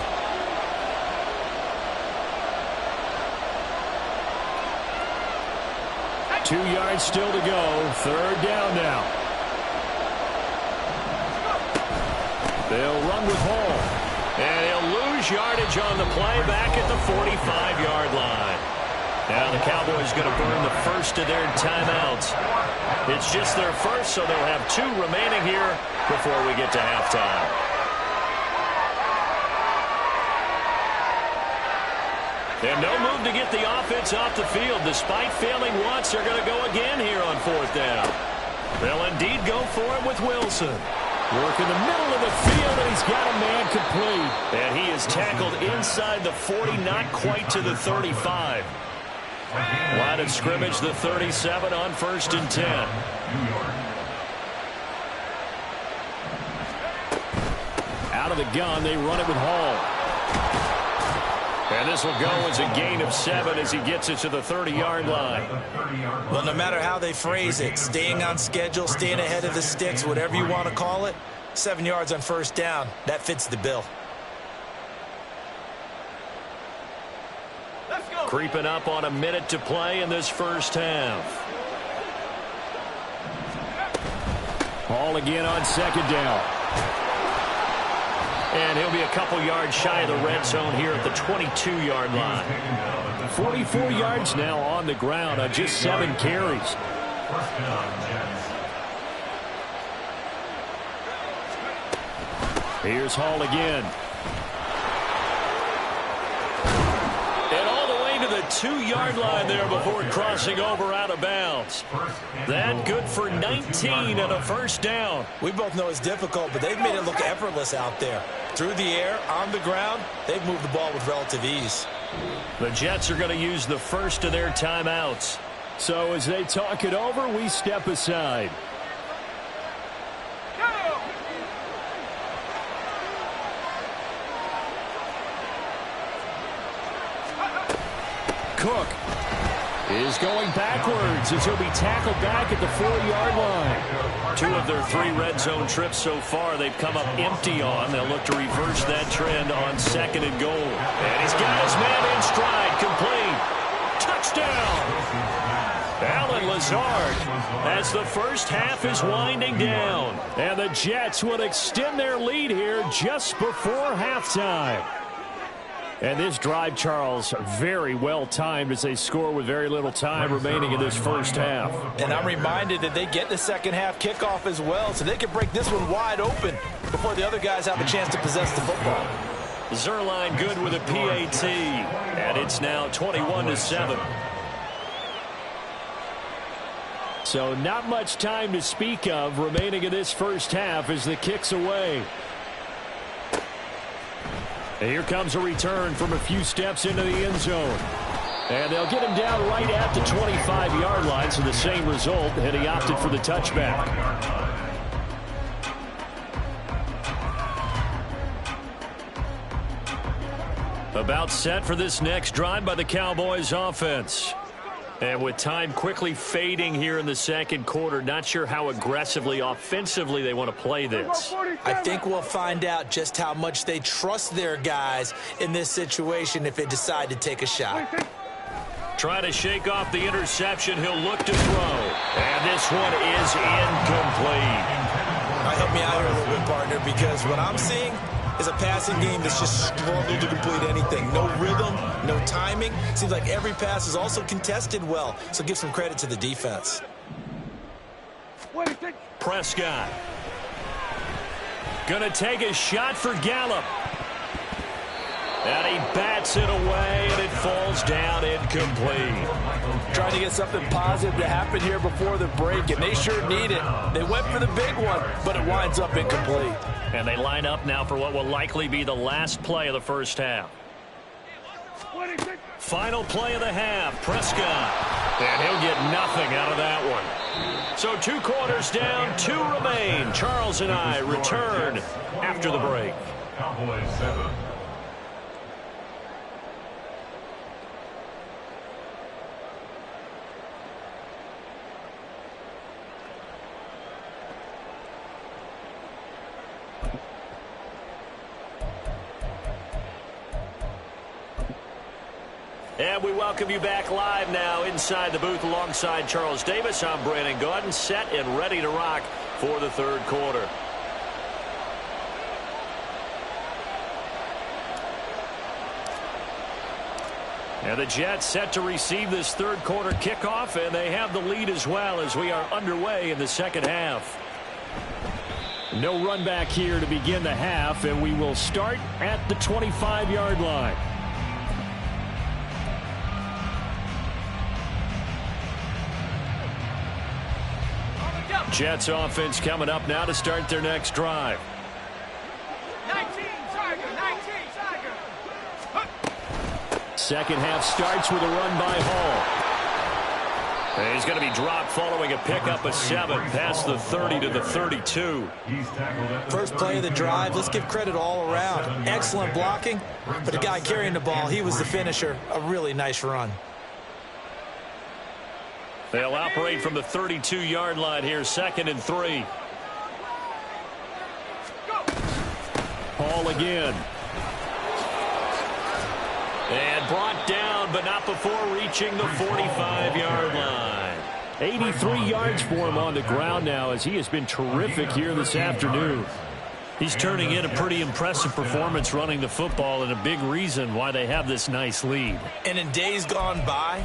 A: Two yards still to go. Third down now. They'll run with Hall.
B: And he'll lose yardage on the play back at the 45-yard line. Now the Cowboys going to burn the first of their timeouts. It's just their first, so they'll have 2 remaining here before we get to halftime. And no move to get the offense off the field. Despite failing once, they're going to go again here on 4th down. They'll indeed go for it with Wilson.
A: Work in the middle of the field, and he's got a man complete.
B: And he is tackled inside the 40, not quite to the 35. Line of scrimmage, the 37 on 1st and 10.
A: Out of the gun, they run it with Hall.
B: And this will go as a gain of 7 as he gets it to the 30-yard line.
E: Well, no matter how they phrase it, staying on schedule, staying ahead of the sticks, whatever you want to call it, 7 yards on 1st down, that fits the bill.
B: Creeping up on a minute to play in this first half.
A: Hall again on 2nd down.
B: And he'll be a couple yards shy of the red zone here at the 22-yard line.
A: 44 yards now on the ground on just 7 carries. Here's Hall again.
B: And all the way to the 2-yard line there before crossing over out of bounds. That good for 19 and a 1st down.
E: We both know it's difficult, but they've made it look effortless out there. Through the air, on the ground, they've moved the ball with relative ease.
B: The Jets are going to use the first of their timeouts.
A: So as they talk it over, we step aside. Cook is going backwards as he'll be tackled back at the 4-yard line.
B: 2 of their 3 red zone trips so far they've come up empty on. They'll look to reverse that trend on 2nd and goal. And he's got his man in stride, complete. Touchdown! Alan Lazard as the first half is winding down.
A: And the Jets would extend their lead here just before halftime. And this drive, Charles, very well timed as they score with very little time remaining in this first half.
E: And I'm reminded that they get the second half kickoff as well, so they can break this one wide open before the other guys have a chance to possess the football.
B: Zerline good with a PAT, and it's now 21-7.
A: So not much time to speak of remaining in this first half as the kick's away. And here comes a return from a few steps into the end zone. And they'll get him down right at the 25-yard line, so the same result, and he opted for the touchback.
B: About set for this next drive by the Cowboys offense. And with time quickly fading here in the second quarter, not sure how aggressively, offensively they want to play this.
E: I think we'll find out just how much they trust their guys in this situation if they decide to take a shot.
B: Trying to shake off the interception, he'll look to throw. And this one is incomplete.
E: Help me out here a little bit, partner, because what I'm seeing is a passing game that's just struggled to complete anything. No rhythm, no timing. Seems like every pass is also contested well, so give some credit to the defense.
B: Prescott. Gonna take a shot for Gallup. And he bats it away, and it falls down incomplete.
E: Trying to get something positive to happen here before the break, and they sure need it. They went for the big one, but it winds up incomplete.
B: And they line up now for what will likely be the last play of the first half. Final play of the half, Prescott. And he'll get nothing out of that one. So 2 quarters down, 2 remain. Charles and I return after the break.
D: Cowboys 7.
B: And we welcome you back live now inside the booth alongside Charles Davis. I'm Brandon Gaudin, set and ready to rock for the third quarter. And the Jets set to receive this third quarter kickoff, and they have the lead as well as we are underway in the second half. No run back here to begin the half, and we will start at the 25-yard line. Jets offense coming up now to start their next drive.
C: 19, Tiger, 19, Tiger.
B: Second half starts with a run by Hall. And he's going to be dropped following a pickup of 7 past the 30 to the 32.
E: First play of the drive, let's give credit all around. Excellent blocking, but the guy carrying the ball, he was the finisher. A really nice run.
B: They'll operate from the 32-yard line here, 2nd and 3. Hall again. And brought down, but not before reaching the 45-yard line. 83 yards for him on the ground now, as he has been terrific here this afternoon. He's turning in a pretty impressive performance running the football, and a big reason why they have this nice lead.
E: And in days gone by,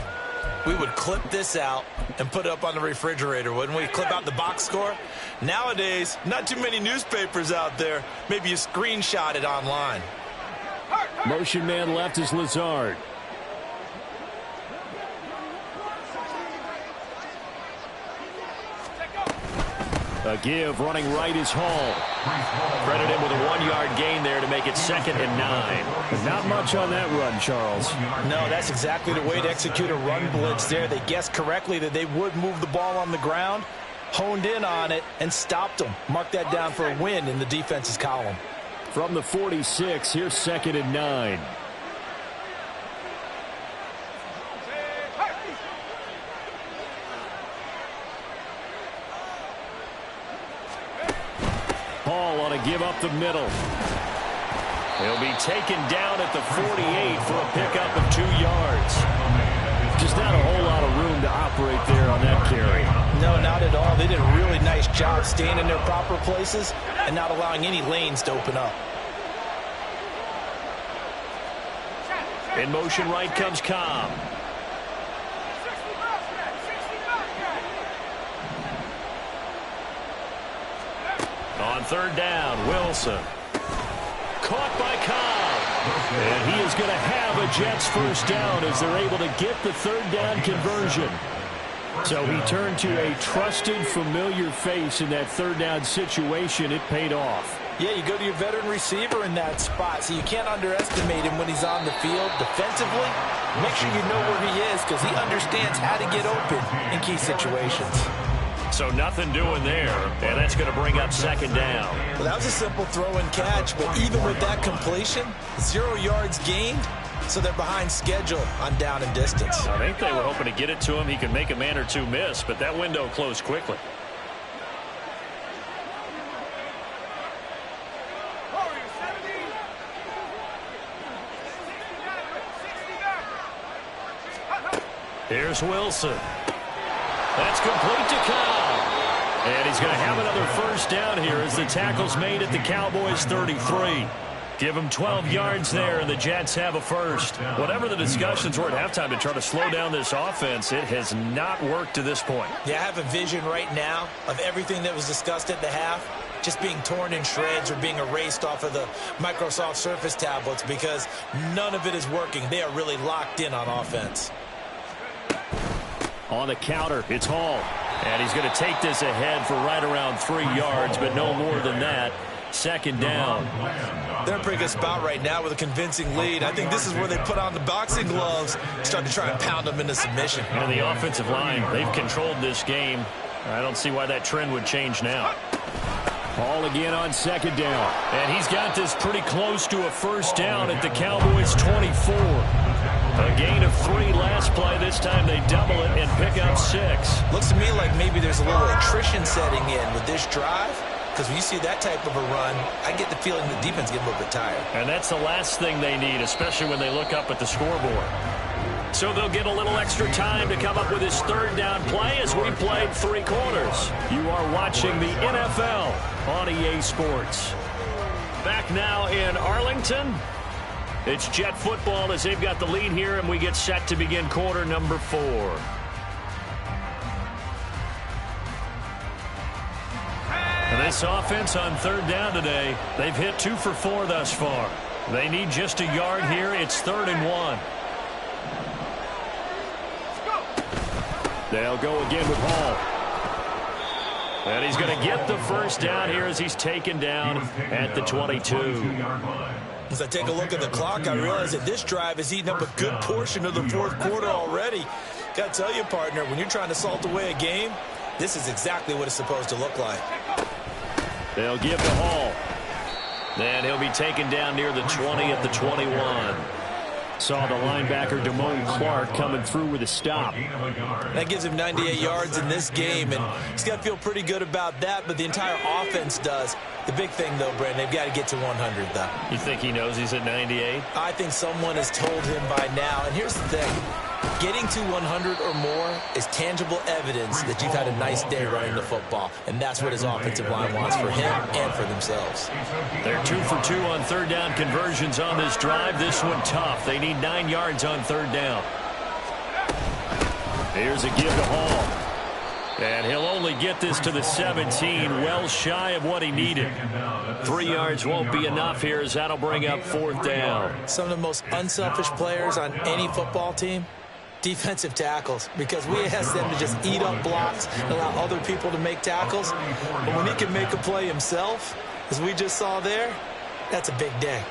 E: we would clip this out and put it up on the refrigerator, wouldn't we? Clip out the box score. Nowadays, not too many newspapers out there. Maybe you screenshot it online.
B: Motion man left is Lazard. A give running right is Hall. Credit him with a 1-yard gain there to make it 2nd and 9. Not much on that run, Charles.
E: No, that's exactly the way to execute a run blitz there. They guessed correctly that they would move the ball on the ground, honed in on it, and stopped them. Mark that down for a win in the defense's column.
B: From the 46, here's 2nd and 9. Hall on a give up the middle. He'll be taken down at the 48 for a pickup of 2 yards. Just not a whole lot of room to operate there on that carry.
E: No, not at all. They did a really nice job staying in their proper places and not allowing any lanes to open up.
B: In motion right comes Cobb. On 3rd down, Wilson. Caught by Cobb. And he is going to have a Jets first down as they're able to get the 3rd down conversion. So he turned to a trusted, familiar face in that 3rd down situation. It paid off.
E: Yeah, you go to your veteran receiver in that spot, so you can't underestimate him when he's on the field defensively. Make sure you know where he is because he understands how to get open in key situations.
B: So nothing doing there, and that's going to bring up 2nd down.
E: Well, that was a simple throw and catch, but even with that completion, 0 yards gained, so they're behind schedule on down and distance.
B: I think they were hoping to get it to him. He could make a man or two miss, but that window closed quickly. Here's Wilson. That's complete to Cobb. And he's going to have another first down here as the tackle's made at the Cowboys' 33. Give him 12 yards there, and the Jets have a first. Whatever the discussions were at halftime to try to slow down this offense, it has not worked to this point.
E: Yeah, I have a vision right now of everything that was discussed at the half just being torn in shreds or being erased off of the Microsoft Surface tablets because none of it is working. They are really locked in on offense.
B: On the counter, it's Hall. And he's going to take this ahead for right around 3 yards, but no more than that. Second down.
E: They're in a pretty good spot right now with a convincing lead. I think this is where they put on the boxing gloves, start to try and pound them into submission.
B: And the offensive line, they've controlled this game. I don't see why that trend would change now. Ball again on second down. And he's got this pretty close to a first down at the Cowboys' 24. A gain of 3 last play. This time they double it and pick up 6.
E: Looks to me like maybe there's a little attrition setting in with this drive. Because when you see that type of a run, I get the feeling the defense gets a little bit tired.
B: And that's the last thing they need, especially when they look up at the scoreboard. So they'll get a little extra time to come up with his third down play as we played 3 quarters. You are watching the NFL on EA Sports. Back now in Arlington. It's Jet football as they've got the lead here, and we get set to begin quarter number 4. This offense on third down today, they've hit 2 for 4 thus far. They need just a yard here. It's 3rd and 1. They'll go again with Hall. And he's going to get the first down here as he's taken down at the 22.
E: As I take a look at the clock, I realize that this drive has eaten up a good portion of the 4th quarter already. Got to tell you, partner, when you're trying to salt away a game, this is exactly what it's supposed to look like.
B: They'll give to Hall. And he'll be taken down near the 20 at the 21. Saw the linebacker Damone Clark coming through with a stop.
E: That gives him 98 yards in this game, and he's got to feel pretty good about that, but the entire offense does. The big thing, though, Brandon, they've got to get to 100, though.
B: You think he knows he's at 98?
E: I think someone has told him by now, and here's the thing. Getting to 100 or more is tangible evidence that you've had a nice day running the football, and that's what his offensive line wants for him and for themselves.
B: They're 2 for 2 on third down conversions on this drive. This one tough. They need 9 yards on third down. Here's a give to Hall. And he'll only get this to the 17, well shy of what he needed. 3 yards won't be enough here as that'll bring up 4th down.
E: Some of the most unselfish players on any football team, defensive tackles, because we ask them to just eat up blocks and allow other people to make tackles. But when he can make a play himself, as we just saw there, that's a big day.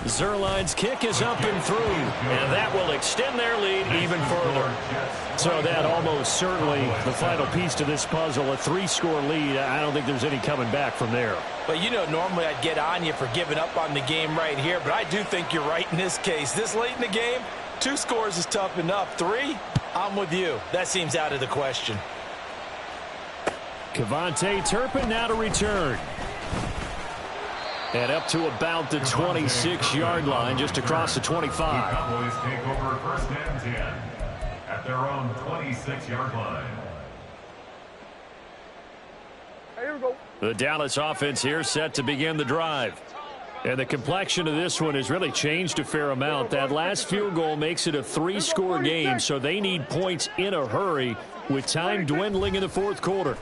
B: Zerline's kick is up and through, and that will extend their lead even further. So that almost certainly the final piece to this puzzle, a 3-score lead. I don't think there's any coming back from there.
E: But you know, normally I'd get on you for giving up on the game right here, but I do think you're right in this case. This late in the game, 2 scores is tough enough. 3, I'm with you. That seems out of the question.
B: Kevontae Turpin now to return. And up to about the 26-yard line, just across the 25.
D: The Cowboys take over 1st and 10 at their own 26-yard line.
C: Here we go.
B: The Dallas offense here set to begin the drive. And the complexion of this one has really changed a fair amount. That last field goal makes it a 3-score game, so they need points in a hurry with time dwindling in the 4th quarter.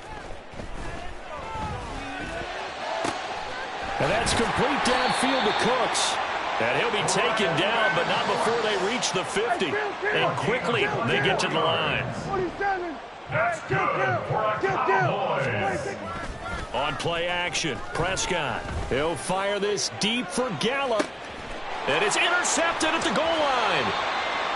B: And that's complete downfield to Cooks. And he'll be taken down, but not before they reach the 50. And quickly, they get to the line.
C: 47.
D: That's good for a Cowboys.
B: On play action, Prescott. He'll fire this deep for Gallup. And it's intercepted at the goal line.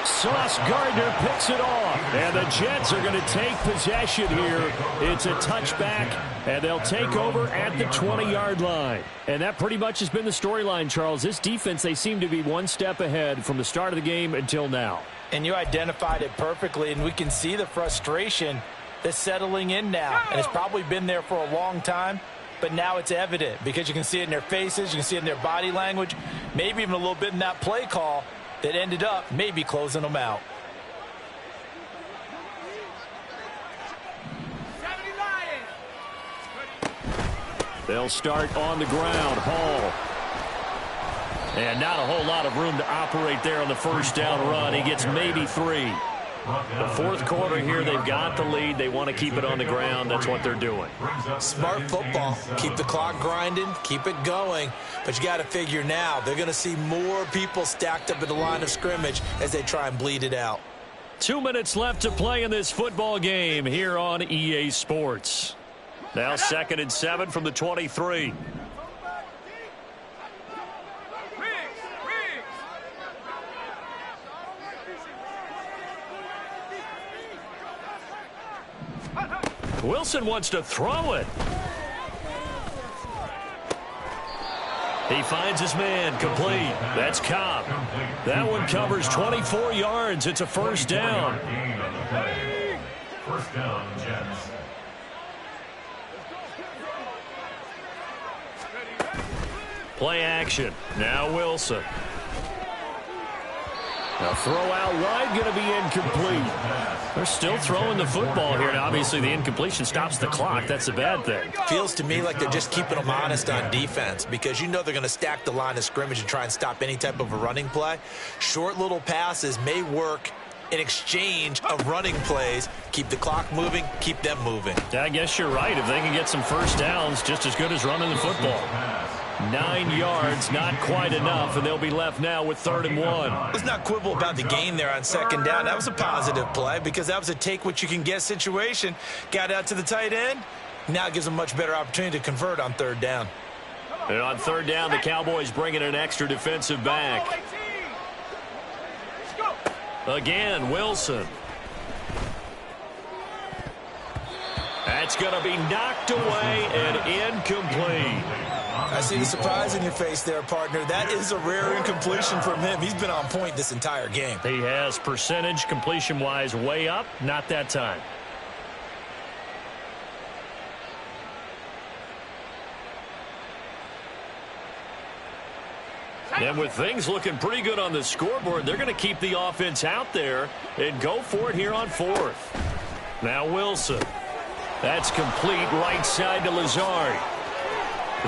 B: Sauce Gardner picks it off. And the Jets are going to take possession here. It's a touchback, and they'll take over at the 20-yard line. And that pretty much has been the storyline, Charles. This defense, they seem to be one step ahead from the start of the game until now.
E: And you identified it perfectly, and we can see the frustration that's settling in now. And it's probably been there for a long time, but now it's evident because you can see it in their faces, you can see it in their body language, maybe even a little bit in that play call that ended up maybe closing them out.
B: They'll start on the ground. Hall. And not a whole lot of room to operate there on the first down run. He gets maybe 3. The fourth quarter here, they've got the lead. They want to keep it on the ground. That's what they're doing.
E: Smart football. Keep the clock grinding, keep it going. But you got to figure now, they're going to see more people stacked up at the line of scrimmage as they try and bleed it out.
B: 2 minutes left to play in this football game here on EA Sports. Now 2nd and 7 from the 23. Wilson wants to throw it. He finds his man, complete. That's Cobb. That one covers 24 yards. It's a first down.
D: First down, Jets.
B: Play action. Now Wilson. A throw out wide, going to be incomplete. They're still throwing the football here. Now, obviously, the incompletion stops the clock. That's a bad thing.
E: Feels to me like they're just keeping them honest on defense because you know they're going to stack the line of scrimmage and try and stop any type of a running play. Short little passes may work in exchange of running plays. Keep the clock moving, keep them moving.
B: I guess you're right. If they can get some first downs, just as good as running the football. 9 yards, not quite enough, and they'll be left now with 3rd and 1.
E: Let's not quibble about the gain there on 2nd down. That was a positive play because that was a take-what-you-can-get situation. Got out to the tight end. Now it gives them a much better opportunity to convert on 3rd down.
B: And on 3rd down, the Cowboys bring in an extra defensive back. Again, Wilson. That's going to be knocked away and incomplete.
E: I see the surprise in your face there, partner. That is a rare incompletion from him. He's been on point this entire game.
B: He has percentage completion-wise way up. Not that time. And with things looking pretty good on the scoreboard, they're going to keep the offense out there and go for it here on 4th. Now Wilson. That's complete right side to Lazard.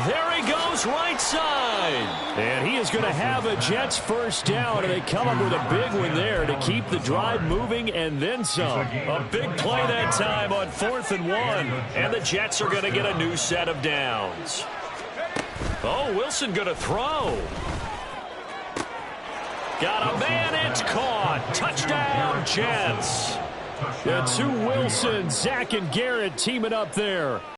B: There he goes, right side. And he is going to have a Jets first down, and they come up with a big one there to keep the drive moving and then some. A big play that time on 4th and 1. And the Jets are going to get a new set of downs. Oh, Wilson going to throw. Got a man, it's caught. Touchdown, Jets. The two Wilsons, Zach and Garrett teaming up there.